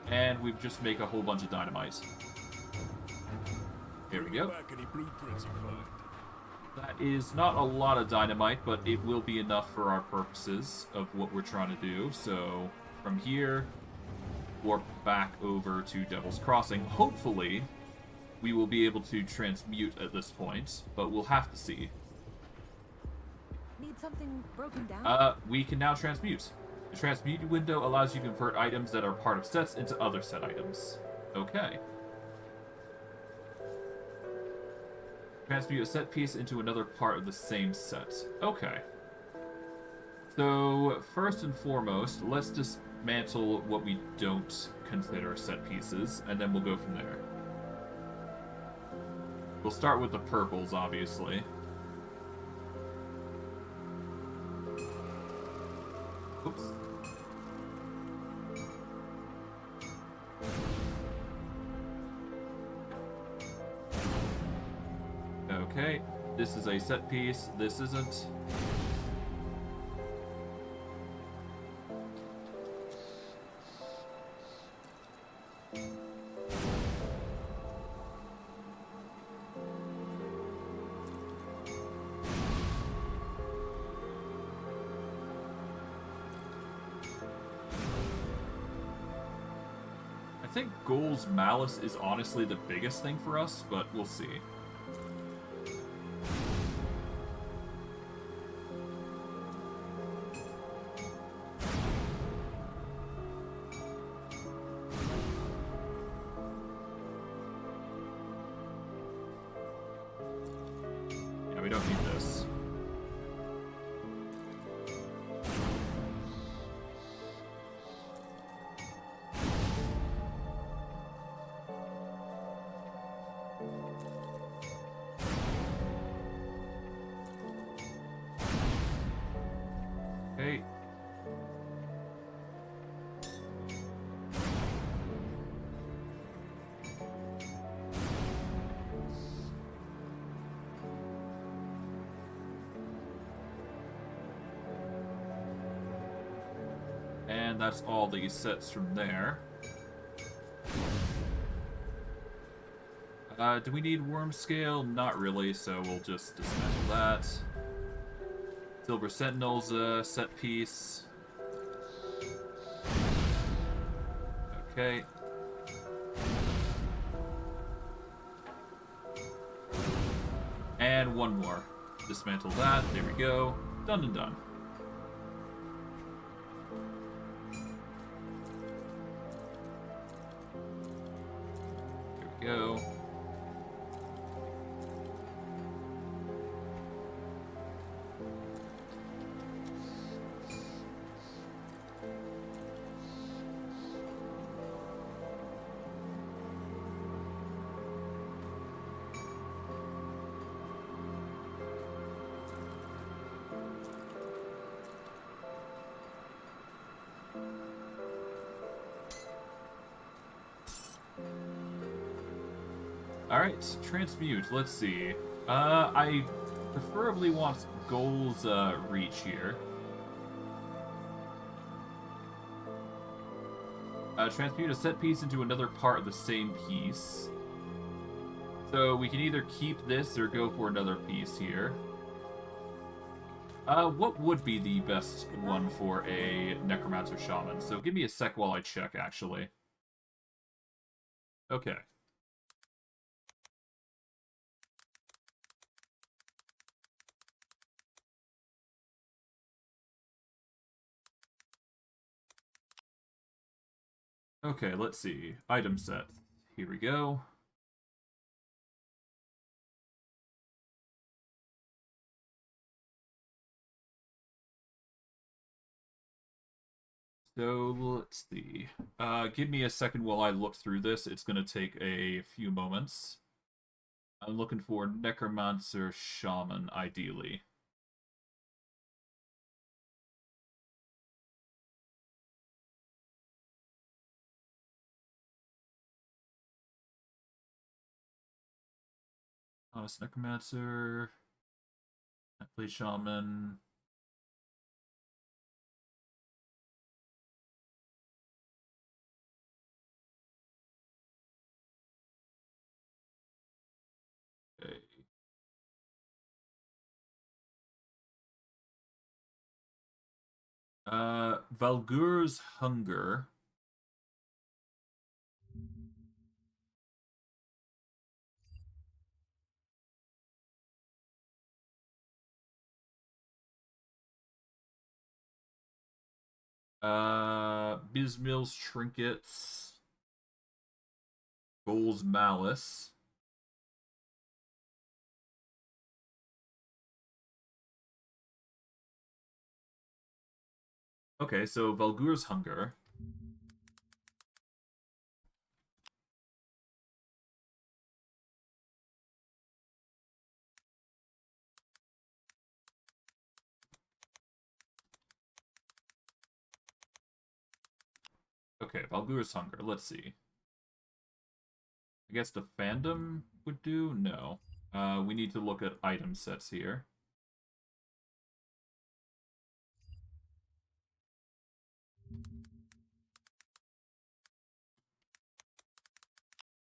And we just make a whole bunch of dynamite. Here we go. That is not a lot of dynamite, but it will be enough for our purposes of what we're trying to do. So, from here, warp back over to Devil's Crossing. Hopefully, we will be able to transmute at this point, but we'll have to see. Need something broken down? We can now transmute. The transmute window allows you to convert items that are part of sets into other set items. Okay. Transmute a set piece into another part of the same set. Okay. So, first and foremost, let's dismantle what we don't consider set pieces, and then we'll go from there. We'll start with the purples, obviously. Oops. Okay, this is a set piece, this isn't. I think Ghoul's Malice is honestly the biggest thing for us, but we'll see. Yeah, we don't need this. Okay. And that's all the sets from there. Do we need worm scale? Not really, so we'll just dismantle that. Silver Sentinel's a set piece. Okay. And one more. Dismantle that. There we go. Done and done. There we go. Alright, transmute. Let's see. I preferably want goals reach here. Transmute a set piece into another part of the same piece. So we can either keep this or go for another piece here. What would be the best one for a Necromancer Shaman? So give me a sec while I check, actually. Okay. Okay, let's see. Item set. Here we go. So, let's see. Give me a second while I look through this. It's going to take a few moments. I'm looking for Necromancer Shaman, ideally. Honest Necromancer. Play Shaman. Okay. Valgur's Hunger. Bismill's Trinkets. Goal's Malice. Okay, so Valgur's Hunger. Okay, Valgur's Hunger. Let's see. I guess the fandom would do? No. We need to look at item sets here.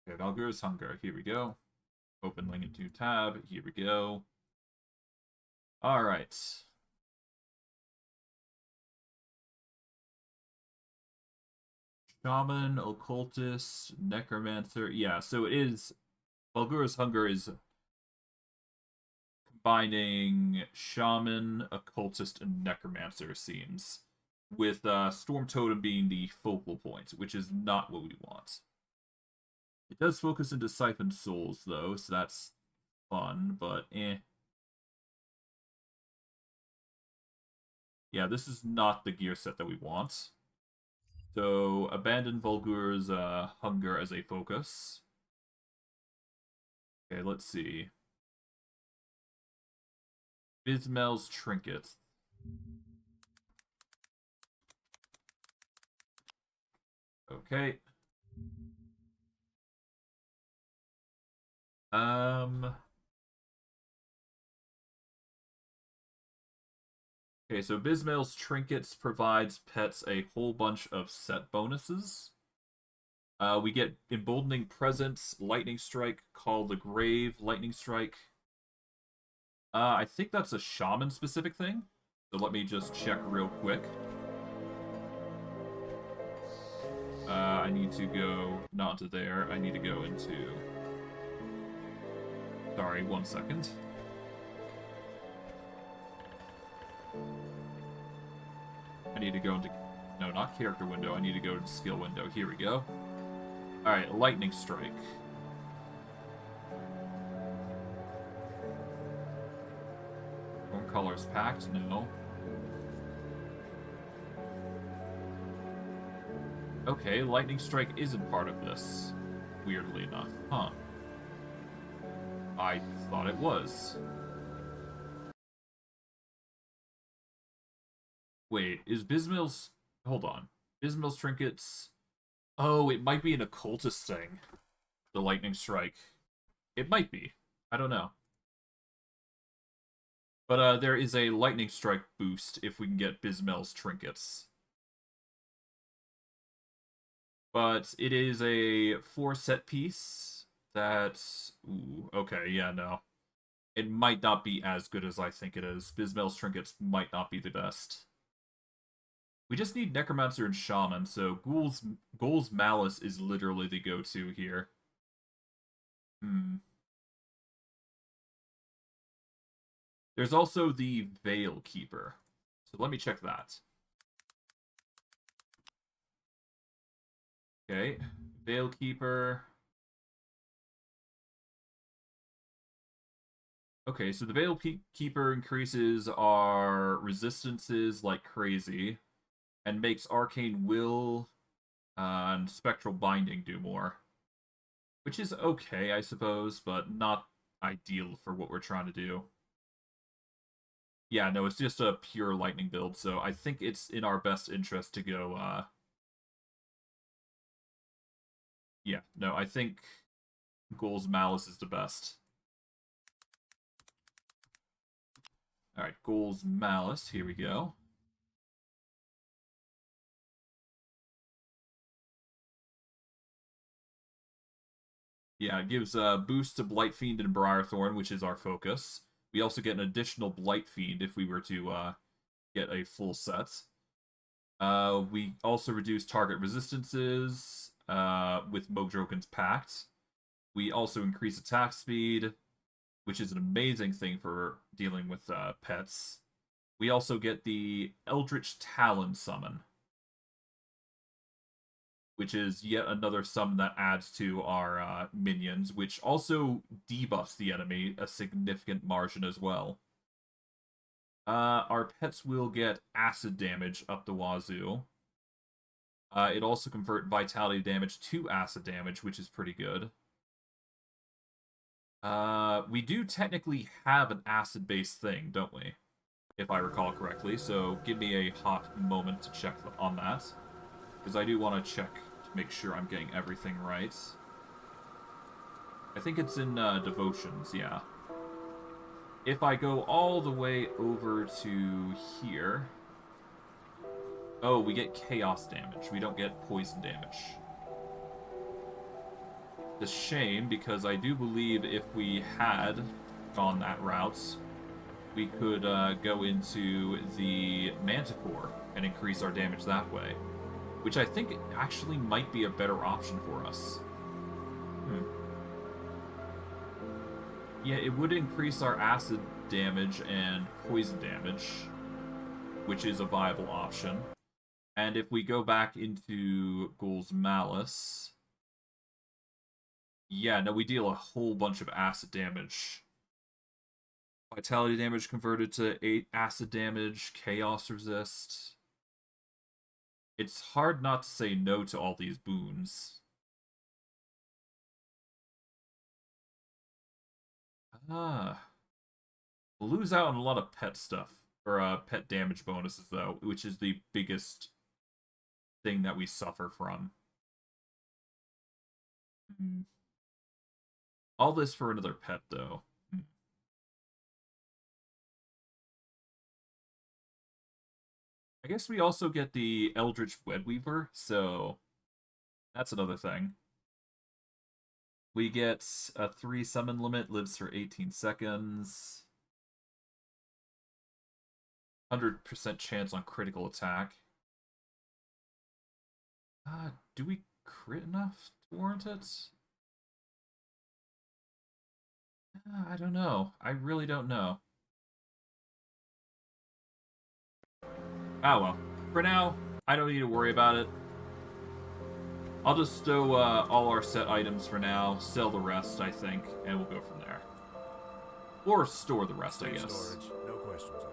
Okay, Valgur's Hunger. Here we go. Open link into tab. Here we go. Alright. Shaman, Occultist, Necromancer. Yeah, so it is... Valgur's Hunger is combining Shaman, Occultist, and Necromancer, seems. With Storm Totem being the focal point, which is not what we want. It does focus into Siphoned Souls, though, so that's fun, but eh. Yeah, this is not the gear set that we want. So, abandon Valgur's Hunger as a focus. Okay, let's see. Bismel's Trinkets. Okay. Okay, so Bismel's Trinkets provides pets a whole bunch of set bonuses. We get Emboldening Presence, Lightning Strike, Call the Grave, Lightning Strike. I think that's a shaman-specific thing. So let me just check real quick. I need to go not to there. I need to go into... Sorry, 1 second. I need to go into... No, not character window. I need to go to skill window. Here we go. Alright, Lightning Strike. Storm Colors Pact? No. Okay, Lightning Strike isn't part of this. Weirdly enough. Huh. I thought it was. Wait, is Bismill's... Hold on. Bismill's trinkets... Oh, it might be an occultist thing. The Lightning Strike. It might be. I don't know. But there is a Lightning Strike boost if we can get Bismill's trinkets. But it is a 4-set piece that... Ooh, okay, yeah, no. It might not be as good as I think it is. Bismill's trinkets might not be the best. We just need Necromancer and Shaman, so Ghoul's Malice is literally the go-to here. There's also the Veil Keeper. So let me check that. Okay, Veil Keeper. Okay, so the Veil Keeper increases our resistances like crazy, and makes Arcane Will and Spectral Binding do more. Which is okay, I suppose, but not ideal for what we're trying to do. Yeah, no, it's just a pure lightning build, so I think it's in our best interest to go, Yeah, no, I think Ghoul's Malice is the best. Alright, Ghoul's Malice, here we go. Yeah, it gives a boost to Blight Fiend and Briarthorn, which is our focus. We also get an additional Blight Fiend if we were to get a full set. We also reduce target resistances with Mogdroken's Pact. We also increase attack speed, which is an amazing thing for dealing with pets. We also get the Eldritch Talon summon, which is yet another summon that adds to our minions, which also debuffs the enemy a significant margin as well. Our pets will get acid damage up the wazoo. It also convert vitality damage to acid damage, which is pretty good. We do technically have an acid-based thing, don't we? If I recall correctly, so give me a hot moment to check on that. Because I do want to check to make sure I'm getting everything right. I think it's in Devotions, yeah. If I go all the way over to here... Oh, we get chaos damage. We don't get poison damage. It's a shame, because I do believe if we had gone that route, we could go into the Manticore and increase our damage that way. Which I think actually might be a better option for us. Yeah, it would increase our acid damage and poison damage, which is a viable option. And if we go back into Ghoul's Malice... Yeah, no, we deal a whole bunch of acid damage. Vitality damage converted to 8 acid damage, chaos resist. It's hard not to say no to all these boons. We'll lose out on a lot of pet stuff, or pet damage bonuses though, which is the biggest thing that we suffer from. All this for another pet though. I guess we also get the Eldritch Wedweaver, so That's another thing. We get a 3 summon limit, lives for 18 seconds. 100% chance on critical attack. Do we crit enough to warrant it? I don't know. I really don't know. Ah well. For now, I don't need to worry about it. I'll just stow all our set items for now, sell the rest, I think, and we'll go from there. Or store the rest, I guess. Storage, no questions asked.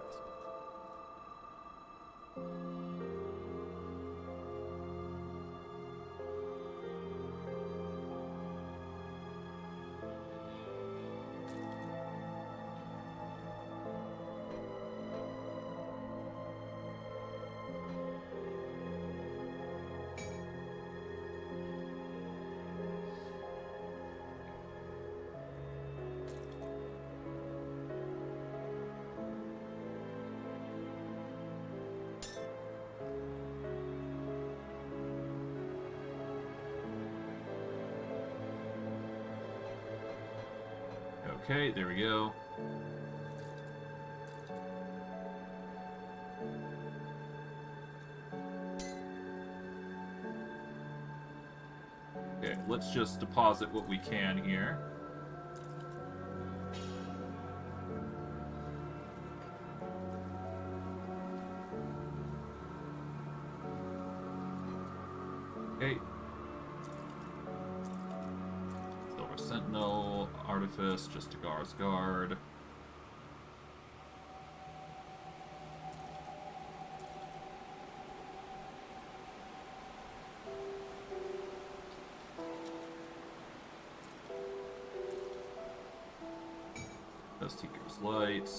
Okay, there we go. Okay, let's just deposit what we can here. Okay. Silver Sentinel, Artifice, just a Gar's Guard. Seeker's Light.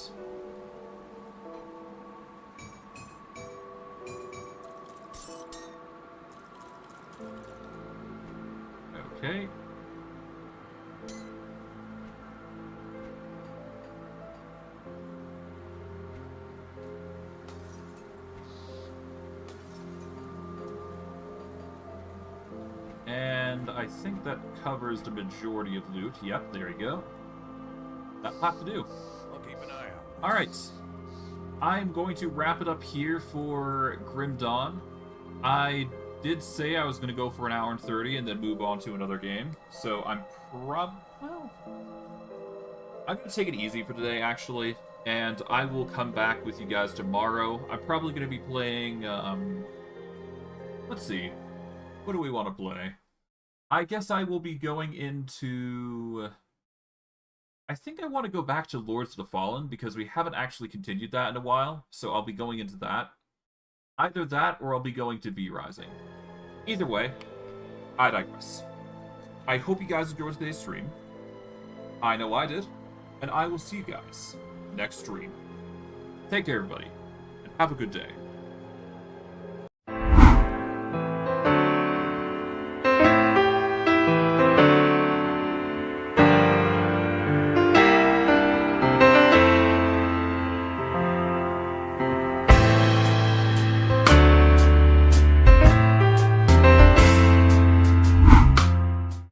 Okay. And I think that covers the majority of loot. Yep, there you go. That'll have to do. I'll keep an eye out. Alright. I'm going to wrap it up here for Grim Dawn. I did say I was going to go for an hour and 30 and then move on to another game. So I'm well, I'm going to take it easy for today, actually. And I will come back with you guys tomorrow. I'm probably going to be playing, let's see. What do we want to play? I guess I will be going into... I think I want to go back to Lords of the Fallen, because we haven't actually continued that in a while, so I'll be going into that. Either that, or I'll be going to V Rising. Either way, I digress. I hope you guys enjoyed today's stream. I know I did, and I will see you guys next stream. Take care, everybody, and have a good day.